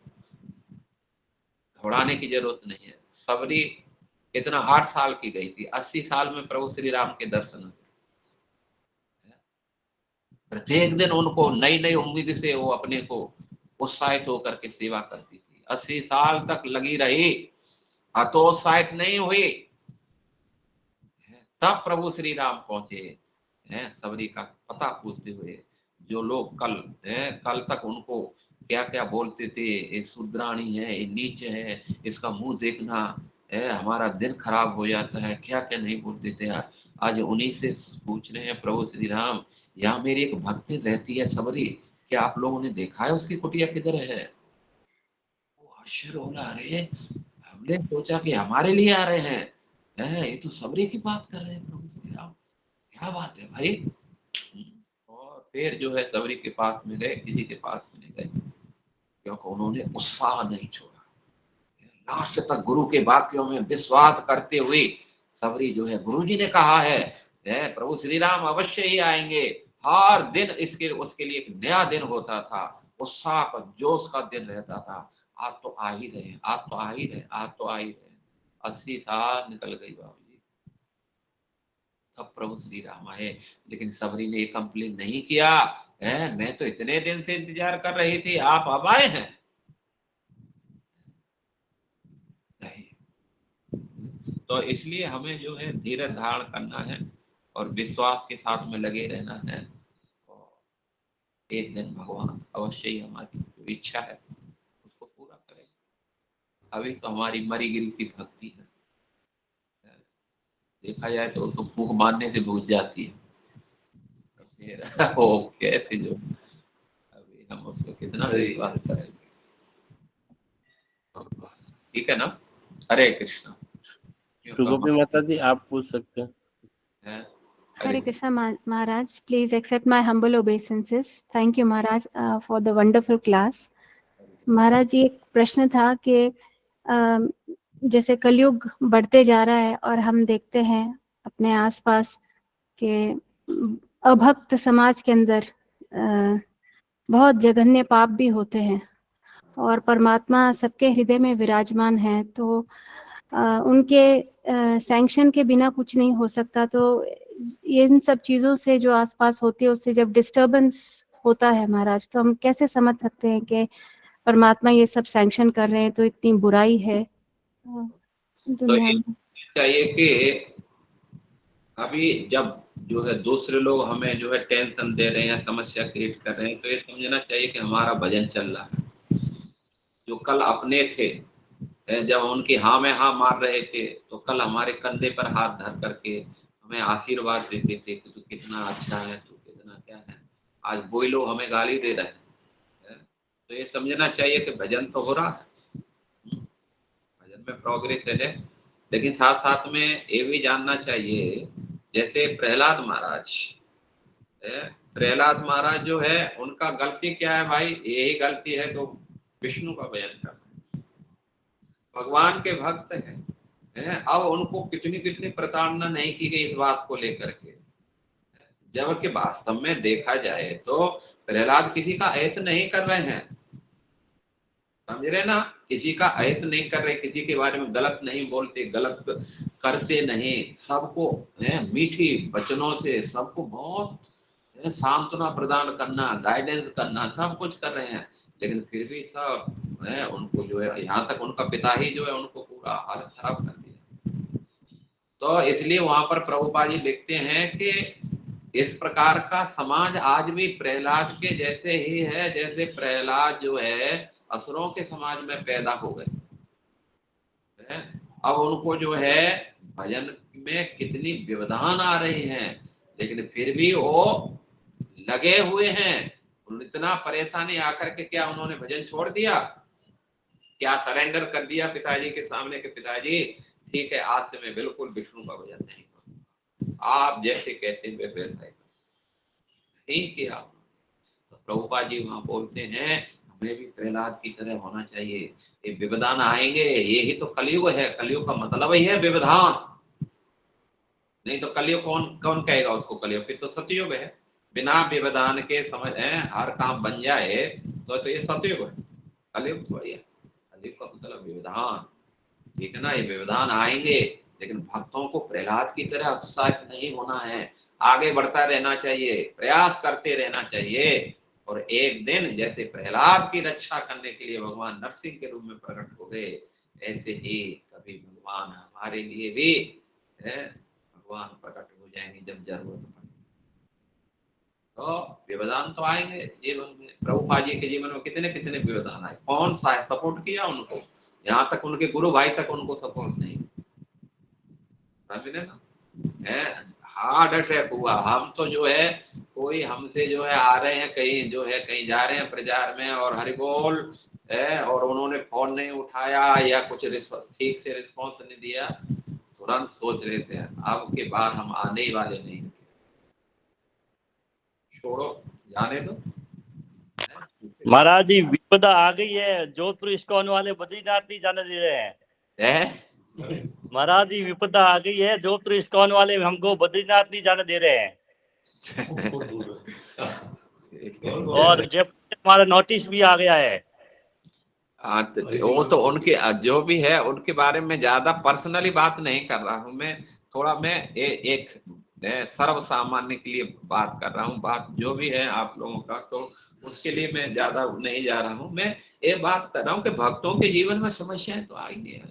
L: घबराने की जरूरत नहीं है। सबरी इतना 8 साल की गई थी, 80 साल में प्रभु श्री राम के दर्शन हुए। प्रत्येक दिन उनको नई नई उम्मीद से वो अपने को उत्साहित होकर के सेवा करती थी। 80 साल तक लगी रही, हतोत्साहित नहीं हुई। तब प्रभु श्री राम पहुंचे हैं सबरी का पता पूछते हुए। जो लोग कल तक उनको क्या क्या बोलते थे, ये शूद्राणी है, ये नीच है, इसका मुंह देखना है, हमारा दिन खराब हो जाता है, क्या क्या नहीं बोलते थे, आज उन्हीं से पूछ रहे हैं प्रभु श्री राम, यहाँ मेरी एक भक्ति रहती है सबरी, क्या आप लोगों ने देखा है उसकी कुटिया किधर है? वो आश्चर्य होना, अरे हमने सोचा कि हमारे लिए आ रहे हैं, ये तो सबरी की बात कर रहे हैं प्रभु श्री राम, क्या बात है भाई। और फिर जो है सबरी के पास में गए, किसी के पास में नहीं गए, क्योंकि उन्होंने उत्साह नहीं छोड़ा। लास्ट तक गुरु के वाक्यों में विश्वास करते हुए सबरी जो है, गुरु जी ने कहा है प्रभु श्री राम अवश्य ही आएंगे। हर दिन उसके लिए एक नया दिन होता था, उत्साह का जोश का दिन रहता था। आज तो आ ही रहे, आज तो आ ही रहे, आज तो आ ही रहे। 80 साल निकल गई बाबू जी, तब प्रभु श्री राम आए। लेकिन सबरी ने कंप्लेन नहीं किया, मैं तो इतने दिन से इंतजार कर रही थी, आप अब आए हैं। नहीं, तो इसलिए हमें जो है धीरज धारण करना है और विश्वास के साथ में लगे रहना है। और एक दिन भगवान अवश्य ही हमारी जो इच्छा है उसको पूरा करेगा। अभी तो हमारी मरी गिरी सी भक्ति है, देखा जाए तो फूंक मारने से बुझ जाती है। ओ कैसे जो अभी हम उसको कितना विश्वास करेंगे, ठीक है ना। हरे कृष्णा।
G: गोपी माता जी आप पूछ सकते हैं।
D: Hare Krishna Maharaj, please accept my humble obeisances. Thank you Maharaj for the wonderful class. महाराज जी, एक प्रश्न था कि जैसे कलयुग बढ़ते जा रहा है और हम देखते हैं अपने आसपास के अभक्त समाज के अंदर बहुत जघन्य पाप भी होते हैं और परमात्मा सबके हृदय में विराजमान है, तो उनके सैंक्शन के बिना कुछ नहीं हो सकता। तो इन सब चीजों से जो आसपास होती है उससे जब डिस्टर्बेंस होता है महाराज, तो हम कैसे समझ सकते हैं कि परमात्मा ये सब सैंक्शन कर रहे हैं तो इतनी बुराई है दुनिया में।
L: चाहिए कि अभी जब जो है दूसरे लोग हमें जो है टेंशन दे रहे हैं, समस्या क्रिएट कर रहे हैं, तो ये समझना चाहिए कि हमारा भजन चल रहा है। जो कल अपने थे, जब उनकी हाँ में हाँ मार रहे थे, तो कल हमारे कंधे पर हाथ धर करके हमें आशीर्वाद देते थे कि तू कितना अच्छा है, तू कितना क्या है। आज वही लोग हमें गाली दे रहे हैं, तो ये समझना चाहिए कि भजन तो हो रहा है, भजन में प्रोग्रेस है, लेकिन साथ साथ में ये भी जानना चाहिए, जैसे प्रहलाद महाराज जो है, उनका गलती क्या है भाई? यही गलती है तो विष्णु का भजन करना, भगवान के भक्त हैं। अब उनको कितनी कितनी प्रताड़ना नहीं की गई इस बात को लेकर के। जबकि वास्तव में देखा जाए तो प्रहलाद किसी का अहित नहीं कर रहे हैं, समझ रहे ना, किसी का अहित नहीं कर रहे, किसी के बारे में गलत नहीं बोलते, गलत करते नहीं, सबको मीठी वचनों से सबको बहुत सांत्वना प्रदान करना, गाइडेंस करना, सब कुछ कर रहे हैं। लेकिन फिर भी सब उनको जो है, यहाँ तक उनका पिता ही जो है उनको पूरा हालत खराब कर दिया। तो इसलिए वहां पर प्रभुपाद जी लिखते हैं कि इस प्रकार का समाज आज भी प्रहलाद के जैसे ही है, जैसे प्रहलाद जो है असुरों के समाज में पैदा हो गए। अब उनको जो है भजन में कितनी व्यवधान आ रही हैं, लेकिन फिर भी वो लगे हुए हैं। इतना परेशानी आकर के क्या उन्होंने भजन छोड़ दिया? क्या सरेंडर कर दिया पिताजी के सामने के पिताजी ठीक है, आज से मैं बिल्कुल विष्णु का भजन नहीं करूंगा, आप जैसे कहते हैं वैसा ही नहीं किया। तो प्रभुपाद जी वहां बोलते हैं हमें भी प्रहलाद की तरह होना चाहिए। ये व्यवधान आएंगे, यही तो कलयुग है, कलयुग का मतलब ही है व्यवधान। नहीं तो कलयुग कौन कौन कहेगा उसको कलयुग? फिर तो सतयुग है। बिना व्यवधान के समझ हर काम बन जाए तो ये सतयुग है, कलयुग थोड़ी है। कलयुग का मतलब व्यवधान, ठीक है ना। ये व्यवधान आएंगे, लेकिन भक्तों को प्रहलाद की तरह उत्साहित नहीं होना है, आगे बढ़ता रहना चाहिए, प्रयास करते रहना चाहिए। और एक दिन जैसे प्रहलाद की रक्षा करने के लिए भगवान नरसिंह के रूप में प्रकट हो गए, ऐसे ही कभी भगवान हमारे लिए भी भगवान प्रकट हो जाएंगे जब जरूरत पड़े। तो व्यवधान तो आएंगे जीवन में। प्रभुपाद जी के जीवन में कितने कितने व्यवधान आए, कौन सा सपोर्ट किया उनको? यहाँ तक उनके गुरु भाई तक उनको सपोर्ट नहीं, समझे ना। हार्ट अटैक हुआ, हम तो जो है कोई हमसे जो है आ रहे हैं कहीं, जो है कहीं जा रहे हैं प्रचार में और हरि बोल और उन्होंने फोन नहीं उठाया या कुछ ठीक से रिस्पॉन्स नहीं दिया, तुरंत सोच लेते हैं अब के बाद हम आने ही वाले नहीं, छोड़ो जाने दो।
J: महाराज जी विपदा आ गई है, जोधपुर इस्कॉन वाले बद्रीनाथ नहीं जाने दे रहे हैं। महाराज जी विपदा आ गई है, जोधपुर इस्कॉन वाले हमको बद्रीनाथ नहीं जाने दे रहे हैं। और जब हमारा नोटिस भी आ गया है।
L: वो तो उनके जो भी है उनके बारे में ज्यादा पर्सनली बात नहीं कर रहा हूँ मैं, थोड़ा मैं एक सर्व सामान्य के लिए बात कर रहा हूँ। बात जो भी है आप लोगों का, तो उसके लिए मैं ज्यादा नहीं जा रहा हूँ। मैं ये बात कर रहा हूँ कि भक्तों के जीवन में समस्याएं तो आएंगी,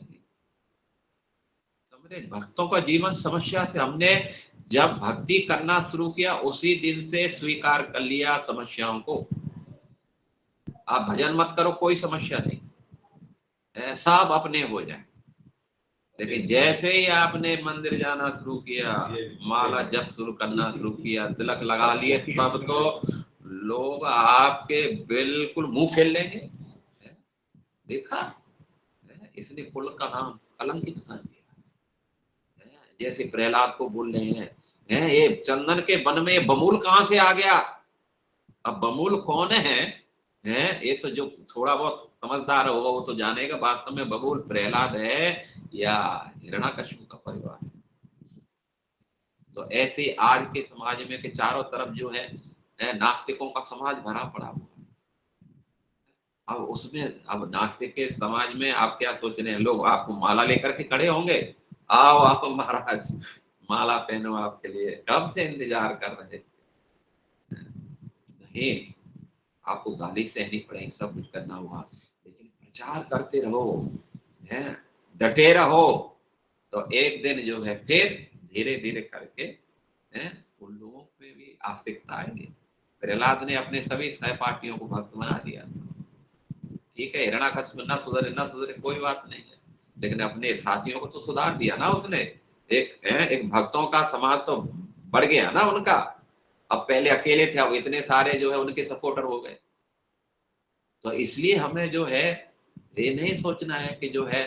L: समझे। भक्तों का जीवन समस्या से, हमने जब भक्ति करना शुरू किया उसी दिन से स्वीकार कर लिया समस्याओं को। आप भजन मत करो, कोई समस्या नहीं, सब अपने हो जाए। लेकिन जैसे ही आपने मंदिर जाना शुरू किया, माला जप शुरू करना शुरू किया, तिलक लगा लिए, तब तो लोग आपके बिल्कुल मुंह खेल लेंगे। देखा, इसने कुल का नाम कलंकित कर दिया। जैसे प्रहलाद को बोल रहे हैं ये चंदन के वन में बमूल कहां से आ गया? अब बमूल कौन है? ये तो जो थोड़ा बहुत समझदार होगा वो तो जानेगा, वास्तव में बबूल प्रहलाद है या हिरण्याकश्यप का परिवार है। तो ऐसे आज के समाज में के चारों तरफ जो है नास्तिकों का समाज भरा पड़ा हुआ है। अब उसमें, अब नास्तिक के समाज में आप क्या सोच रहे हैं? लोग आपको माला लेकर के खड़े होंगे, आओ आओ महाराज माला पहनो, आपके लिए कब से इंतजार कर रहे थे। नहीं, आपको गाली सहनी पड़ेगी, सब कुछ करना होगा, लेकिन प्रचार करते रहो, डटे रहो, तो एक दिन जो है फिर धीरे धीरे करके उन लोगों में भी आस्तिकता आएगी। प्रहलाद ने अपने सभी सहपाठियों को भक्त बना दिया। ठीक है, हिरण्याकश्यप ना सुधरे कोई बात नहीं है, लेकिन अपने साथियों को तो सुधार दिया ना उसने। एक भक्तों का समाज तो बढ़ गया ना उनका। अब पहले अकेले थे, अब इतने सारे जो है उनके सपोर्टर हो गए। तो इसलिए हमें जो है ये नहीं सोचना है कि जो है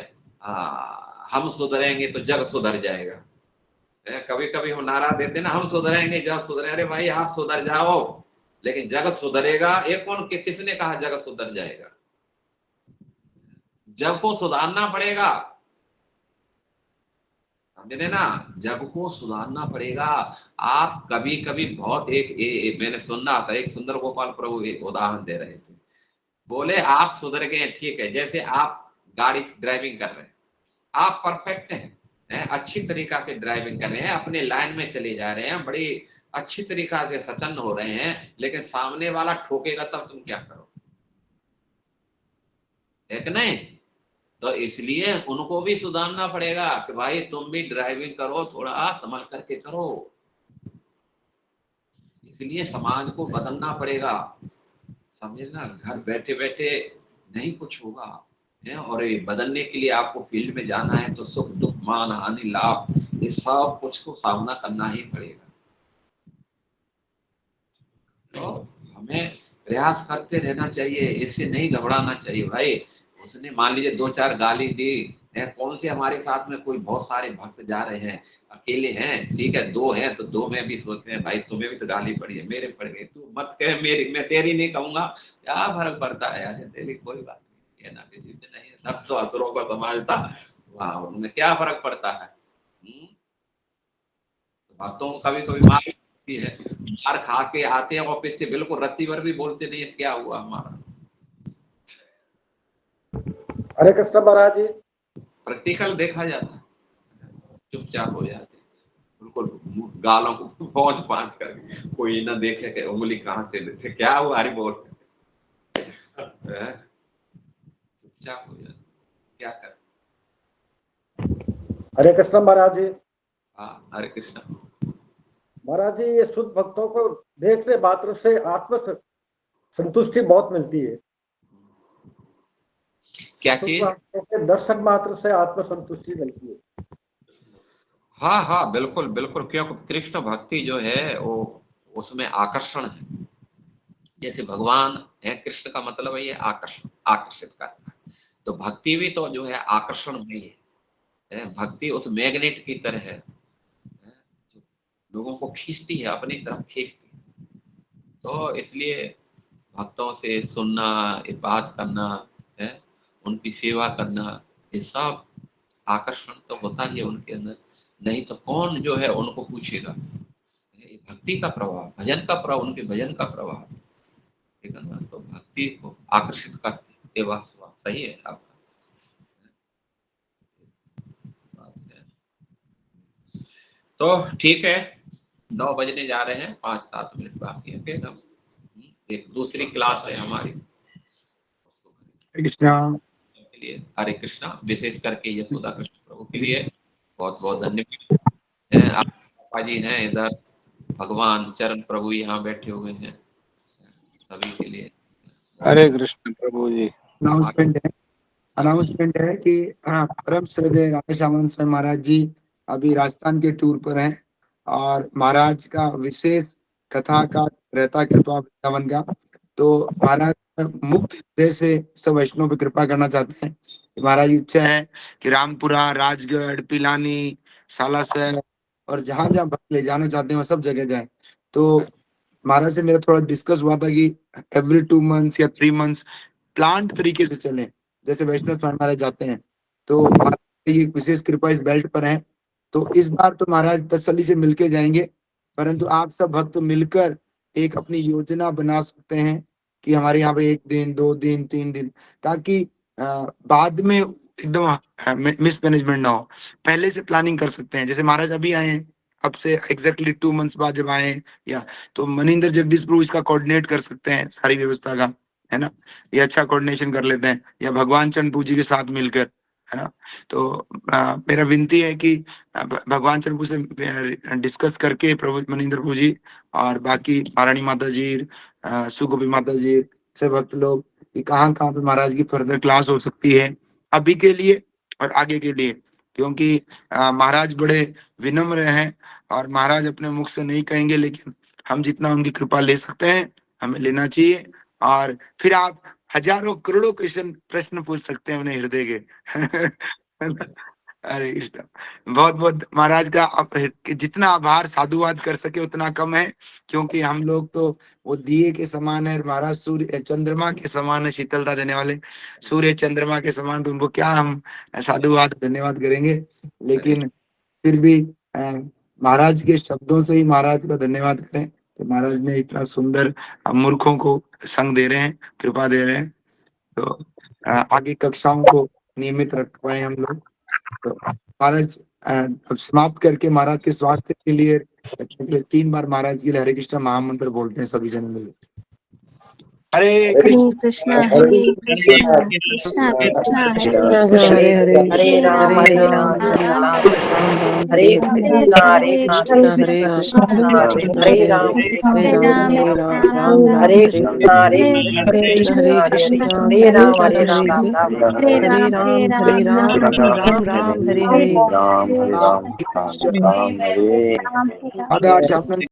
L: हम सुधरेंगे तो जग सुधर जाएगा। कभी कभी हम नारा देते ना, हम सुधरेंगे जग सुधरे। अरे भाई आप सुधर जाओ, लेकिन जग सुधरेगा ये कौन? किसने कहा जग सुधर जाएगा? जग को सुधारना पड़ेगा। समझे ना, जग को सुधारना पड़ेगा। आप कभी कभी बहुत मैंने सुना था, एक सुंदर गोपाल प्रभु एक उदाहरण दे रहे थे। बोले आप सुधर गए, ठीक है, जैसे आप गाड़ी ड्राइविंग कर रहे हैं, आप परफेक्ट हैं, अच्छी तरीका से ड्राइविंग कर रहे हैं, अपने लाइन में चले जा रहे हैं, बड़ी अच्छी तरीका से सचन्न हो रहे हैं, लेकिन सामने वाला ठोकेगा तब तुम क्या करो, है कि नहीं? तो इसलिए उनको भी सुधारना पड़ेगा कि भाई तुम भी ड्राइविंग करो, थोड़ा संभल करके करो। इसलिए समाज को बदलना पड़ेगा, समझे ना, घर बैठे बैठे नहीं कुछ होगा है। और ये बदलने के लिए आपको फील्ड में जाना है तो सुख दुख मान हानि लाभ ये सब कुछ को सामना करना ही पड़ेगा। तो हमें प्रयास करते रहना चाहिए, इससे नहीं घबराना चाहिए भाई। उसने मान लीजिए 2-4 गाली दी है, कौन से हमारे साथ में कोई बहुत सारे भक्त जा रहे हैं, अकेले हैं, ठीक है, 2 हैं तो 2 में भी सोचते हैं भाई तुम्हें भी तो गाली पड़ी है, मेरे पड़ गई, तू मत कह मेरी, मैं तेरी नहीं कहूंगा, क्या फर्क पड़ता है यार, तेरी कोई बात नहीं है ना, किसी से नहीं है, सब तो असुरों का समाज था वहां, उनमें क्या फर्क पड़ता है। बातों कभी कभी मार है, मार खा के आते हैं ऑफिस से, बिल्कुल रत्ती भर भी बोलते नहीं है क्या हुआ हमारा।
N: हरे कृष्ण महाराज जी।
L: प्रैक्टिकल देखा जाता है, चुपचाप हो जाते हैं, बिल्कुल गालों को पहुंच पांच कर, कोई ना देखे कि उंगली कहां से देते, क्या हुआ, हरी बोल, चुपचाप हो जाते, क्या कर।
N: हरे कृष्ण महाराज जी।
L: हाँ, हरे कृष्ण
N: महाराज जी, ये शुद्ध भक्तों को देखने मात्र से आत्म संतुष्टि बहुत मिलती है।
L: क्या चीज?
N: दर्शन मात्र से आत्म संतुष्टि मिलती है।
L: हाँ हाँ, बिल्कुल बिल्कुल, क्योंकि कृष्ण भक्ति जो है वो उसमें आकर्षण है, जैसे भगवान है, कृष्ण का मतलब है ये आकर्षण, आकर्षित करता है, तो भक्ति भी तो जो है आकर्षण में है, भक्ति उस मैग्नेट की तरह है, लोगों को खींचती है, अपनी तरफ खींचती है। तो इसलिए भक्तों से सुनना, ये बात करना है, उनकी सेवा करना, ये सब आकर्षण तो होता ही है उनके अंदर, नहीं तो कौन जो है उनको पूछेगा। ये भक्ति का प्रभाव, भजन का प्रभाव, उनके भजन का प्रभाव, ठीक है ना, तो भक्ति को आकर्षित करती है। ये बात सही है आपका। तो ठीक है, 9 बजने जा रहे हैं, 5-7 मिनट बाकी है, हम एक दूसरी क्लास है हमारी के लिए। हरे कृष्णा, विशेष करके यशोदा कृष्ण प्रभु के लिए बहुत बहुत धन्यवाद। आप पापा जी हैं इधर, भगवान चरण प्रभु यहाँ बैठे हुए हैं, सभी के लिए
F: हरे कृष्ण प्रभु जी। अनाउंसमेंट है कि परम श्रद्धेय राधेश्याम स्वामी महाराज जी अभी राजस्थान के टूर पर हैं और महाराज का विशेष कथा का रहता कृपा वृंदावन का, तो महाराज मुक्त हृदय से सब वैष्णव पे कृपा करना चाहते हैं। महाराज की इच्छा है कि रामपुरा, राजगढ़, पिलानी, सालासर और जहां जहां भक्त ले जाना चाहते हैं वो सब जगह जाए। तो महाराज से मेरा थोड़ा डिस्कस हुआ था कि एवरी 2 मंथ्स या 3 मंथ्स प्लांट तरीके से चलें, जैसे वैष्णव स्वामी महाराज जाते हैं। तो महाराज की विशेष कृपा इस बेल्ट पर है, तो इस बार तो महाराज तसल्ली से मिलके जाएंगे, परंतु आप सब भक्त मिलकर एक अपनी योजना बना सकते हैं कि हमारे यहाँ पे 1 दिन, 2 दिन, 3 दिन, ताकि बाद में एकदम मिसमैनेजमेंट ना हो। पहले से प्लानिंग कर सकते हैं, जैसे महाराज अभी आए हैं, अब से एग्जैक्टली 2 मंथ्स बाद जब आए या तो मनिंदर जगदीश प्रभु इसका कोऑर्डिनेट कर सकते हैं सारी व्यवस्था का, है ना, ये अच्छा कोऑर्डिनेशन कर लेते हैं, या भगवान चंद पूजी के साथ मिलकर, है ना। तो मेरा विनती है कि भगवान चंद से डिस्कस करके प्रभु मनिंदर प्रभु जी और बाकी महारानी माता जी, सुगोपी माता जी से भक्त लोग कि कहाँ कहाँ पे महाराज की फर्दर क्लास हो सकती है अभी के लिए और आगे के लिए, क्योंकि महाराज बड़े विनम्र हैं और महाराज अपने मुख से नहीं कहेंगे, लेकिन हम जितना उनकी कृपा ले सकते हैं हमें लेना चाहिए। और फिर आप हजारों करोड़ों प्रश्न पूछ सकते हैं उन्हें हृदय के। अरे कृष्ण, बहुत बहुत महाराज का जितना आभार साधुवाद कर सके उतना कम है, क्योंकि हम लोग तो वो दिए के समान है, महाराज सूर्य चंद्रमा के समान है, शीतलता देने वाले सूर्य चंद्रमा के समान, तो उनको क्या हम साधुवाद धन्यवाद करेंगे। लेकिन फिर भी महाराज के शब्दों से ही महाराज का धन्यवाद करें कि महाराज ने इतना सुंदर मूर्खों को संग दे रहे हैं, कृपा दे रहे हैं। तो आगे कक्षाओं को नियमित रख पाए हम लोग। तो महाराज अब समाप्त करके महाराज के स्वास्थ्य के लिए 3 बार महाराज के लिए हरे कृष्ण महामंत्र बोलते हैं सभी जन मिल। हरे
D: कृष्णा हरे कृष्णा कृष्णा कृष्णा हरे
B: हरे हरे राम हरे कृष्णा हरे कृष्णा हरे राम हरे कृष्णा हरे राम हरे राम
F: हरे